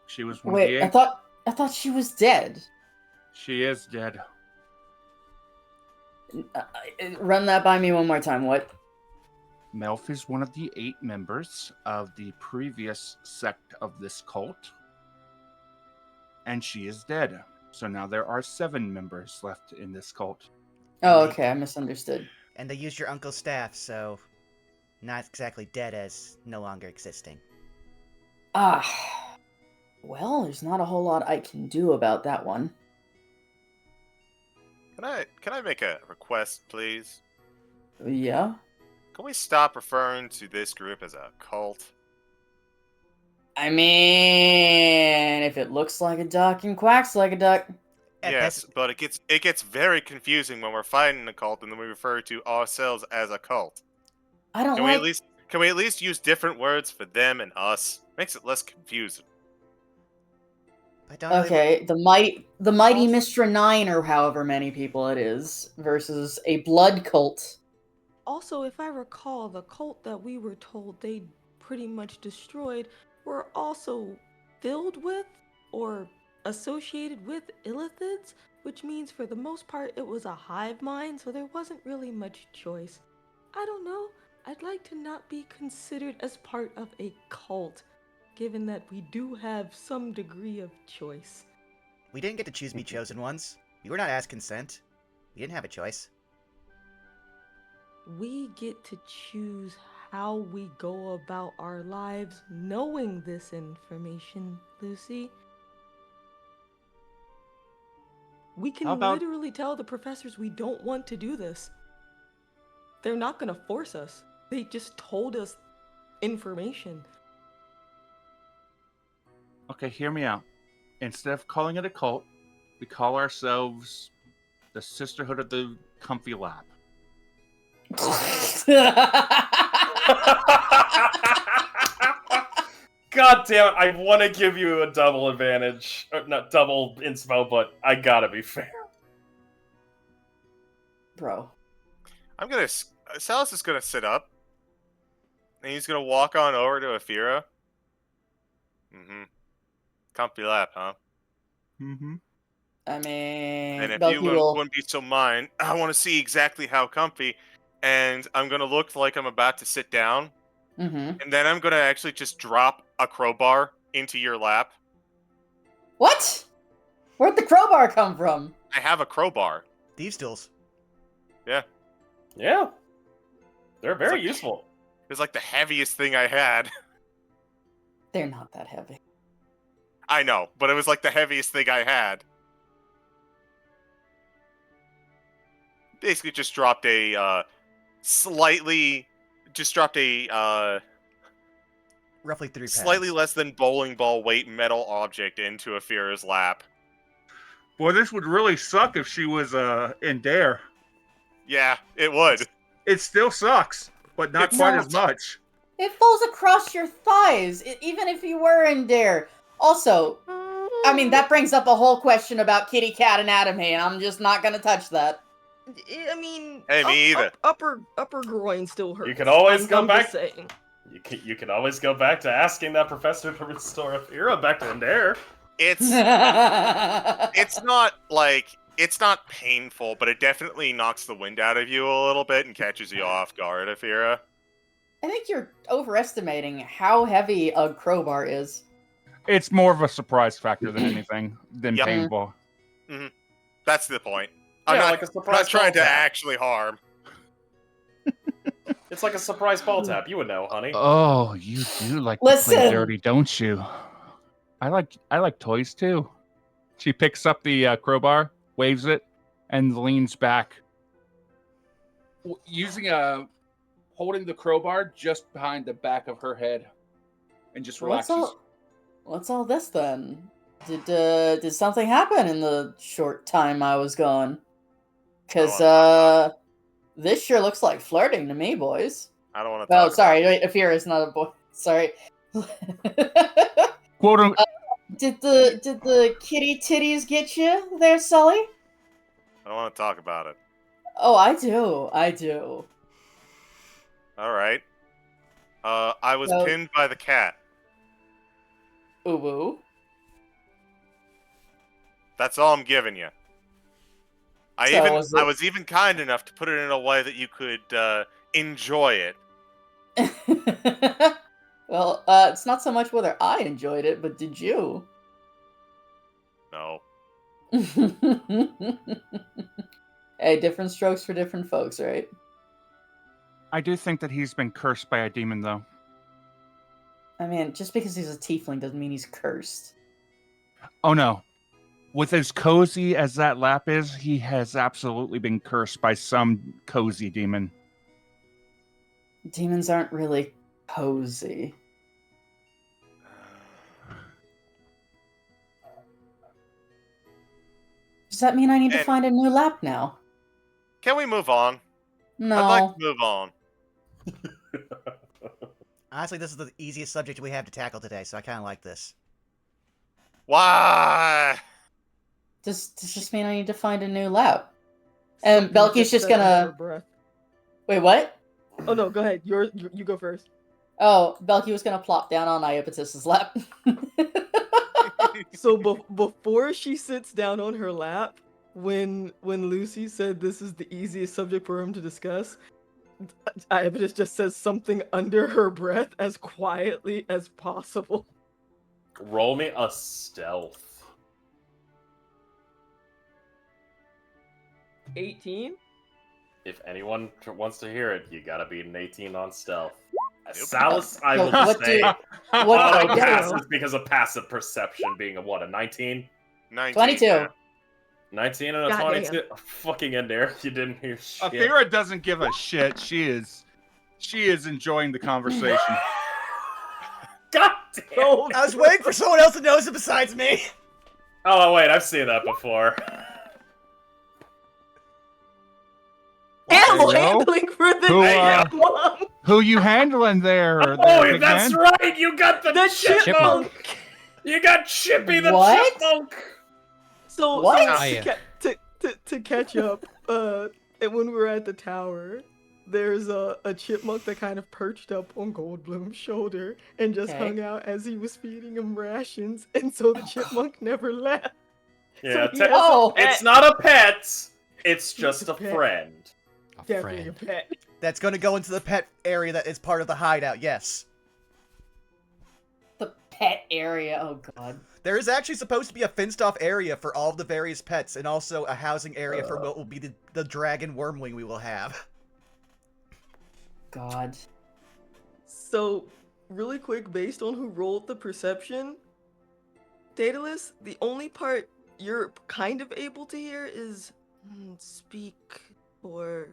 She was one of the Wait, eight. I thought she was dead. She is dead. Run that by me one more time. What? Melf is one of the 8 members of the previous sect of this cult. And she is dead. So now there are 7 members left in this cult. Oh, And they- okay, I misunderstood. And they used your uncle's staff, so not exactly dead as no longer existing. Ah. Well, there's not a whole lot I can do about that one. Can I make a request, please? Yeah? Can we stop referring to this group as a cult? I mean, if it looks like a duck and quacks like a duck. Yes, but it gets very confusing when we're fighting a cult and then we refer to ourselves as a cult. I don't Can like... we at least use different words for them and us? Makes it less confusing. I don't really- Okay, the mighty Mistra 9 or however many people it is versus a blood cult. Also, if I recall, the cult that we were told they pretty much destroyed were also filled with or associated with illithids, which means for the most part it was a hive mind, so there wasn't really much choice. I don't know. I'd like to not be considered as part of a cult, given that we do have some degree of choice. We didn't get to choose be chosen ones. We were not asked consent. We didn't have a choice. We get to choose how we go about our lives knowing this information, Lucy. We can How about- literally tell the professors we don't want to do this. They're not gonna force us. They just told us information. Okay, hear me out. Instead of calling it a cult, we call ourselves the Sisterhood of the Comfy Lap. God damn it! I want to give you a double advantage, or not double inspo, but I gotta be fair. Bro. Salas is gonna sit up, and he's gonna walk on over to Afira. Mm-hmm. Comfy lap, huh? Mm-hmm. I mean, And if Belky you will... wouldn't be so mind, I want to see exactly how comfy, and I'm gonna look like I'm about to sit down, Mm-hmm. and then I'm gonna actually just drop a crowbar into your lap. What? Where'd the crowbar come from? I have a crowbar. Thieves' tools. Yeah, they're very like- useful. It was like the heaviest thing I had. They're not that heavy. I know, but it was like the heaviest thing I had. Basically, just dropped a slightly Roughly 3 pounds. slightly less than bowling ball weight metal object into Afira's lap. Boy, this would really suck if she was in Dare. Yeah, it would. It still sucks, but not It quite sucks. as much. It falls across your thighs, even if you were in Dare. Also, I mean, that brings up a whole question about kitty cat anatomy, and I'm just not gonna touch that. I mean, Hey, me either. Upper groin still hurts. You can always I'm go just back- saying. You can always go back to asking that professor to restore Afira back to Endare. It's it's not painful, but it definitely knocks the wind out of you a little bit and catches you off guard, Afira. I think you're overestimating how heavy a crowbar is. It's more of a surprise factor than anything, than Yep. painful. That's the point. Yeah, I'm like a not surprise trying to ball tap. actually harm. It's like a surprise ball tap. You would know, honey. Oh, you do like to Listen. play dirty, don't you? I like toys too. She picks up the crowbar, waves it, and leans back, holding the crowbar just behind the back of her head, and just relaxes. What's all this then? Did something happen in the short time I was gone? Cause this sure looks like flirting to me, boys. I don't want to Oh, talk sorry, wait, Afira is not a boy. Sorry. Quote, Did the kitty titties get you there, Sully? I don't want to talk about it. Oh, I do. All right. I was So- pinned by the cat. Ooh woo. That's all I'm giving you. So was it- I was even kind enough to put it in a way that you could enjoy it. Well, it's not so much whether I enjoyed it, but did you? No. Hey, different strokes for different folks, right? I do think that he's been cursed by a demon, though. I mean, just because he's a tiefling doesn't mean he's cursed. Oh no. With as cozy as that lap is, he has absolutely been cursed by some cozy demon. Demons aren't really cozy. Does that mean I need to And- find a new lap now? Can we move on? No. I'd like to move on. Honestly, this is the easiest subject we have to tackle today, so I kind of like this. Why? Does this mean I need to find a new lap? And Something Belky's just said under her gonna... breath. Wait, what? Oh no, go ahead. You go first. Oh, Belky was gonna plop down on Iapetus's lap. So before she sits down on her lap, when Lucy said this is the easiest subject for him to discuss, Iapetus just says something under her breath as quietly as possible. Roll me a stealth. 18? If anyone wants to hear it, you gotta beat an 18 on stealth. Nope. Salus, I So will just what say, what auto do- passes because of passive perception being a 19? 19. 22. yeah. 19 and a Goddamn. 22? Fucking in there. You didn't hear shit. Athera doesn't give a shit. She is enjoying the conversation. God damn. Oh, I was waiting for someone else to notice it besides me. Oh, wait, I've seen that before. animal There you go. handling for the Who, mom. Who you handling there? Oh, big that's man? right! You got the The chipmunk! chipmunk. You got Chippy the What? chipmunk! So, What? to catch up, and when we were at the tower, there's a chipmunk that kind of perched up on Goldblum's shoulder and just Okay. hung out as he was feeding him rations, and so the chipmunk never left. Yeah, he has a Oh, pet. it's not a pet, it's just a a pet. friend. A Definitely a friend. pet. That's going to go into the pet area that is part of the hideout, yes. the pet area. Oh god. There is actually supposed to be a fenced-off area for all of the various pets, and also a housing area for what will be the dragon wormling we will have. God. So, really quick, based on who rolled the perception, Daedalus, the only part you're kind of able to hear is speak or.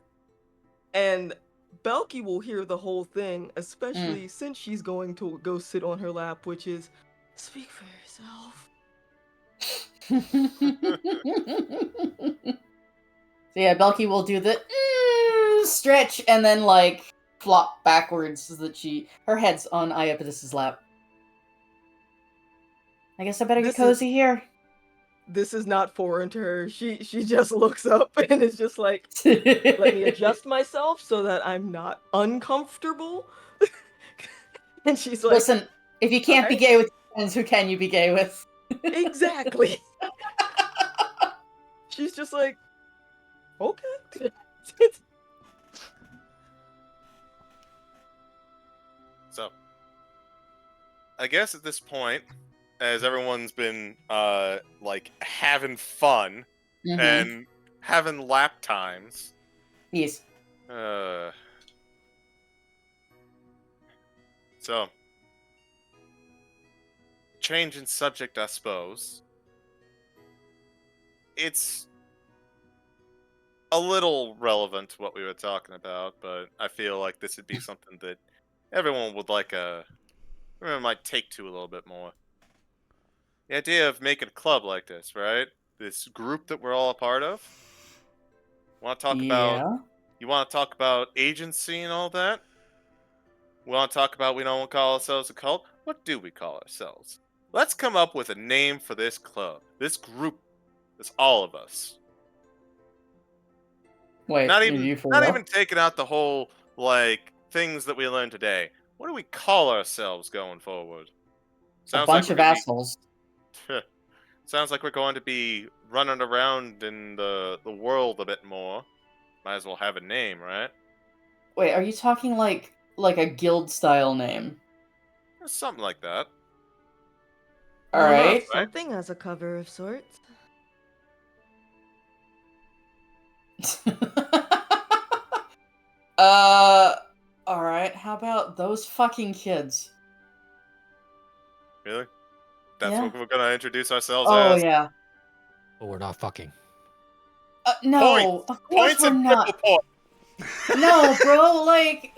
And Belky will hear the whole thing, especially since she's going to go sit on her lap, which is speak for yourself. So yeah, Belky will do the stretch and then like flop backwards so that her head's on Iapetus's lap. I guess I better get This is- cozy here. This is not foreign to her. She just looks up and is just like, let me adjust myself so that I'm not uncomfortable. And she's like, Listen, if you can't be Alright. gay with your friends, who can you be gay with? exactly. She's just like, okay. So, I guess at this point, as everyone's been like having fun Mhm. and having lap times, Yes. so changing subject, I suppose. It's a little relevant to what we were talking about, but I feel like this would be something that everyone would everyone might take to a little bit more. The idea of making a club like this, right? This group that we're all a part of. Want to talk about? Yeah. You want to talk about agency and all that? We want to talk about we don't call ourselves a cult. What do we call ourselves? Let's come up with a name for this club, this group, this all of us. Wait, Not are even, you for not real? even taking out the whole things that we learned today. What do we call ourselves going forward? A bunch of assholes. Sounds like we're going to be running around in the world a bit more. Might as well have a name, right? Wait, are you talking like like a guild style name. Something like that. All Why not? right. Something as a cover of sorts. All right. How about those fucking kids? Really? That's Yeah. what we're gonna introduce ourselves Oh as? yeah. But we're not fucking. No, of course Points we're and not. triple points. No, bro. Like,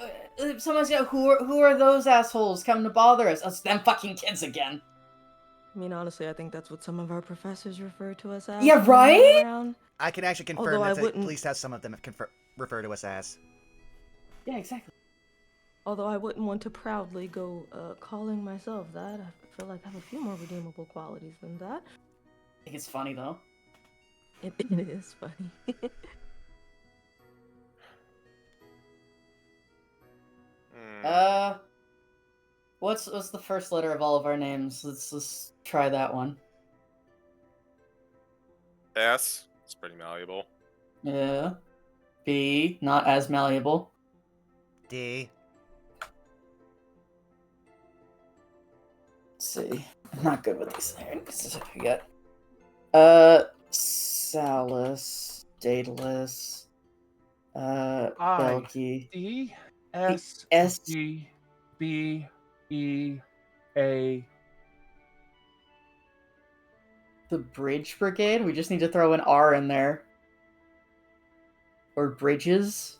someone's got who are those assholes coming to bother us? It's them fucking kids again. I mean, honestly, I think that's what some of our professors refer to us as. Yeah, when we're right? around. I can actually confirm Although I that at wouldn't- least as some of them refer to us as. Yeah, exactly. Although I wouldn't want to proudly go calling myself that. I feel like I have a few more redeemable qualities than that. I think it's funny though. It is funny. What's the first letter of all of our names? Let's try that one. S. It's pretty malleable. Yeah. B, not as malleable. D. Let's see. I'm not good with these things. I forget. Salus, Daedalus, Belky. D S S. G B E A. The Bridge Brigade? We just need to throw an R in there. Or Bridges?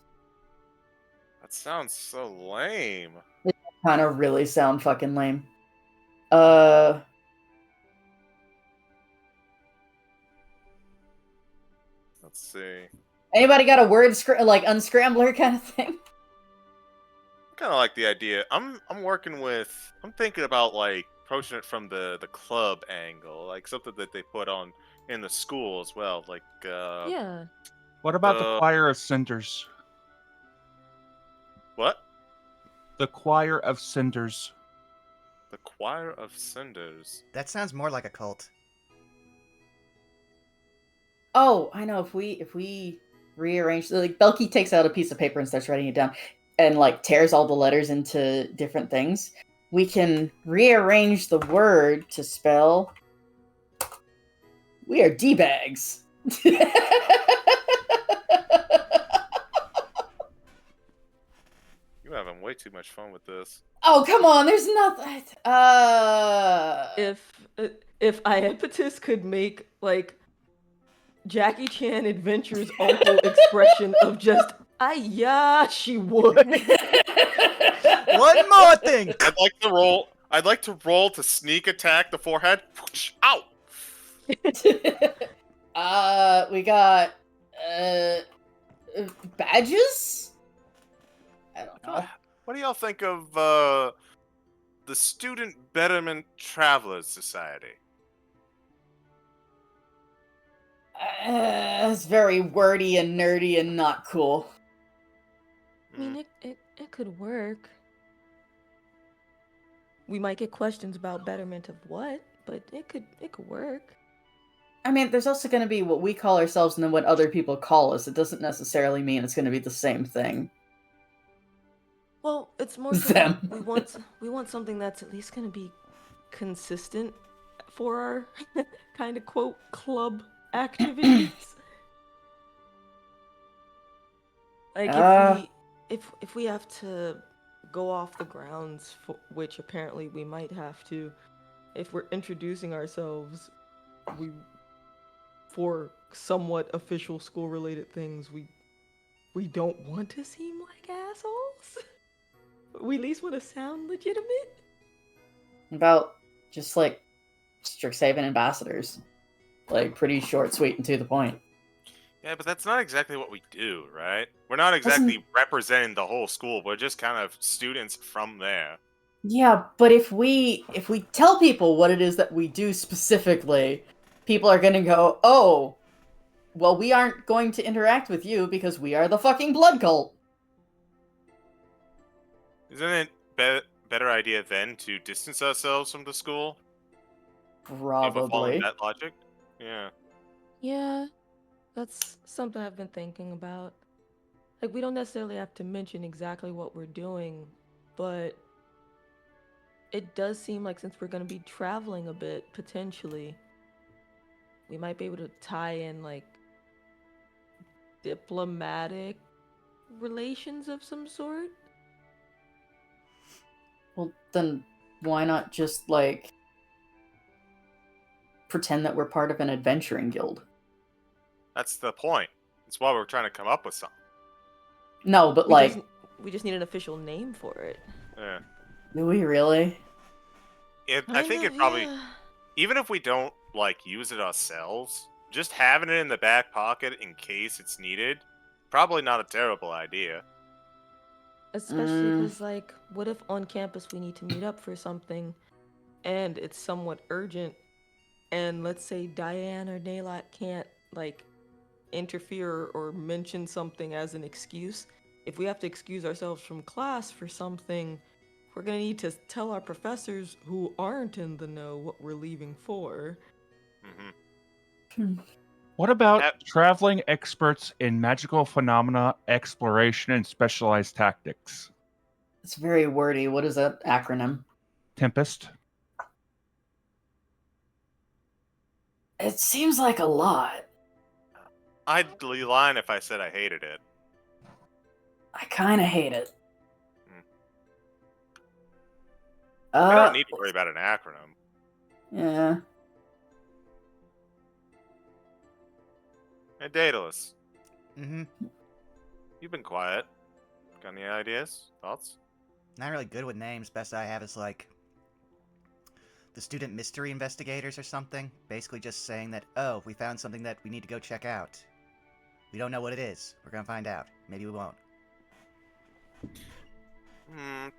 That sounds so lame. Kind of really sound fucking lame. Let's see. Anybody got a word like unscrambler kind of thing? Kind of like the idea. I'm thinking about like approaching it from the club angle, like something that they put on in the school as well, like Yeah. What about the Choir of Cinders? What? The Choir of Cinders. The Choir of Cinders. That sounds more like a cult. Oh, I know. If we rearrange, like Belky takes out a piece of paper and starts writing it down, and like tears all the letters into different things, we can rearrange the word to spell. We are D-bags. You're having way too much fun with this. Oh, come on, there's nothing. If Iapetus could make like Jackie Chan Adventures uncle expression of just yeah, she would. One more thing! I'd like to roll to sneak attack the forehead. Ow! We got badges? I don't know. What do y'all think of the Student Betterment Travelers Society? It's very wordy and nerdy and not cool. I mean, it could work. We might get questions about betterment of what, but it could work. I mean, there's also going to be what we call ourselves and then what other people call us. It doesn't necessarily mean it's going to be the same thing. Well, it's more so Them. that we want something that's at least going to be consistent for our kind of quote club activities. Like if we have to go off the grounds, which apparently we might have to, if we're introducing ourselves, for somewhat official school related things, we don't want to seem like assholes. We at least want to sound legitimate. About just like Strixhaven ambassadors. Like pretty short, sweet, and to the point. Yeah, but that's not exactly what we do, right? We're not exactly representing the whole school. We're just kind of students from there. Yeah, but if we tell people what it is that we do specifically, people are gonna go, oh, well, we aren't going to interact with you because we are the fucking blood cult. Isn't it better idea then to distance ourselves from the school? If we're following Probably. that logic? Yeah. Yeah, that's something I've been thinking about. Like, we don't necessarily have to mention exactly what we're doing but it does seem like since we're going to be traveling a bit, potentially, we might be able to tie in like diplomatic relations of some sort. Well, then why not just, like, pretend that we're part of an adventuring guild? That's the point. That's why we're trying to come up with something. No, but, We just need an official name for it. Yeah. do we really? I think it probably, Yeah. even if we don't like use it ourselves, just having it in the back pocket in case it's needed, probably not a terrible idea. Especially because, like, what if on campus we need to meet up for something and it's somewhat urgent, and let's say Diane or Naylat can't, like, interfere or mention something as an excuse? If we have to excuse ourselves from class for something, we're gonna need to tell our professors who aren't in the know what we're leaving for. Hmm. What about That- traveling experts in magical phenomena, exploration, and specialized tactics? It's very wordy. What is that acronym? Tempest. It seems like a lot. I'd be lying if I said I hated it. I kind of hate it. We don't need to worry about an acronym. Yeah. Hey, Daedalus, Mm-hmm. you've been quiet. Got any ideas? Thoughts? Not really good with names. Best I have is like the student mystery investigators or something. Basically just saying that, oh, we found something that we need to go check out. We don't know what it is. We're gonna find out. Maybe we won't.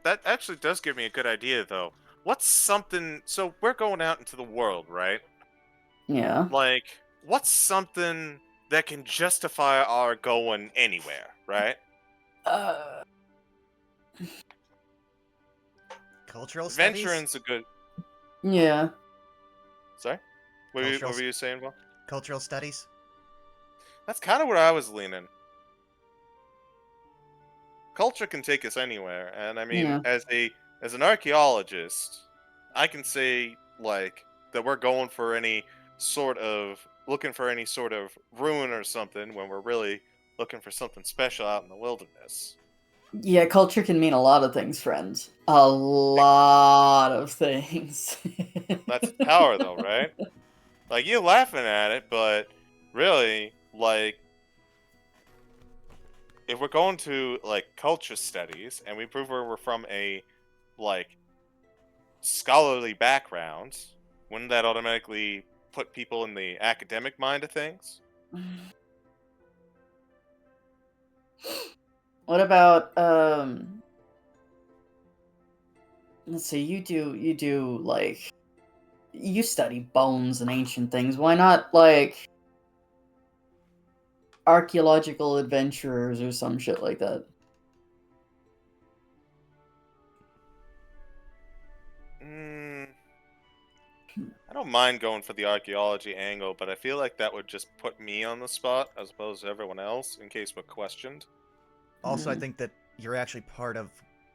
That actually does give me a good idea, though. What's something... So, we're going out into the world, right? Yeah. Like, what's something that can justify our going anywhere, right? Cultural studies? Adventuring's a good... Yeah. Sorry? What Cultural were you saying, Will? Cultural studies? That's kind of where I was leaning. Culture can take us anywhere, and I mean, Yeah. as an archaeologist, I can say like that we're going for looking for any sort of ruin or something when we're really looking for something special out in the wilderness. Yeah, culture can mean a lot of things, friends. A lot of things. That's its power, though, right? Like, you're laughing at it, but really, like, if we're going to like culture studies and we prove we're from a like scholarly background, wouldn't that automatically put people in the academic mind of things? What about let's see, you do like you study bones and ancient things. Why not like archaeological adventurers or some shit like that? I don't mind going for the archaeology angle, but I feel like that would just put me on the spot as opposed to everyone else in case we're questioned. Also, I think that you're actually part of...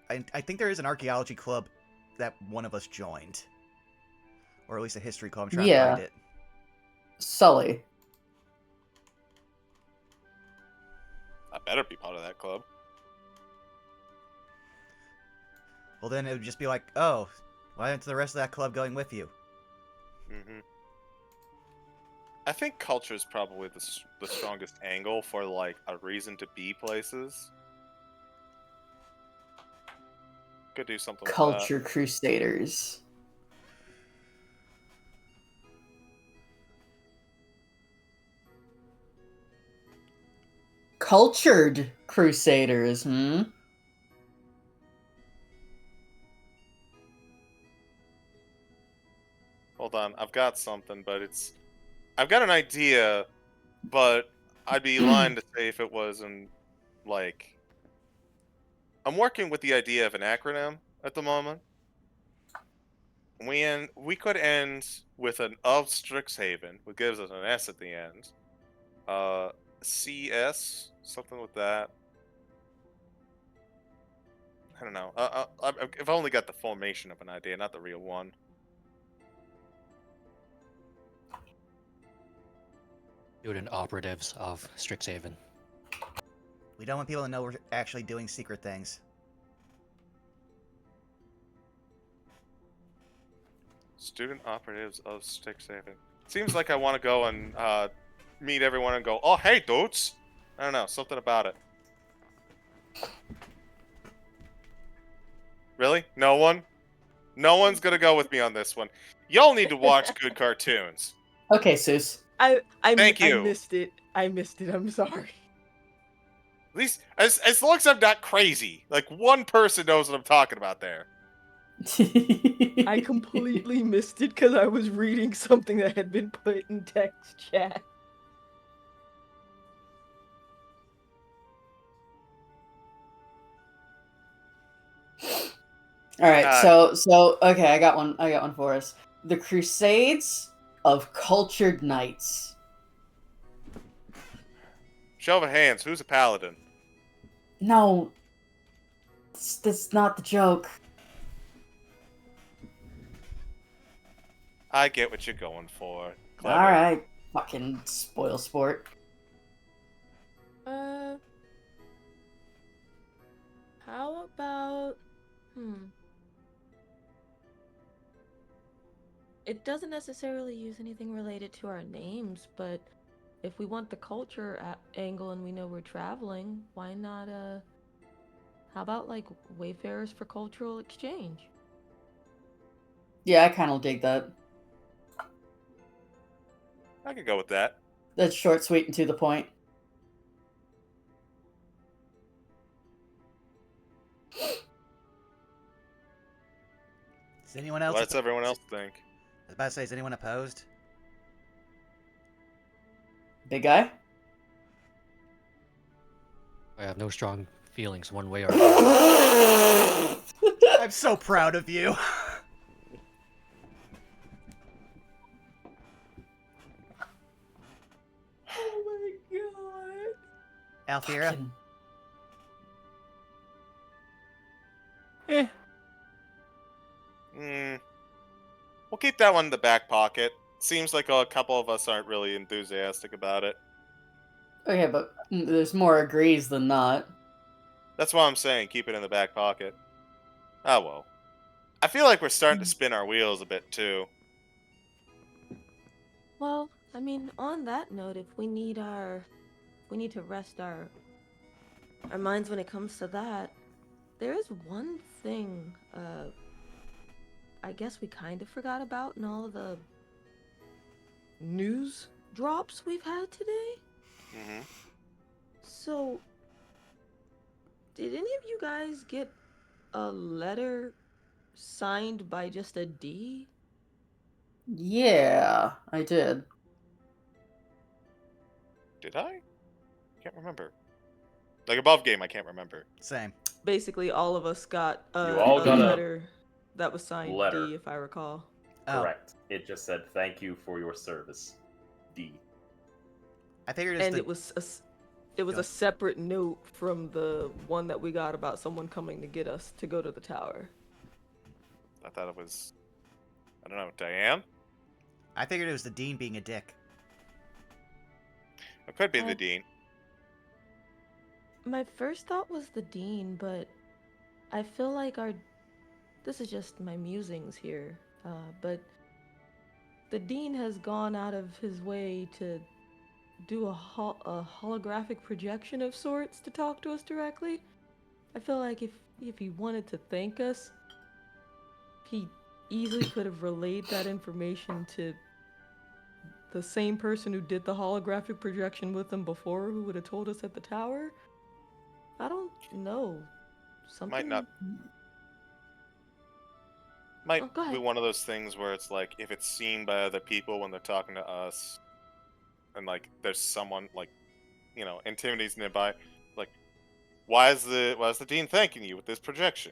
I think there is an archaeology club that one of us joined. Or at least a history club. I'm trying to find it. Sully. I better be part of that club. Well, then it would just be like, oh, why aren't the rest of that club going with you? I think culture is probably the strongest angle for like a reason to be places. Could do something with that. Culture Crusaders. Cultured Crusaders, Hold on, I've got something, but I've got an idea, but I'd be lying to say if it wasn't, like... I'm working with the idea of an acronym at the moment. We could end with an of Strixhaven, which gives us an S at the end. CS, something with that. I don't know. I've only got the formation of an idea, not the real one. Student operatives of Strixhaven. We don't want people to know we're actually doing secret things. Student operatives of Strixhaven. Seems like I want to go and meet everyone and go, oh, hey, dudes. I don't know, something about it. Really? No one? No one's gonna go with me on this one. Y'all need to watch good cartoons. Okay, Seuss. Thank you. I missed it. I'm sorry. At least, as long as I'm not crazy. Like, one person knows what I'm talking about there. I completely missed it because I was reading something that had been put in text chat. All right, Uh, so okay, I got one for us. The Crusades of Cultured Knights. Show of hands, who's a paladin? No, that's not the joke. I get what you're going for. Clever. All right, fucking spoil sport. How about it doesn't necessarily use anything related to our names, but if we want the culture angle and we know we're traveling, why not how about like wayfarers for cultural exchange? Yeah, I kind of dig that. I could go with that. That's short, sweet, and to the point. Does anyone else? What's everyone else think? I was about to say, is anyone opposed? Big guy? I have no strong feelings one way or another. I'm so proud of you. Oh my god. Althea? Fucking- We'll keep that one in the back pocket. Seems like a couple of us aren't really enthusiastic about it. Okay, but there's more agrees than not. That's why I'm saying keep it in the back pocket. Oh well. I feel like we're starting to spin our wheels a bit too. Well, I mean, on that note, if we need to rest our minds when it comes to that, there is one thing I guess we kind of forgot about in all of the news drops we've had today. Mm-hmm. So, did any of you guys get a letter signed by just a D? Yeah, I did. Did I? Can't remember. Like above game, I can't remember. Same. Basically, all of us got You all a got a letter that was signed letter. D, if I recall. Oh, Correct. It just said, thank you for your service. D. I figured it's And the... it was Go. a separate note from the one that we got about someone coming to get us to go to the tower. I thought it was, I don't know, Diane? I figured it was the dean being a dick. It could be the I- dean. My first thought was the dean, but I feel like this is just my musings here, but the dean has gone out of his way to do a holographic projection of sorts to talk to us directly. I feel like if he wanted to thank us, he easily could have relayed that information to the same person who did the holographic projection with him before, who would have told us at the tower. I don't know. Something Might not. Might Oh, go be ahead. one of those things where it's like if it's seen by other people when they're talking to us, and like there's someone like, you know, intimidates nearby, like, why is the dean thanking you with this projection?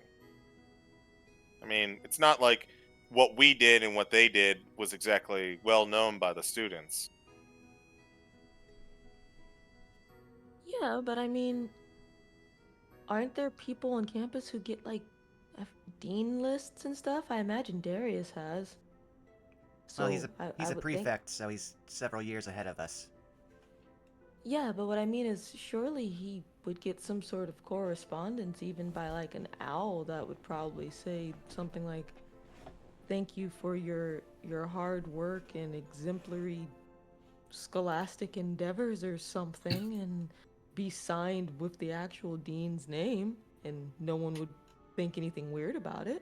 I mean, it's not like what we did and what they did was exactly well known by the students. Yeah, but I mean, aren't there people on campus who get like dean lists and stuff? I imagine Darius has. So Well, he's I a would think. prefect, so he's several years ahead of us. Yeah, but what I mean is, surely he would get some sort of correspondence, even by like an owl, that would probably say something like, "Thank you for your hard work and exemplary scholastic endeavors," or something, and be signed with the actual dean's name, and no one would think anything weird about it.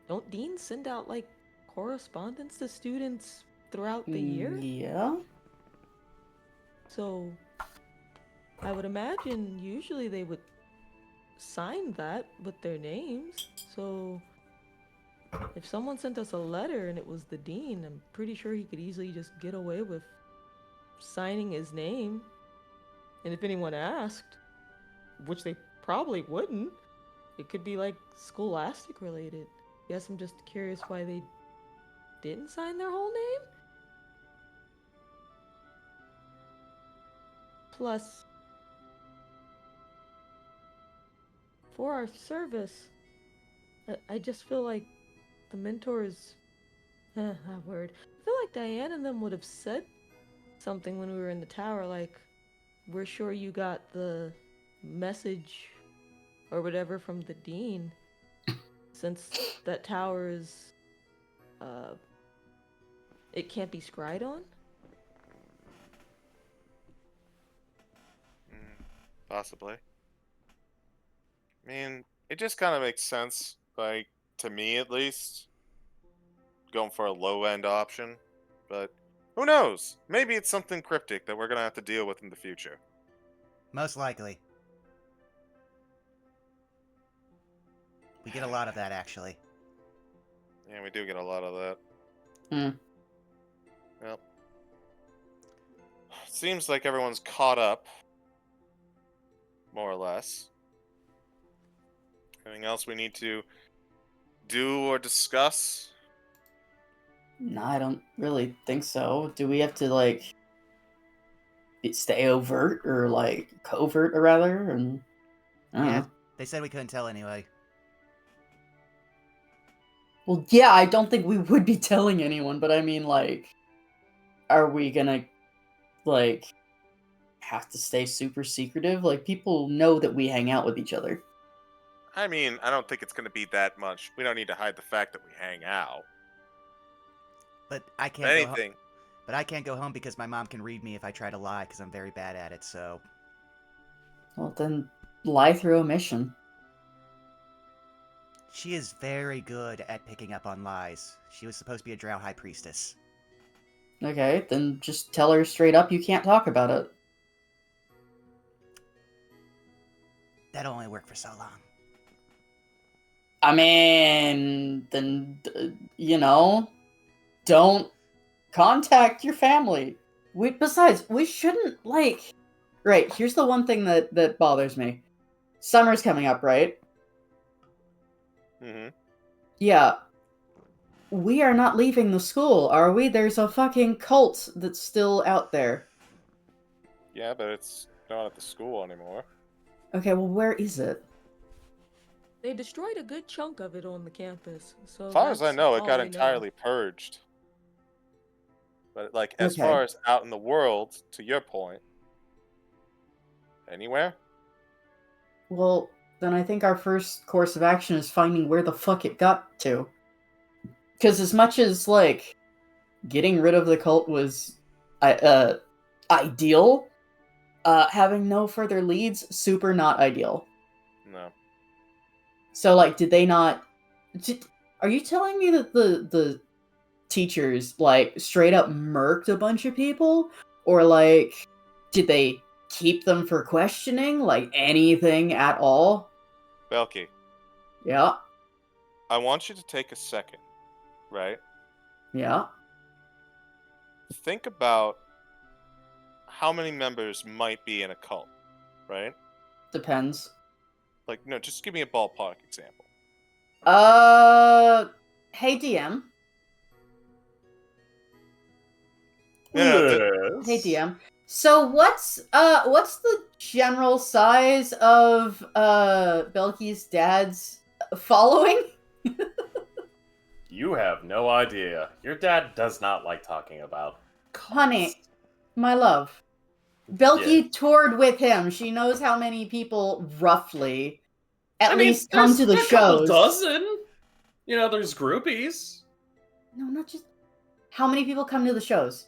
Don't deans send out like correspondence to students throughout the year? Yeah. So I would imagine usually they would sign that with their names. So if someone sent us a letter and it was the dean, I'm pretty sure he could easily just get away with signing his name. And if anyone asked, which they probably wouldn't, it could be like scholastic related. Guess I'm just curious why they didn't sign their whole name? Plus, for our service, I just feel like the mentors, that word. I feel like Diane and them would have said something when we were in the tower, like, "We're sure you got the message or whatever from the dean, since that tower is, it can't be scryed on." Possibly. I mean, it just kind of makes sense, like, to me at least, going for a low-end option. But who knows? Maybe it's something cryptic that we're going to have to deal with in the future. Most likely. We get a lot of that, actually. Yeah, we do get a lot of that. Hmm. Well, seems like everyone's caught up, more or less. Anything else we need to do or discuss? No, I don't really think so. Do we have to like stay overt or like covert or rather? And I don't Yeah, know. they said we couldn't tell anyway. Well, yeah, I don't think we would be telling anyone, but I mean, like, are we gonna like have to stay super secretive? Like, people know that we hang out with each other. I mean, I don't think it's going to be that much. We don't need to hide the fact that we hang out. But I If can't go home. anything, But I can't go home because my mom can read me if I try to lie because I'm very bad at it. So Well, then lie through omission. she is very good at picking up on lies. She was supposed to be a drow high priestess. Okay, then just tell her straight up you can't talk about it. That'll only work for so long. I mean, then, you know, don't contact your family. Besides, we shouldn't, like... Right, here's the one thing that bothers me. Summer's coming up, right? mm-hmm. Yeah. We are not leaving the school, are we? There's a fucking cult that's still out there. Yeah, but it's not at the school anymore. Okay, well, where is it? They destroyed a good chunk of it on the campus. So As far as I that's know, it all got I know. entirely purged. But, like, as Okay. far as out in the world, to your point, anywhere? Well, then I think our first course of action is finding where the fuck it got to. Because as much as, like, getting rid of the cult was ideal, having no further leads, super not ideal. No. So, like, did they not... Are you telling me that the teachers, like, straight up murked a bunch of people? Or, like, did they keep them for questioning? Like, anything at all? Belky, Yeah. I want you to take a second, right? Yeah. Think about how many members might be in a cult, right? Depends. Like, no, just give me a ballpark example. Hey DM. No, Hey DM. So what's the general size of Belky's dad's following? You have no idea. Your dad does not like talking about cults. Honey, my love. Belky toured with him. She knows how many people roughly at least come to the there's a couple shows. dozen. You know, there's groupies. No, not just. How many people come to the shows?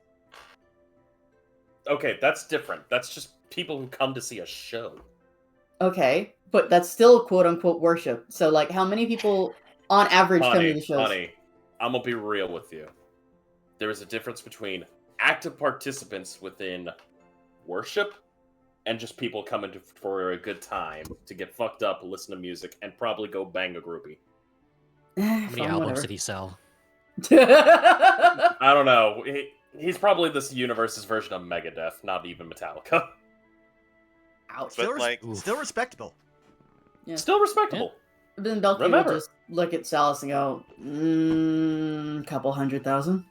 Okay, that's different. That's just people who come to see a show. Okay, but that's still quote unquote worship. So, like, how many people on average come to the shows? Honey, I'm gonna be real with you. There is a difference between active participants within worship and just people coming for a good time to get fucked up, listen to music, and probably go bang a groupie. How many albums did he sell? I don't know. He's probably this universe's version of Megadeth, not even Metallica. Ouch. Still respectable. Yeah. Still respectable. Then Belky will just look at Salus and go, couple 100,000.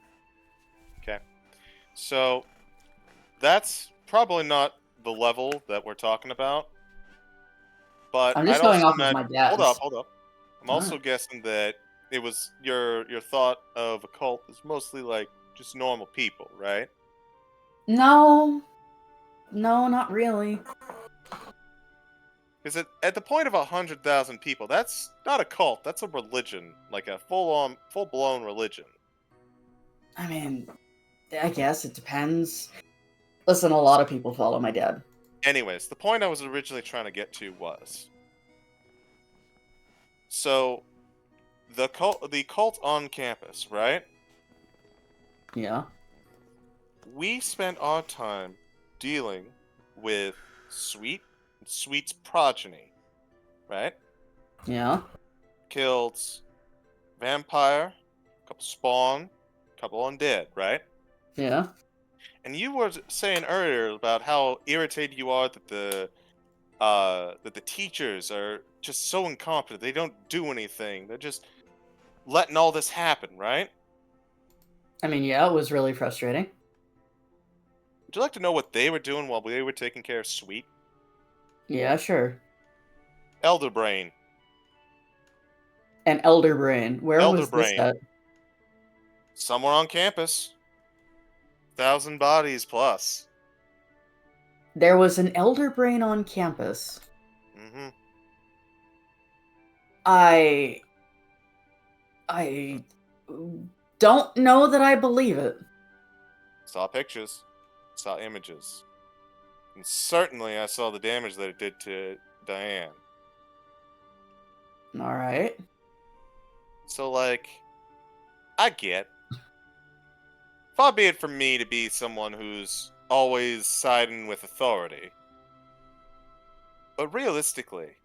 Okay. So, that's probably not the level that we're talking about. But I'm just I'd going also off of my dad's. Hold up. I'm also guessing that it was your thought of a cult is mostly like just normal people, right? No, not really. Because at the point of 100,000 people, that's not a cult. That's a religion, like a full-blown religion. I mean, I guess it depends. Listen, a lot of people follow my dad. Anyways, the point I was originally trying to get to was, so the cult on campus, right? Yeah. We spent our time dealing with Sweet and Sweet's progeny, right? Yeah. Killed vampire, couple spawn, couple undead, right? Yeah. And you were saying earlier about how irritated you are that the teachers are just so incompetent. They don't do anything. They're just letting all this happen, right? I mean, yeah, it was really frustrating. Would you like to know what they were doing while we were taking care of Sweet? Yeah, sure. Elder Brain. An elder brain. Where Elder was brain. this at? Somewhere on campus. 1,000 bodies plus. There was an elder brain on campus. Mm-hmm. I don't know that I believe it. Saw pictures. Saw images. And certainly I saw the damage that it did to Diane. Alright. So, like, I get. Far be it from me to be someone who's always siding with authority. But realistically,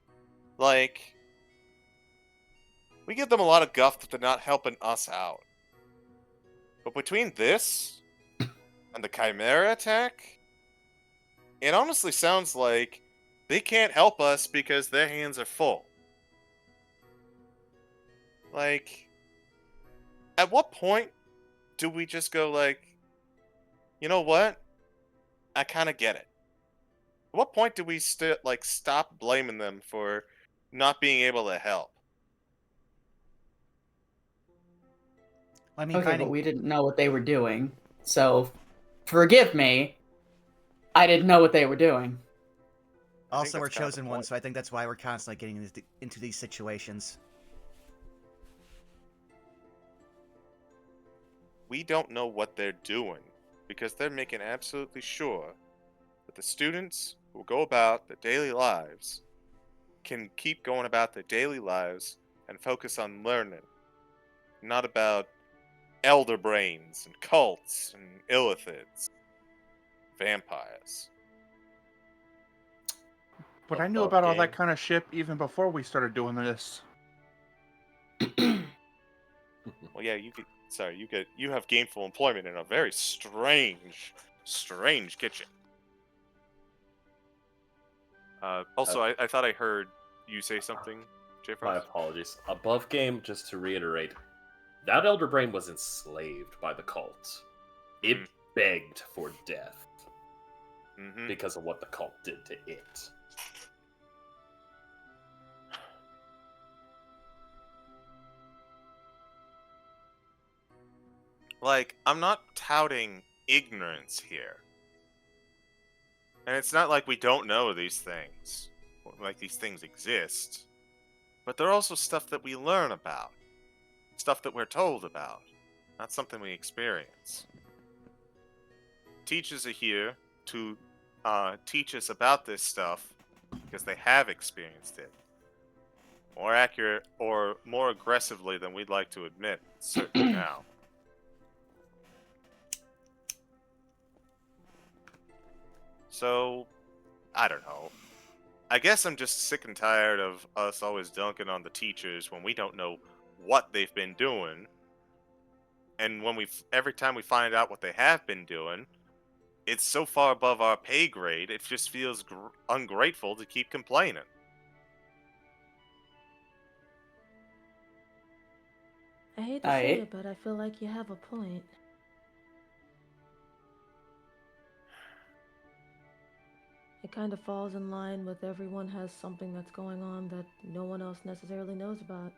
like, we give them a lot of guff that they're not helping us out. But between this and the Chimera attack, it honestly sounds like they can't help us because their hands are full. Like, at what point do we just go like, you know what? I kind of get it. At what point do we stop blaming them for not being able to help? I mean, Okay, but we didn't know what they were doing. So, forgive me. I didn't know what they were doing. Also, we're that's kind of the chosen ones, point. so I think that's why we're constantly getting into these situations. We don't know what they're doing because they're making absolutely sure that the students who go about their daily lives can keep going about their daily lives and focus on learning, not about elder brains and cults and illithids, vampires. But I knew about all that kind of shit even before we started doing this. Well, yeah, you have gainful employment in a very strange kitchen. Also, I thought I heard you say something, J. My Frost. apologies. Above game, just to reiterate, that Elder Brain was enslaved by the cult. It begged for death. Mm-hmm. because of what the cult did to it. Like, I'm not touting ignorance here. And it's not like we don't know these things. Like, these things exist. But they're also stuff that we learn about. Stuff that we're told about. Not something we experience. Teachers are here to teach us about this stuff because they have experienced it. More accurate or more aggressively than we'd like to admit, certainly now. So, I don't know. I guess I'm just sick and tired of us always dunking on the teachers when we don't know what they've been doing. And when every time we find out what they have been doing, it's so far above our pay grade, it just feels ungrateful to keep complaining. I hate to say it, but I feel like you have a point. It kind of falls in line with everyone has something that's going on that no one else necessarily knows about.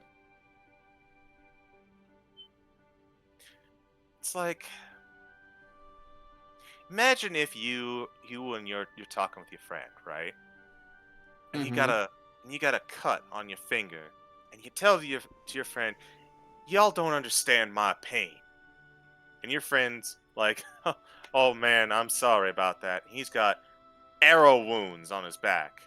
It's like, imagine if you and you're talking with your friend, right? And you got a cut on your finger, and you tell to your friend, y'all don't understand my pain. And your friend's like, oh man, I'm sorry about that. He's got arrow wounds on his back.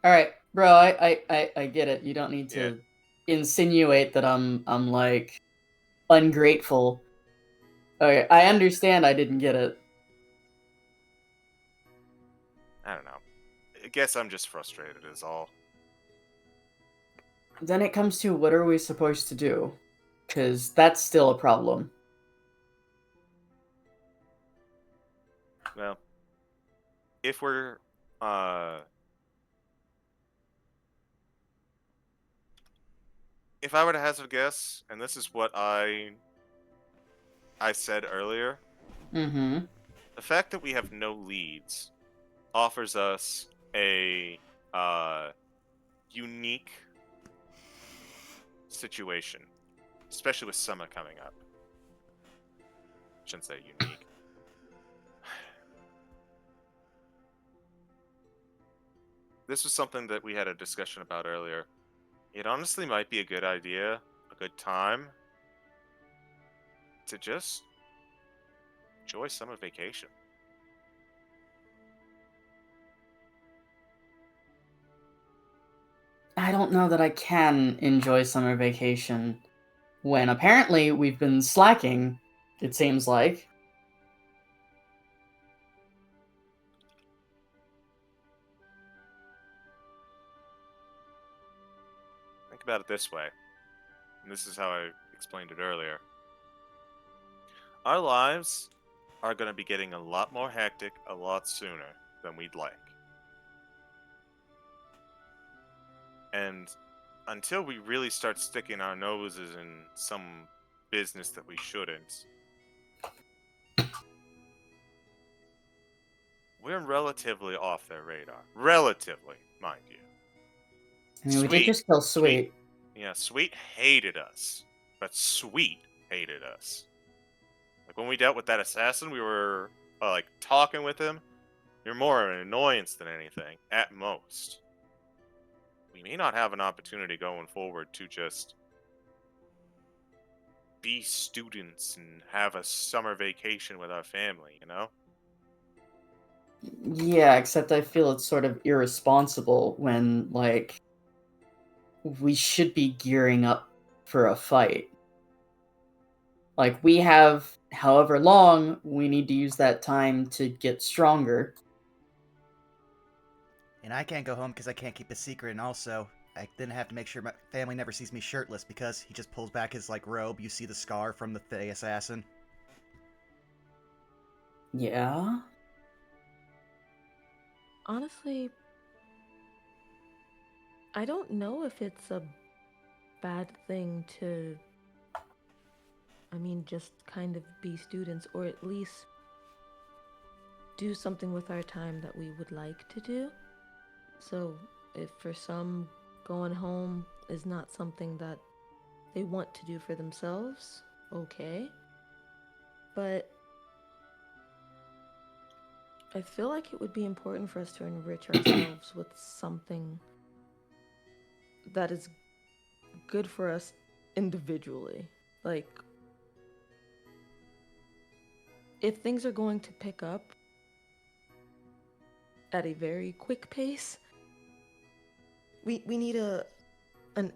All right, bro. I get it. You don't need to insinuate that I'm like ungrateful. Okay, I understand. I didn't get it. I don't know. I guess I'm just frustrated is all. Then it comes to what are we supposed to do? Because that's still a problem. Well, if we're if I were to hazard a guess, and this is what I said earlier, Mm-hmm. the fact that we have no leads offers us a unique situation, especially with summer coming up. Shouldn't say unique. This was something that we had a discussion about earlier. It honestly might be a good idea, a good time to just enjoy summer vacation. I don't know that I can enjoy summer vacation when apparently we've been slacking, it seems like. Think about it this way, and this is how I explained it earlier. Our lives are going to be getting a lot more hectic a lot sooner than we'd like. And until we really start sticking our noses in some business that we shouldn't, we're relatively off their radar. Relatively, mind you. I mean, we did just kill Sweet. Yeah, Sweet hated us. But Sweet hated us. Like, when we dealt with that assassin, we were, like, talking with him. You're more an annoyance than anything, at most. We may not have an opportunity going forward to just be students and have a summer vacation with our family, you know? Yeah, except I feel it's sort of irresponsible when, like, we should be gearing up for a fight. Like, we have however long we need to use that time to get stronger. And I can't go home because I can't keep a secret, and also I then have to make sure my family never sees me shirtless because he just pulls back his like robe. You see the scar from the assassin. Yeah? Honestly, I don't know if it's a bad thing to, just kind of be students, or at least do something with our time that we would like to do. So if for some going home is not something that they want to do for themselves, okay. But I feel like it would be important for us to enrich ourselves with something that is good for us individually. Like, if things are going to pick up at a very quick pace, we need an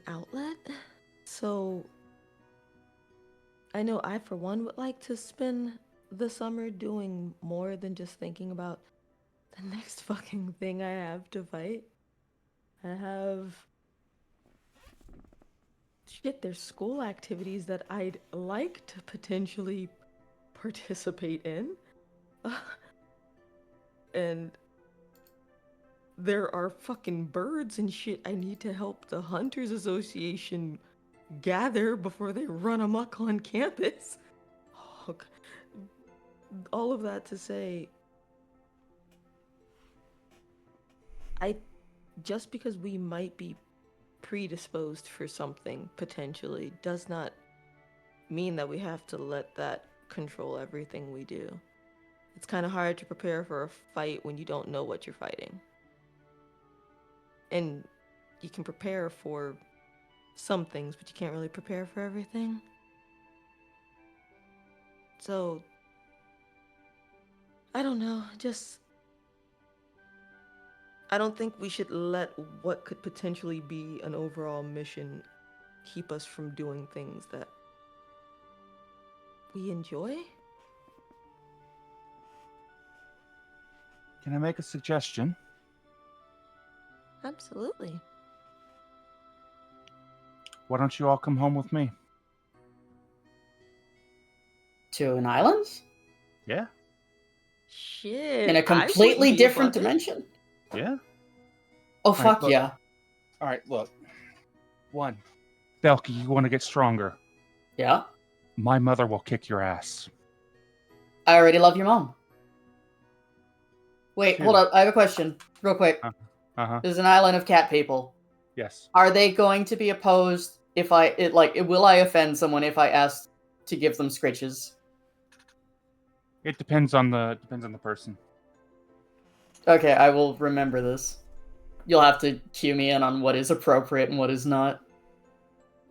outlet. So I know I for one would like to spend the summer doing more than just thinking about the next fucking thing I have to fight. There's school activities that I'd like to potentially participate in. And there are fucking birds and shit I need to help the Hunters Association gather before they run amok on campus. Oh, all of that to say, just because we might be predisposed for something potentially does not mean that we have to let that control everything we do. It's kind of hard to prepare for a fight when you don't know what you're fighting. And you can prepare for some things, but you can't really prepare for everything. So, I don't know, I don't think we should let what could potentially be an overall mission keep us from doing things that we enjoy. Can I make a suggestion? Absolutely. Why don't you all come home with me? To an island? Shit. Yeah? In a I wouldn't completely be different above it. dimension? Yeah? Oh, right, fuck look. yeah. All right, look. 1. Belky, you want to get stronger. Yeah? My mother will kick your ass. I already love your mom. Wait, 2. hold up. I have a question. Real quick. Uh-huh. There's an island of cat people. Yes. Are they going to be opposed if will I offend someone if I ask to give them scritches? It depends on the person. Okay, I will remember this. You'll have to cue me in on what is appropriate and what is not.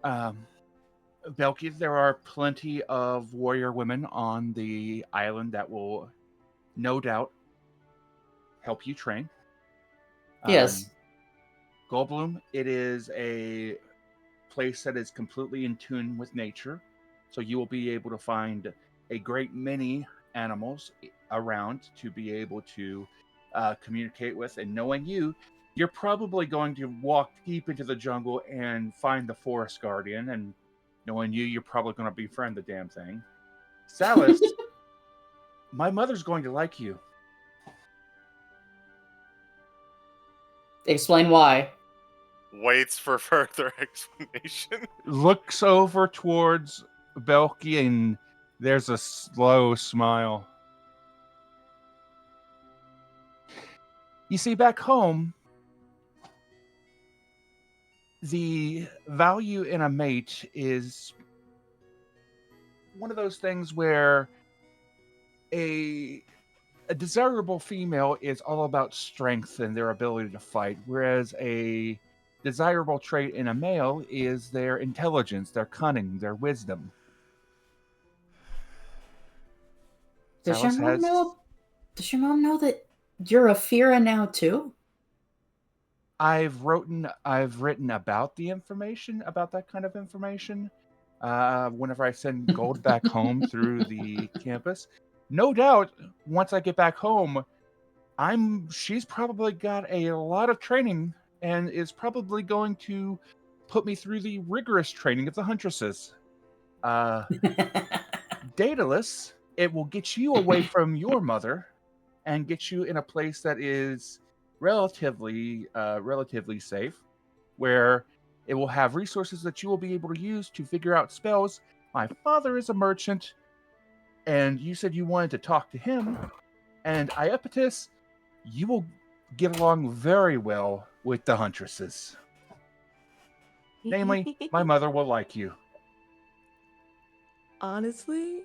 Belky, there are plenty of warrior women on the island that will no doubt help you train. Yes. Goldblum, it is a place that is completely in tune with nature, so you will be able to find a great many animals around to be able to communicate with. And knowing you're probably going to walk deep into the jungle and find the forest guardian, and knowing you're probably going to befriend the damn thing. Salas, my mother's going to like you. Explain why. Waits for further explanation. Looks over towards Belky, and there's a slow smile. You see, back home, the value in a mate is one of those things where a desirable female is all about strength and their ability to fight, whereas a desirable trait in a male is their intelligence, their cunning, their wisdom. Does your mom know that you're a Fira now too? I've written about the information, about that kind of information, whenever I send gold back home through the campus. No doubt, once I get back home, she's probably got a lot of training and is probably going to put me through the rigorous training of the Huntresses. Daedalus, it will get you away from your mother and get you in a place that is relatively safe, where it will have resources that you will be able to use to figure out spells. My father is a merchant, and you said you wanted to talk to him. And Iapetus, you will get along very well with the huntresses. Namely, my mother will like you. Honestly,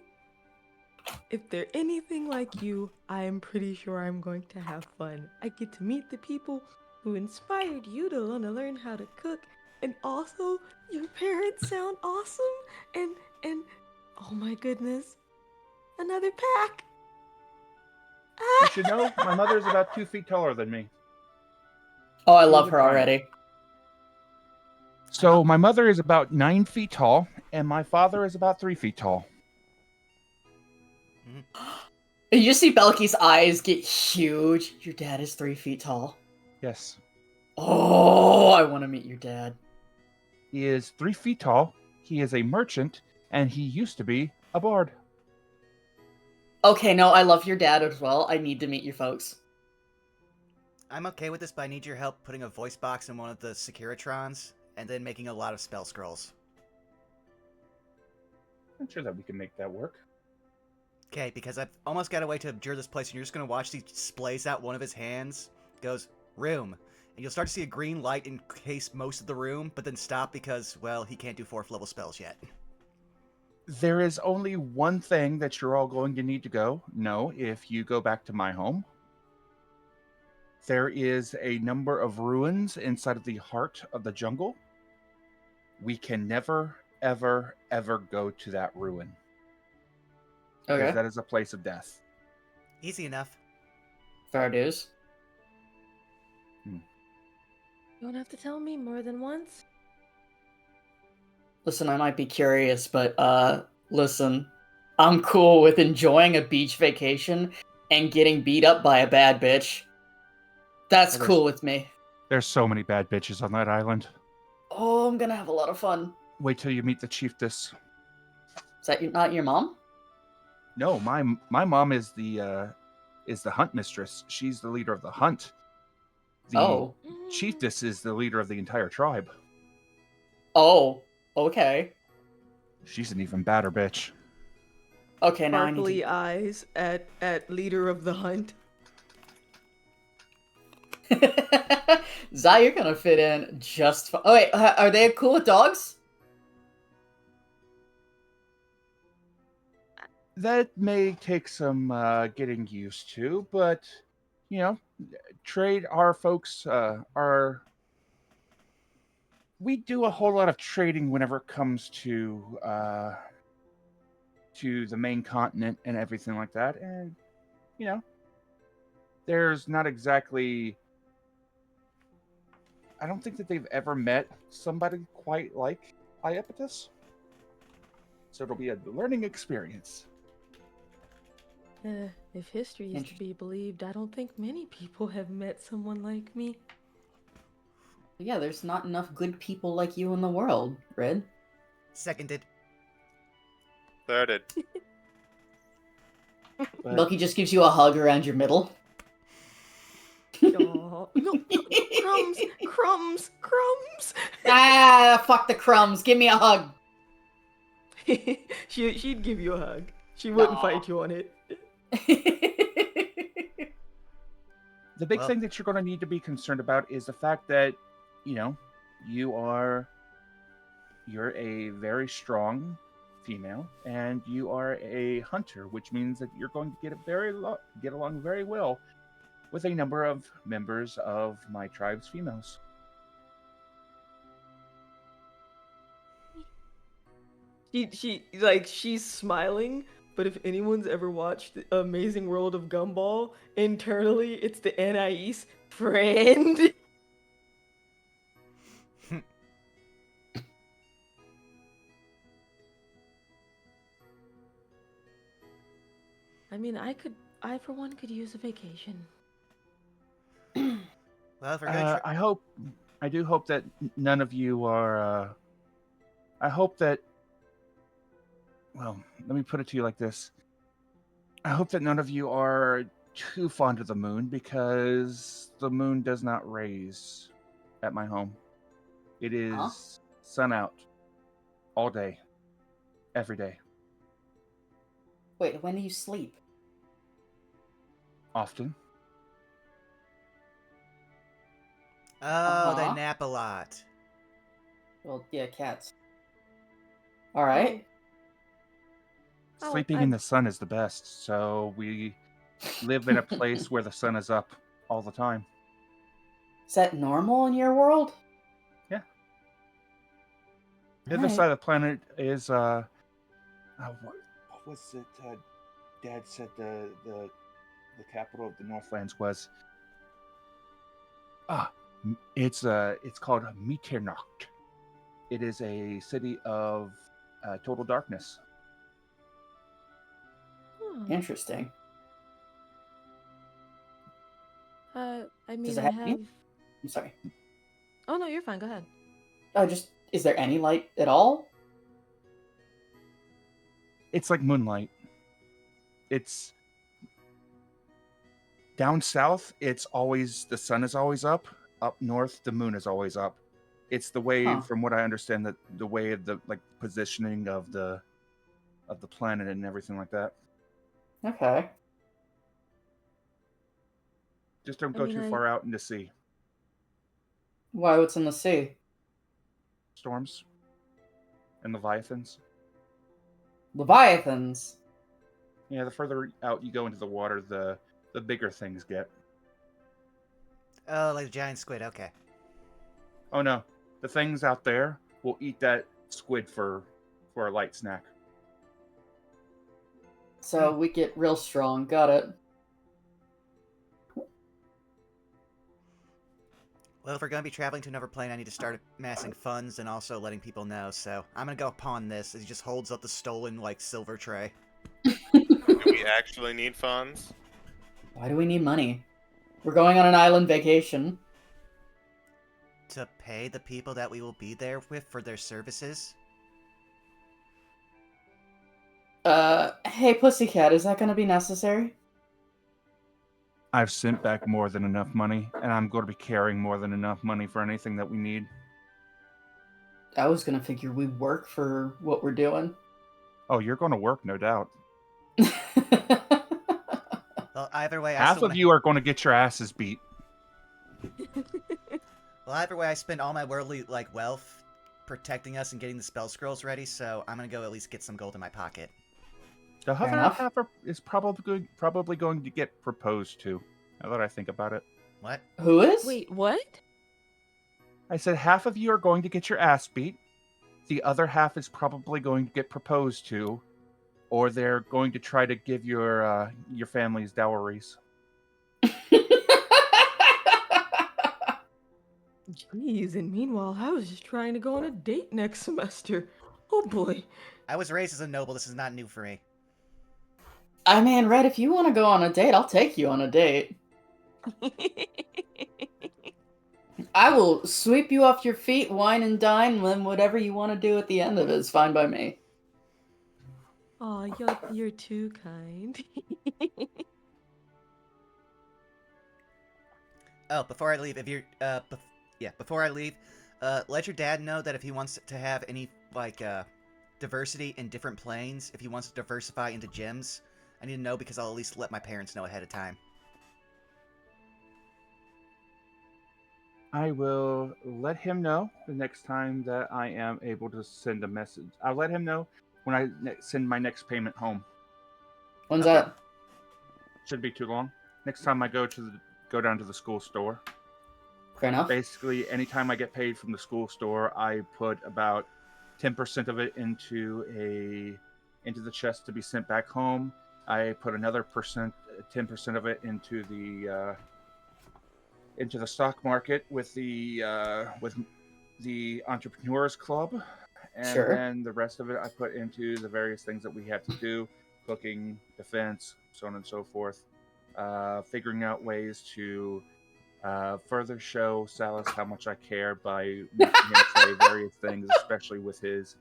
if they're anything like you, I am pretty sure I'm going to have fun. I get to meet the people who inspired you to want to learn how to cook, and also your parents sound awesome. And oh my goodness, another pack. You should know my mother is about 2 feet taller than me. Oh, I She's love a her giant. already. So my mother is about 9 feet tall, and my father is about 3 feet tall. You just see Belky's eyes get huge. Your dad is 3 feet tall. Yes. Oh, I want to meet your dad. He is 3 feet tall, he is a merchant, and he used to be a bard. Okay, no, I love your dad as well. I need to meet you folks. I'm okay with this, but I need your help putting a voice box in one of the Securitrons, and then making a lot of spell scrolls. I'm sure that we can make that work. Okay, because I've almost got a way to abjure this place, and you're just going to watch he splays out one of his hands, goes, room. And you'll start to see a green light encase most of the room, but then stop because, well, he can't do 4th level spells yet. There is only one thing that you're all going to need to go know if you go back to my home. There is a number of ruins inside of the heart of the jungle. We can never, ever, ever go to that ruin. Because Okay, that is a place of death. Easy enough. fair dues. You don't have to tell me more than once. Listen, I might be curious, but listen, I'm cool with enjoying a beach vacation and getting beat up by a bad bitch. That's Well, cool with me. There's so many bad bitches on that island. Oh, I'm gonna have a lot of fun. Wait till you meet the chiefess. Is that not your mom? No, my mom is the hunt mistress. She's the leader of the hunt. The Oh. chiefess is the leader of the entire tribe. Oh, okay. She's an even badder bitch. Okay, now I need Sparkly to... eyes at leader of the hunt. Zai, you're gonna fit in just fine. Oh, wait, are they cool with dogs? That may take some getting used to, but you know, trade our folks we do a whole lot of trading whenever it comes to the main continent and everything like that, and you know, there's not exactly. I don't think that they've ever met somebody quite like Iapetus, so it'll be a learning experience. If history is to be believed, I don't think many people have met someone like me. Yeah, there's not enough good people like you in the world, Red. Seconded. Thirded. Milky just gives you a hug around your middle. Aw. No, crumbs. Ah, fuck the crumbs. Give me a hug. She'd give you a hug. She wouldn't fight you on it. The big thing that you're going to need to be concerned about is the fact that, you know, you're a very strong female, and you are a hunter, which means that you're going to get along very well with a number of members of my tribe's females. She's smiling, but if anyone's ever watched The Amazing World of Gumball, internally it's the Anais friend. I mean, I for one could use a vacation. Well, if we're gonna I do hope that none of you are. I hope that. Well, let me put it to you like this. I hope that none of you are too fond of the moon, because the moon does not raise at my home. It is sun out all day, every day. Wait, when do you sleep? Often. Oh, they Uh-huh. nap a lot. Well, yeah, cats. All right. Oh, Sleeping in the sun is the best, so we live in a place where the sun is up all the time. Is that normal in your world? Yeah. The All other right. side of the planet is what was it? Dad said the capital of the Northlands was. It's called Mitternacht. It is a city of total darkness. Interesting. I Does mean, it I have have. any? I'm sorry. Oh no, you're fine. Go ahead. Oh, is there any light at all? It's like moonlight. It's down south. It's always the sun is always up. Up north, the moon is always up. It's the way, Huh. from what I understand, that the way of the positioning of the planet and everything like that. Okay. Just don't I go mean, too I. far out into sea. Why? What's in the sea? Storms and leviathans. Leviathans. Yeah, the further out you go into the water, the bigger things get. Oh, like the giant squid. Okay. Oh no, the things out there will eat that squid for a light snack. So we get real strong. Got it. Well, if we're going to be traveling to another plane, I need to start amassing funds and also letting people know. So I'm going to go pawn this. He just holds up the stolen, silver tray. Do we actually need funds? Why do we need money? We're going on an island vacation. To pay the people that we will be there with for their services? Hey, Pussycat, is that gonna be necessary? I've sent back more than enough money, and I'm going to be carrying more than enough money for anything that we need. I was gonna figure we work for what we're doing. Oh, you're going to work, no doubt. Well, either way, Half of you are going to get your asses beat. Well, either way, I spend all my worldly wealth protecting us and getting the spell scrolls ready. So I'm gonna go at least get some gold in my pocket. The Fair other enough. half is probably going to get proposed to. Now that I think about it, What? Who is? Wait, what? I said half of you are going to get your ass beat. The other half is probably going to get proposed to, or they're going to try to give your family's dowries. Jeez, and meanwhile, I was just trying to go on a date next semester. Oh boy. I was raised as a noble. This is not new for me. I mean, Red, if you want to go on a date, I'll take you on a date. I will sweep you off your feet, wine and dine, and then whatever you want to do at the end of it is fine by me. Aw, you're too kind. Oh, before I leave, if you're before I leave, let your dad know that if he wants to have any diversity in different planes, if he wants to diversify into gyms, I need to know because I'll at least let my parents know ahead of time. I will let him know the next time that I am able to send a message. I'll let him know when I send my next payment home. When's Okay. that? Shouldn't be too long. Next time I go down to the school store. Fair enough. Basically, anytime I get paid from the school store, I put about 10% of it into the chest to be sent back home. I put another 10% of it into the stock market with the entrepreneurs club, and Sure. then the rest of it I put into the various things that we have to do: cooking, defense, so on and so forth. Figuring out ways to further show Salas how much I care by making him say various things, especially with his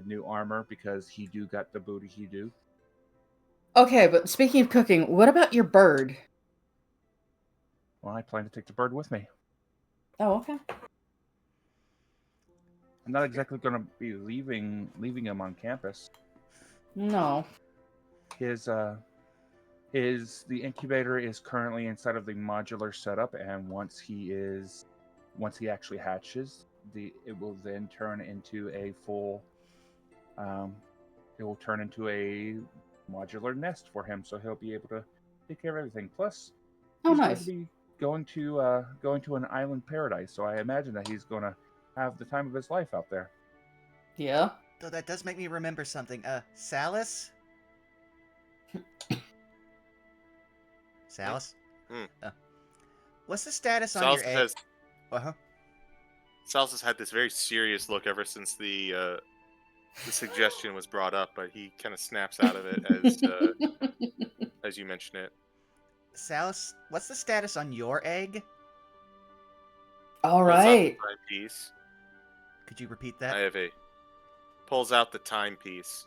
new armor, because he do got the booty he do. Okay, but speaking of cooking, what about your bird? Well, I plan to take the bird with me. Oh, okay. I'm not exactly going to be leaving him on campus. No. His The incubator is currently inside of the modular setup, and once he actually hatches, it will then turn into a full. It will turn into a modular nest for him, so he'll be able to take care of everything. Plus, Oh, he's going nice. to be going to an island paradise, so I imagine that he's going to have the time of his life out there. Yeah. Though that does make me remember something. Salus? Salus? What's the status on your egg? Salus has had this very serious look ever since the suggestion was brought up, but he kind of snaps out of it as you mention it. Salus, what's the status on your egg? All Pulls out right. the timepiece. Could you repeat that? I have pulls out the timepiece.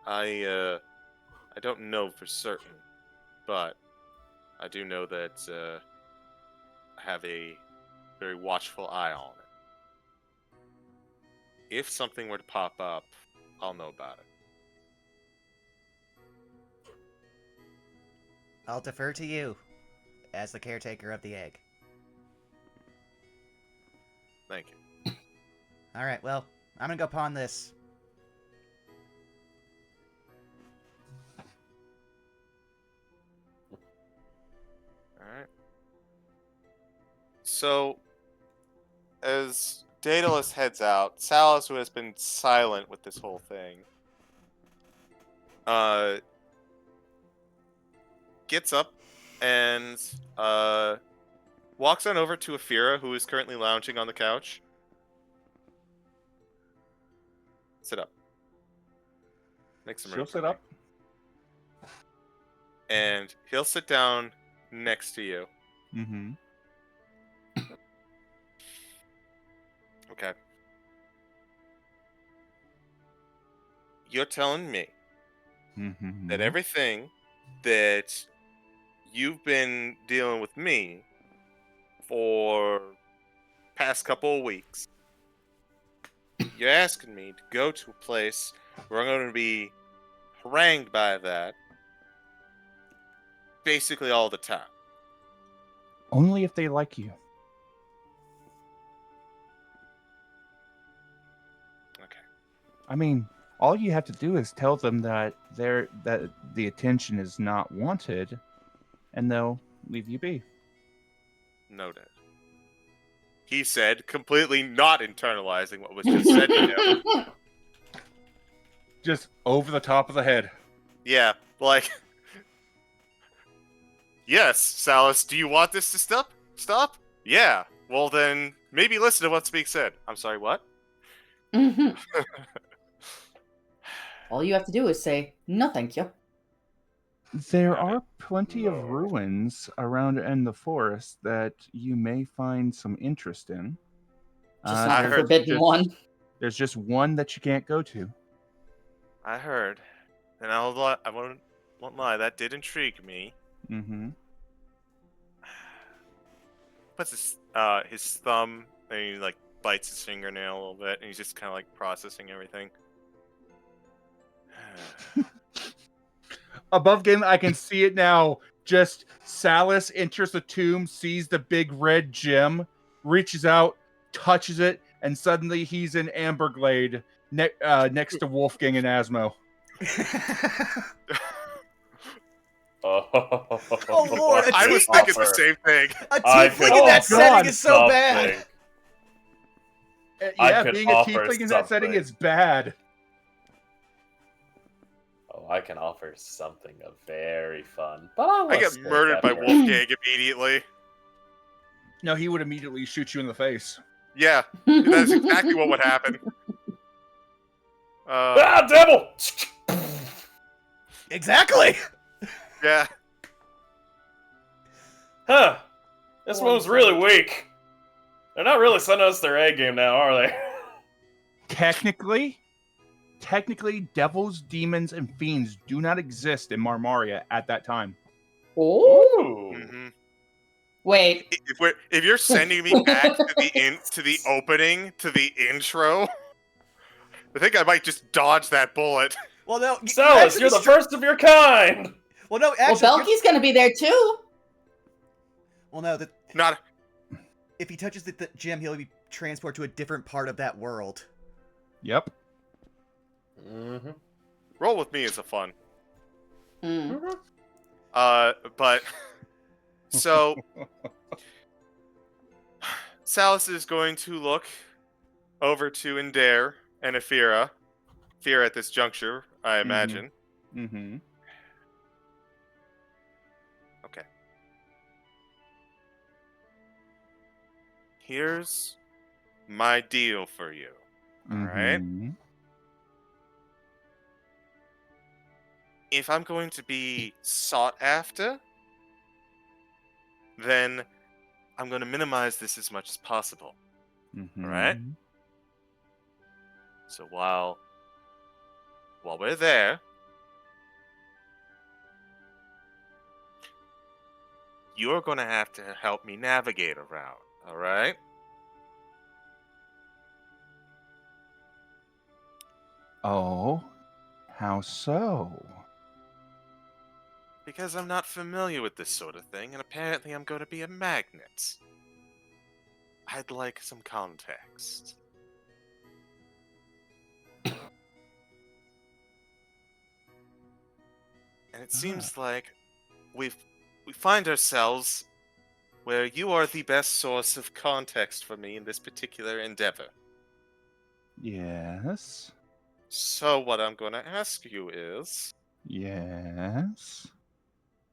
I don't know for certain, but I do know that I have a very watchful eye on it. If something were to pop up, I'll know about it. I'll defer to you as the caretaker of the egg. Thank you. Alright, well, I'm gonna go pawn this. Alright. So, as Daedalus heads out, Salus, who has been silent with this whole thing, gets up and walks on over to Afira, who is currently lounging on the couch. Sit up. Make some room. She'll sit up. And he'll sit down next to you. Mm-hmm. Okay. You're telling me Mm-hmm. that everything that you've been dealing with me for past couple of weeks, you're asking me to go to a place where I'm going to be harangued by that basically all the time. Only if they like you. Okay. I mean, all you have to do is tell them that the attention is not wanted, and they'll leave you be. Noted. He said, completely not internalizing what was just said to him. Just over the top of the head. Yeah, like... Yes, Salus, do you want this to stop? Stop? Yeah. Well then, maybe listen to what's being said. I'm sorry, what? Mhm. All you have to do is say, no thank you. There are plenty of ruins around in the forest that you may find some interest in. Just not the heard forbidden one. There's just one that you can't go to. I heard. And I won't lie, that did intrigue me. Mm-hmm. Puts his thumb, and he like bites his fingernail a little bit, and he's just kind of like processing everything. Above game, I can see it now. Just Salus enters the tomb, sees the big red gem, reaches out, touches it, and suddenly he's in Amberglade next to Wolfgang and Asmo. Oh lord, I was thinking the same thing. A tiefling in that setting is so bad. Yeah, being a tiefling in that setting is bad. Oh, I can offer something very fun. But I get murdered by Wolfgang immediately. No, he would immediately shoot you in the face. Yeah, that's exactly what would happen. Devil! Exactly. Yeah. Huh. This one's really weak. They're not really sending us their A game now, are they? Technically, devils, demons, and fiends do not exist in Marmaria at that time. Oh. Mm-hmm. Wait. If you're sending me back to the opening, to the intro, I think I might just dodge that bullet. Well, no, Salas, you're the first of your kind! Well, no, Well, actually, Belky's gonna be there too. well, no, Not. if he touches the gem, he'll be transported to a different part of that world. Yep. Mm-hmm. Roll with me is a fun. Mm. But so Salas is going to look over to Indare and Afira. Fear at this juncture, I imagine. Mm-hmm. Okay. Here's my deal for you. All right. Mhm. If I'm going to be sought after, then I'm going to minimize this as much as possible. Mhm. Alright. So while we're there, you're going to have to help me navigate around. All right. Oh, how so? Because I'm not familiar with this sort of thing, and apparently I'm going to be a magnet. I'd like some context. And it seems like we find ourselves where you are the best source of context for me in this particular endeavor. Yes. So what I'm going to ask you is, Yes.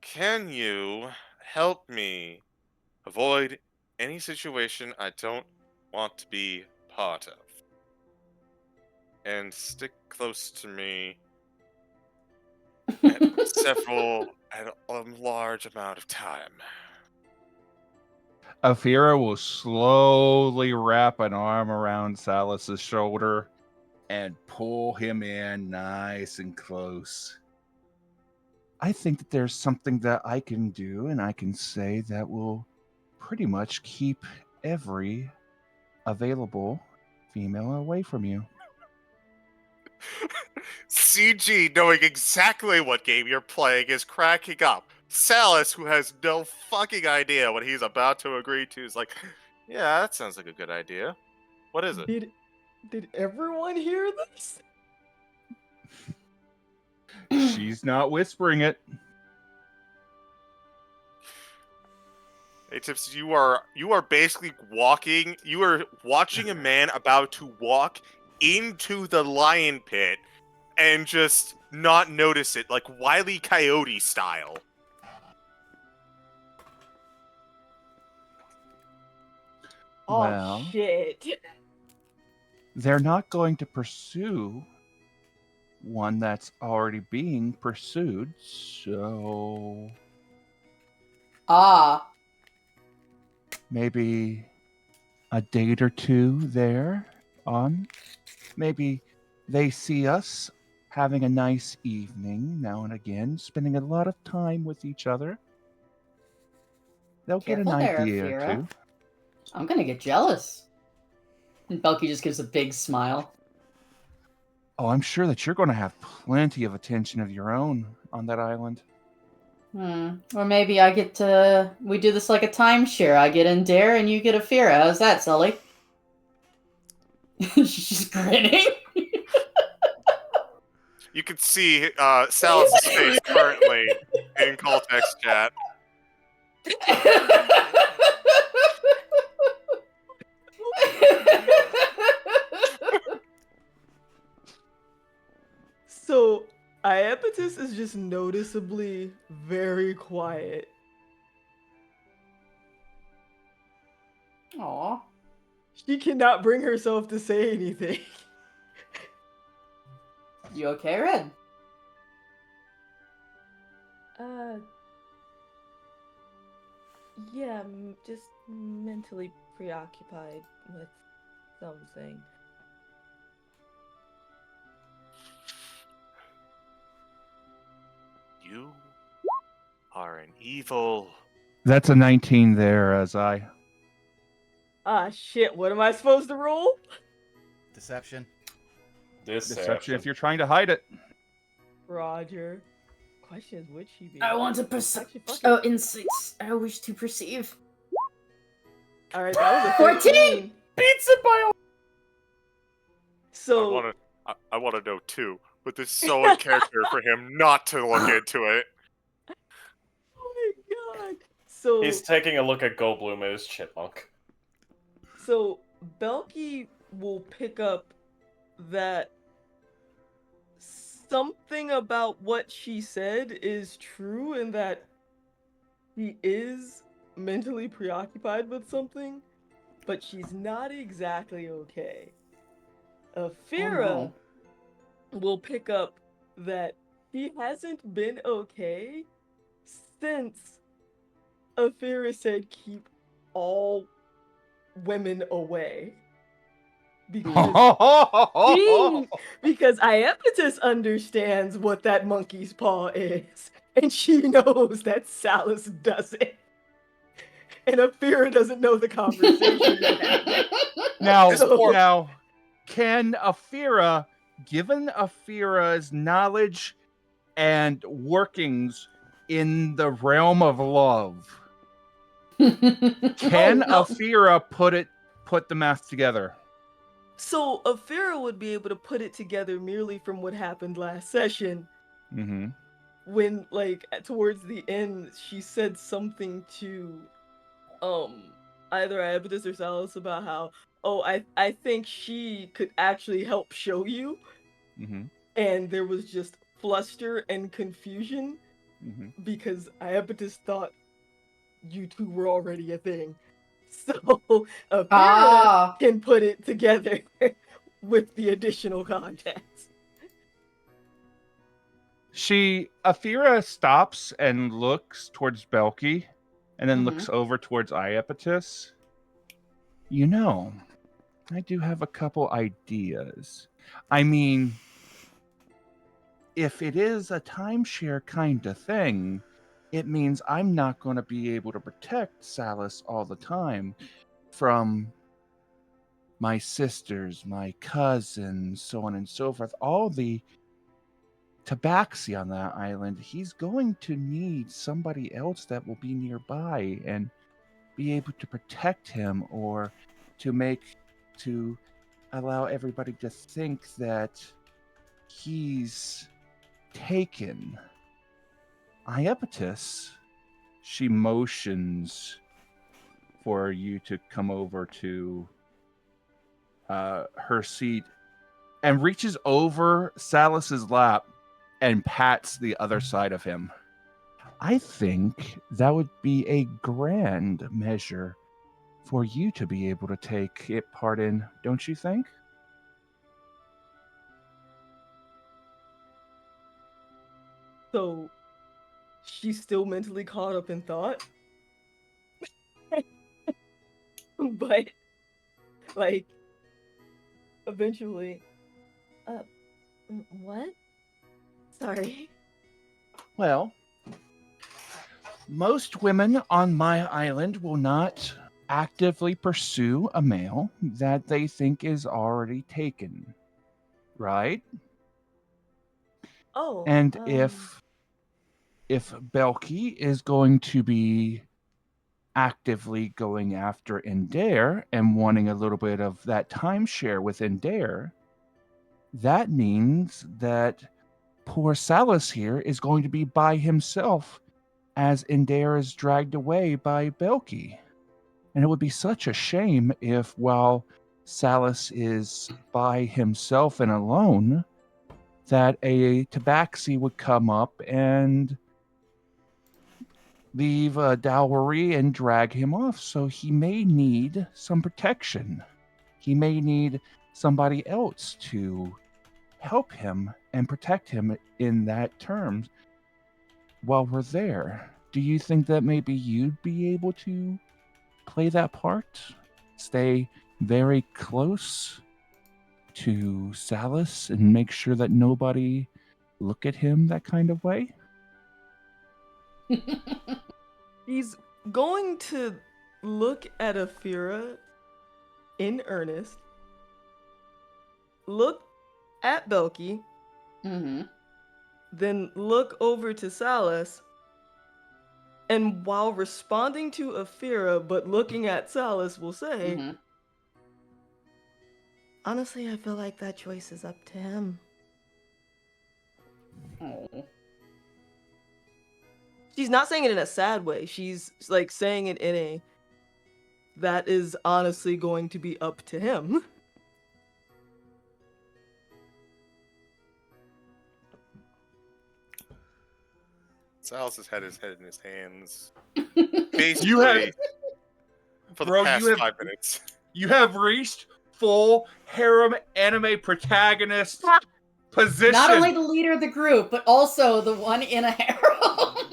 can you help me avoid any situation I don't want to be part of? And stick close to me at a large amount of time. Afira will slowly wrap an arm around Salus's shoulder and pull him in nice and close. I think that there's something that I can do and I can say that will pretty much keep every available female away from you. CG, knowing exactly what game you're playing, is cracking up. Salus, who has no fucking idea what he's about to agree to, is like, yeah, that sounds like a good idea. What is it? Did everyone hear this? She's not whispering it. Hey, Tips, you are basically watching a man about to walk into the lion pit and just not notice it, like Wile E. Coyote style. Oh Well, shit. they're not going to pursue one that's already being pursued, so Ah, maybe a date or two there on. Maybe they see us having a nice evening now and again, spending a lot of time with each other. They'll get careful an there, idea or Afira. two. I'm gonna get jealous. And Belky just gives a big smile. Oh, I'm sure that you're going to have plenty of attention of your own on that island. Or maybe we do this like a timeshare. I get in Dare and you get Afira. How's that, Sully? She's just grinning. You can see Salus's face currently in Caltex chat. So Iapetus is just noticeably very quiet. Aw. She cannot bring herself to say anything. You okay, Red? Yeah, just mentally preoccupied with something. You are an evil. That's a 19 there, as I. Ah shit, what am I supposed to roll? Deception. Deception if you're trying to hide it. Roger. Question is, would she be? I want to perceive. Actually, fuck it. Oh, insights. I wish to perceive. All right, that was a 14! 14. Beats it by So I want to know too, but it's so in character for him not to look into it. oh my god. So He's taking a look at Goldblum as Chipmunk. So Belky will pick up that something about what she said is true and that she is mentally preoccupied with something, but she's not exactly okay. Fira will pick up that she hasn't been okay since Afira said keep all women away. Because Iapetus understands what that monkey's paw is, and she knows that Salus doesn't. And Afira doesn't know the conversation that happened. Now, can Afira, given Afira's knowledge and workings in the realm of love, can Afira put the math together? So Afira would be able to put it together merely from what happened last session. Mm-hmm. When, like, towards the end, she said something to, either Iapetus or Salus about how, I think she could actually help show you. Mm-hmm. And there was just fluster and confusion because Iapetus thought you two were already a thing. So Afira can put it together with the additional context. Afira stops and looks towards Belky, and then looks over towards Iapetus. You know, I do have a couple ideas. I mean, if it is a timeshare kind of thing, it means I'm not going to be able to protect Salus all the time from my sisters, my cousins, so on and so forth. All the tabaxi on that island, he's going to need somebody else that will be nearby and be able to protect him, or to allow everybody to think that he's taken. Iapetus, she motions for you to come over to her seat and reaches over Salus's lap and pats the other side of him. I think that would be a grand measure for you to be able to take part in, don't you think? So she's still mentally caught up in thought. But, like, eventually... what? Sorry. Well, most women on my island will not actively pursue a male that they think is already taken, right? Oh. And if Belky is going to be actively going after Indare and wanting a little bit of that timeshare with Indare, that means that poor Salus here is going to be by himself as Indare is dragged away by Belky. And it would be such a shame if, while Salus is by himself and alone, that a tabaxi would come up and leave a dowry and drag him off. So he may need some protection. He may need somebody else to help him and protect him in that terms while we're there. Do you think that maybe you'd be able to play that part? Stay very close to Salus and make sure that nobody look at him that kind of way? He's going to look at Afira in earnest, look at Belky, then look over to Salus, and while responding to Afira but looking at Salus, will say, Mm-hmm. Honestly, I feel like that choice is up to him. Oh. She's not saying it in a sad way. She's like saying it in a, that is honestly going to be up to him. Sal's has had his head in his hands. You Basically, have, for the bro, past you have 5 minutes. you have reached full harem anime protagonist position. Not only the leader of the group, but also the one in a harem.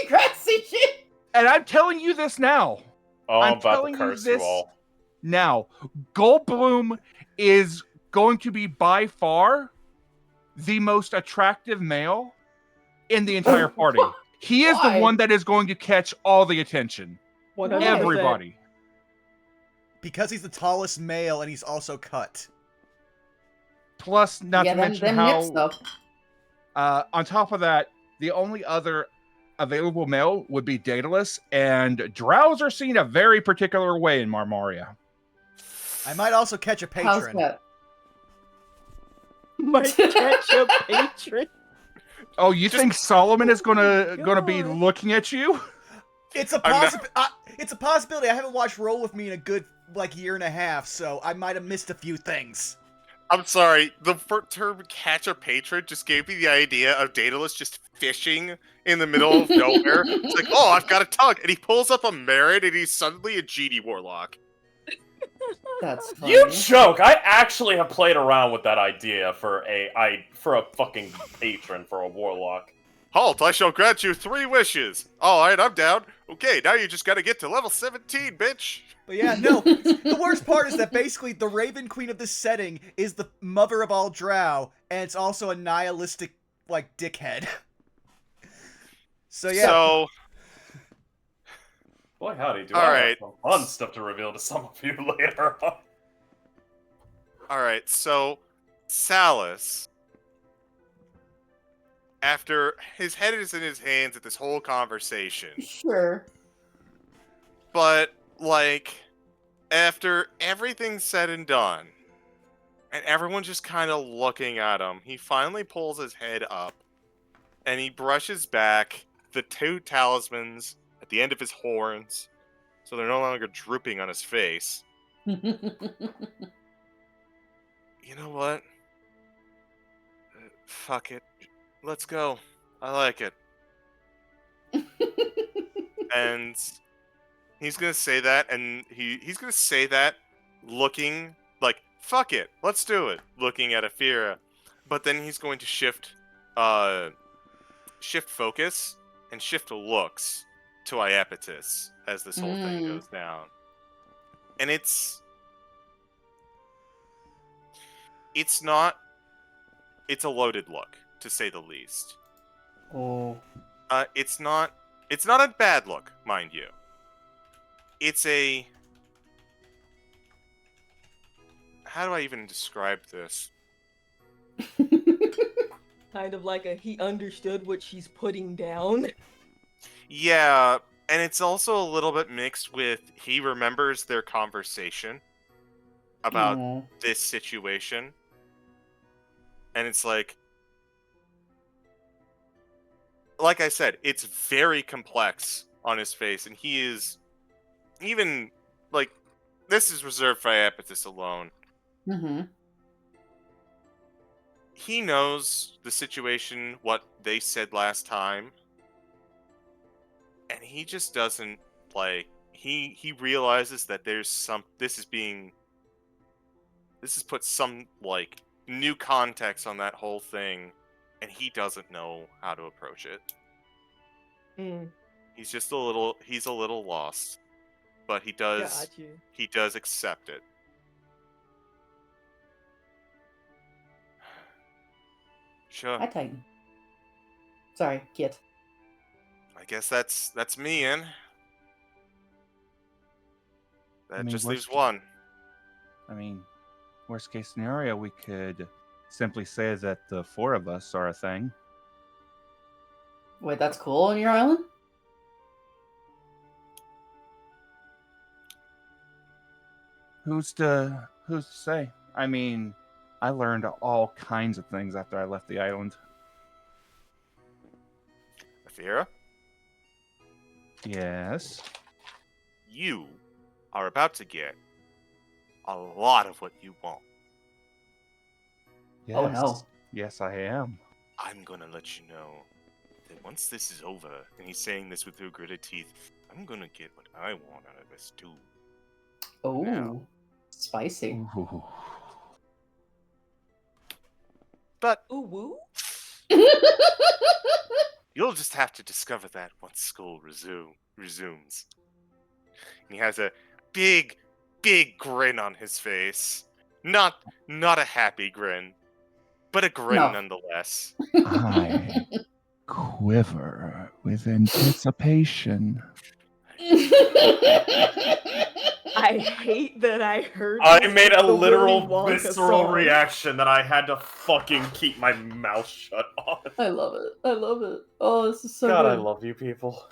Congrats, CG. And I'm telling you this now. Oh, I'm I'm about telling to you curse you this all. now. Goldblum is going to be by far the most attractive male in the entire party. He is the Why? one that is going to catch all the attention. 100%. Everybody. Because he's the tallest male and he's also cut. Plus, not to mention them nips, how, though. on top of that, the only other available male would be Daedalus, and drows are seen a very particular way in Marmaria. I might also catch a How's patron. that? Might catch a patron. Oh, you think Solomon is gonna be God. looking at you? It's a I'm not- it's a possibility. I haven't watched Roll With Me in a good year and a half, so I might have missed a few things. I'm sorry, the term catch a patron just gave me the idea of Daedalus just fishing in the middle of nowhere. It's like, oh, I've got a tug. And he pulls up a merit and he's suddenly a genie warlock. That's funny. You joke! I actually have played around with that idea for a fucking patron for a warlock. Halt, I shall grant you 3 wishes. Alright, I'm down. Okay, now you just gotta get to level 17, bitch. But yeah, no. The worst part is that basically the Raven Queen of this setting is the mother of all drow, and it's also a nihilistic, dickhead. So yeah. So, Boy, howdy, do All I right. have some fun stuff to reveal to some of you later on. alright, so Salus, after his head is in his hands at this whole conversation, Sure. but, after everything's said and done, and everyone's just kind of looking at him, he finally pulls his head up, and he brushes back the 2 talismans at the end of his horns, so they're no longer drooping on his face. You know what? Fuck it. Let's go. I like it. And he's gonna say that, and he's gonna say that looking like, fuck it, let's do it, looking at Afira. But then he's going to shift focus and shift looks to Iapetus as this whole thing goes down. And it's a loaded look, to say the least. Oh. It's not a bad look, mind you. It's a... How do I even describe this? Kind of like he understood what she's putting down. Yeah, and it's also a little bit mixed with he remembers their conversation about this situation. And it's like I said, it's very complex on his face, and he is even this is reserved for Iapetus alone. Mm-hmm. He knows the situation, what they said last time, and he just doesn't he realizes that there's this has put some new context on that whole thing, and he doesn't know how to approach it. He's just a little lost, but he does accept it. Sure. Hi, Titan. Sorry, Kit. I guess that's me, in. That just leaves one. I mean, worst case scenario, we could simply say that the four of us are a thing. Wait, that's cool on your island? Who's to say? I mean, I learned all kinds of things after I left the island. Athera, Yes. you are about to get a lot of what you want. Yes. Oh, no. Yes, I am. I'm gonna let you know that once this is over, and he's saying this with through gritted teeth, I'm gonna get what I want out of this too. Oh, No. spicy. Ooh. But Ooh woo. you'll just have to discover that once school resumes. And he has a big, big grin on his face. Not a happy grin, but a grin No. nonetheless. I quiver with anticipation. I hate that I heard. I this made with a the literal Willy Wonka visceral song. reaction that I had to fucking keep my mouth shut on. I love it. I love it. Oh, this is so God, good. I love you people.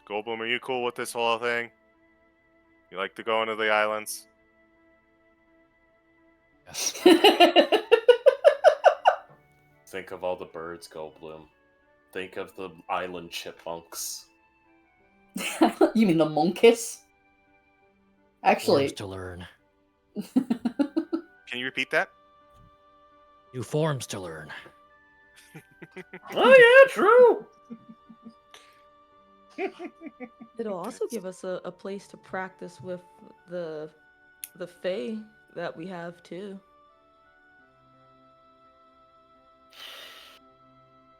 Goldblum, are you cool with this whole thing? You like to go into the islands? Yes. Think of all the birds, Goldblum. Think of the island chipmunks. You mean the monkeys? Actually, Forms to learn. Can you repeat that? New forms to learn. Oh yeah, true. It'll also give us a place to practice with the Fae that we have too.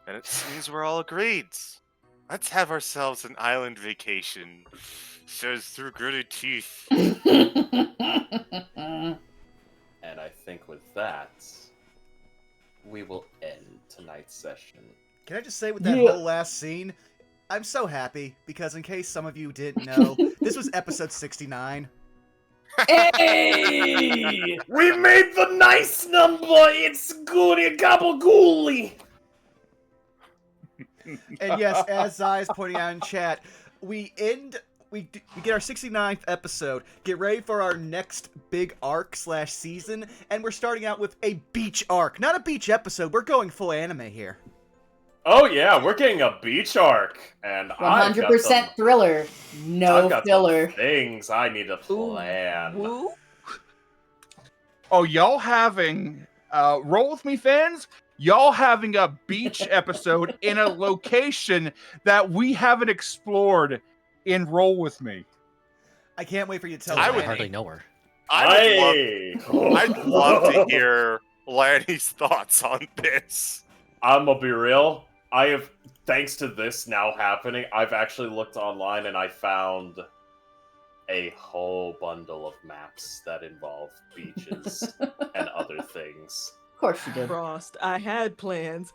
And it seems we're all agreed. Let's have ourselves an island vacation. Says through gritted teeth. And I think with that, we will end tonight's session. Can I just say with that Yeah. whole last scene, I'm so happy because in case some of you didn't know, this was episode 69. Hey! We made the nice number. It's goody gabagooley. And yes, as Zai is pointing out in chat, we get our 69th episode, get ready for our next big arc / season, and we're starting out with a beach arc. Not a beach episode, we're going full anime here. Oh yeah, we're getting a beach arc, and 100% thriller. No I've got filler. some things I need to Ooh plan. woo. Oh, y'all having roll with me, fans? Y'all having a beach episode in a location that we haven't explored in Roll With Me. I can't wait for you to tell I me. I would- hardly know her. I'd love to hear Lanny's thoughts on this. I'm gonna be real. I have, thanks to this now happening, I've actually looked online and I found a whole bundle of maps that involve beaches and other things. Of course you did. Frost, I had plans.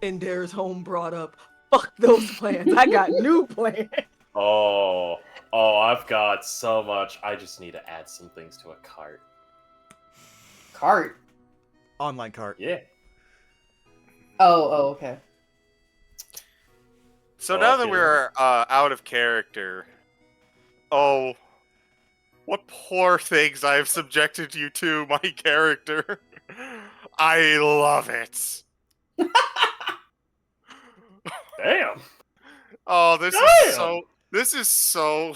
And there's home brought up. Fuck those plans. I got new plans. Oh, I've got so much. I just need to add some things to a cart. Cart. Online cart. Yeah. Oh, okay. So now that Okay. we're out of character, oh, what poor things I have subjected you to, my character. I love it. Damn. Oh, this Damn! is so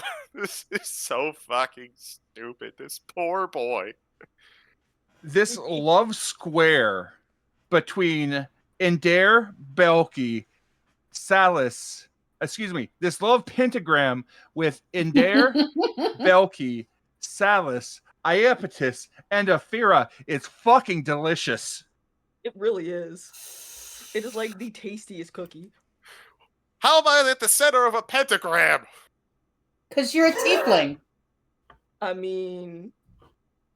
fucking stupid. This poor boy. This love square between Ender, Belky, Salis, this love pentagram with Ender, Belky, Salis, Iapetus, and Athera is fucking delicious. It really is. It is like the tastiest cookie. How am I at the center of a pentagram? Because you're a tiefling. I mean,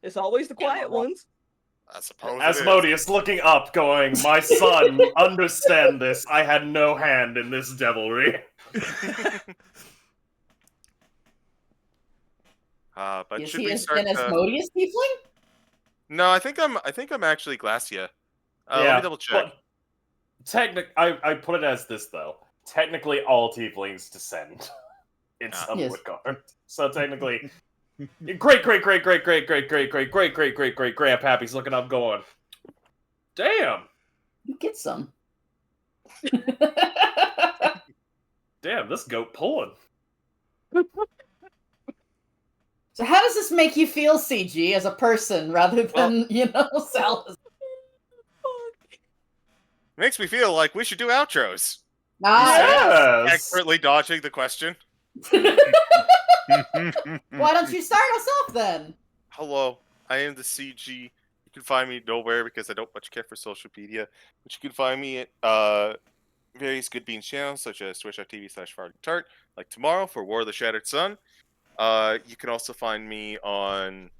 it's always the quiet ones. I suppose it is. Asmodeus looking up, going, "My son, understand this. I had no hand in this devilry." But Is should he we an start? Asmodeus tiefling? No, I think I'm actually Glacia. Let me double check. I put it as this though. Technically, all tieflings descend in Ah. some Yes. regard. So technically, great grandpappy's looking up, going, "Damn, You get some. damn, this goat pulling." So how does this make you feel, CG, as a person, rather than, Salazar? Makes me feel like we should do outros. Ah, Yes. Expertly dodging the question. yes. Why don't you start us off, then? Hello, I am the CG. You can find me nowhere because I don't much care for social media. But you can find me at various Good Beans channels such as twitch.tv/FartingTart, like tomorrow for War of the Shattered Sun. You can also find me on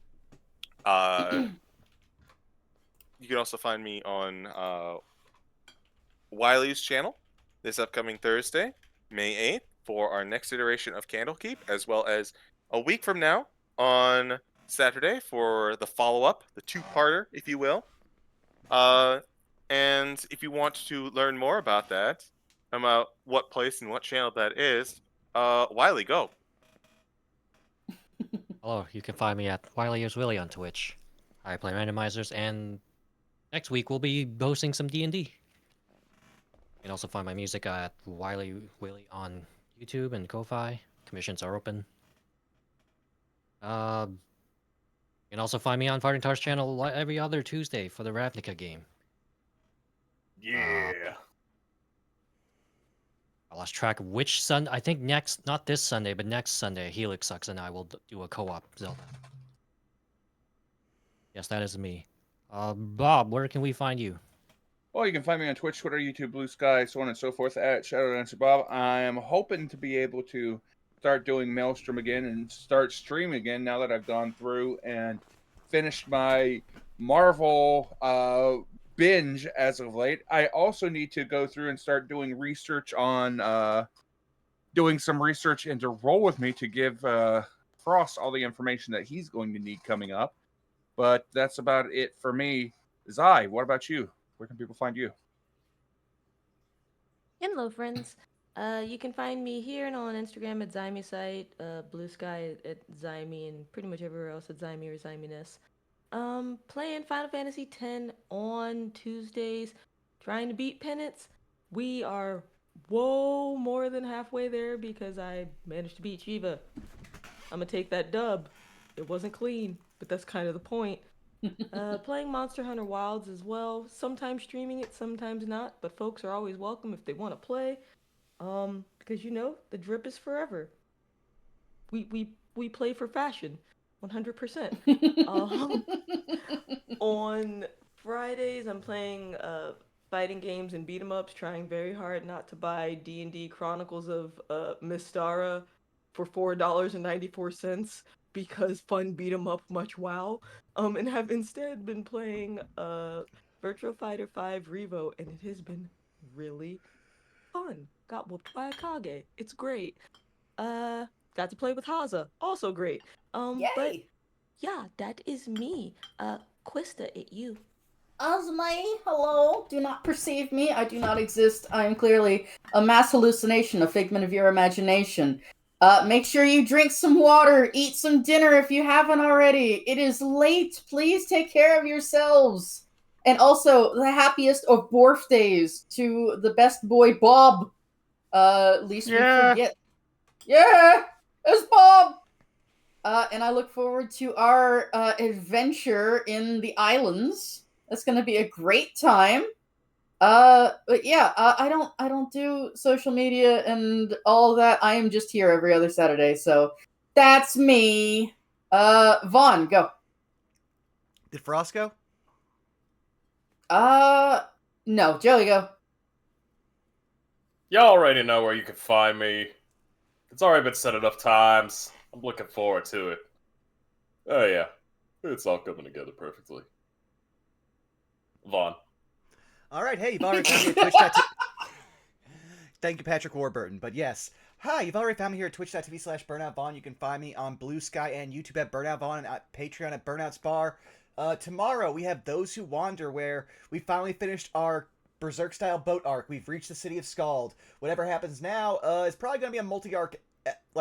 Wiley's channel this upcoming Thursday, May 8th, for our next iteration of Candlekeep, as well as a week from now on Saturday for the follow-up, the two-parter, if you will. And if you want to learn more about that, about what place and what channel that is, Wiley, go. Hello, you can find me at Wiley is Willy on Twitch. I play randomizers, and next week we'll be hosting some D&D. You can also find my music at Wiley Willy on YouTube and Ko-Fi. Commissions are open. You can also find me on Farting Tar's channel every other Tuesday for the Ravnica game. Yeah. I lost track of which Sunday. I think not this Sunday, but next Sunday, Helix Sucks and I will do a co-op Zelda. Yes, that is me. Bob, where can we find you? Well, you can find me on Twitch, Twitter, YouTube, Blue Sky, so on and so forth, at Shadow Dancer Bob. I am hoping to be able to start doing Maelstrom again and start streaming again now that I've gone through and finished my Marvel binge as of late. I also need to go through and start doing research on doing some research into Roll With Me to give Frost all the information that he's going to need coming up. But that's about it for me. Zai, what about you? Where can people find you? Hello, friends. You can find me here and on Instagram at Zyme site, Blue Sky at Zyme, and pretty much everywhere else at Zyme or Zyminess. Playing Final Fantasy X on Tuesdays, trying to beat Penance. We are more than halfway there because I managed to beat Shiva. I'm gonna take that dub. It wasn't clean, but that's kind of the point. Playing Monster Hunter Wilds as well. Sometimes streaming it, sometimes not. But folks are always welcome if they want to play. Because the drip is forever. We play for fashion, 100%. On Fridays, I'm playing fighting games and beat 'em ups, trying very hard not to buy D&D Chronicles of Mystara for $4.94 because fun beat 'em up much wow. And have instead been playing Virtua Fighter 5 Revo, and it has been really fun. Got whooped by a Kage. It's great. Got to play with Haza. Also great. But Yay! yeah, that is me. Quista, it you. Osmai, hello. Do not perceive me. I do not exist. I am clearly a mass hallucination, a figment of your imagination. Make sure you drink some water, eat some dinner if you haven't already. It is late. Please take care of yourselves. And also, the happiest of birthdays to the best boy, Bob. Least we forget. Yeah, it's Bob. And I look forward to our adventure in the islands. That's gonna be a great time. But yeah, I don't do social media and all that. I am just here every other Saturday, so that's me. Vaughn, go. Did Frost go? No, Joey, go. Y'all already know where you can find me. It's already been said enough times. I'm looking forward to it. Oh yeah, it's all coming together perfectly. Vaughn. All right, hey, you've already found me at Twitch. Thank you, Patrick Warburton. But yes, hi, you've already found me here at twitch.tv/BurnoutVaughn. You can find me on Blue Sky and YouTube at Burnout Vaughn and at Patreon at Burnout's Bar. Tomorrow, we have Those Who Wander, where we finally finished our Berserk-style boat arc. We've reached the city of Skald. Whatever happens now is probably going to be a multi-arc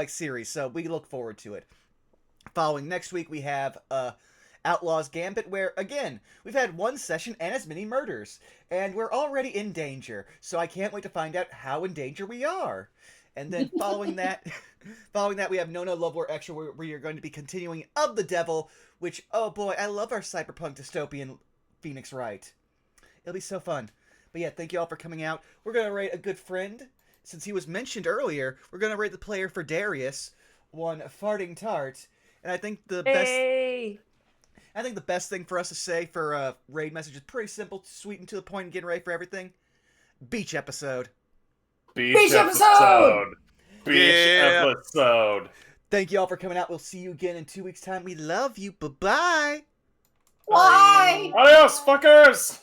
series, so we look forward to it. Following next week, we have Outlaw's Gambit, where, again, we've had one session and as many murders, and we're already in danger, so I can't wait to find out how in danger we are. And then following that, we have No Love War Extra, where we are going to be continuing Of the Devil, which, oh boy, I love our cyberpunk dystopian Phoenix Wright. It'll be so fun. But yeah, thank you all for coming out. We're going to rate a good friend. Since he was mentioned earlier, we're going to rate the player for Darius, one Farting Tart. And I think the best thing for us to say for a raid message is pretty simple, sweet and to the point, and getting ready for everything. Beach episode. Beach episode! Beach Yeah. episode! Thank you all for coming out. We'll see you again in 2 weeks' time. We love you. Bye-bye. Why? Adios, fuckers!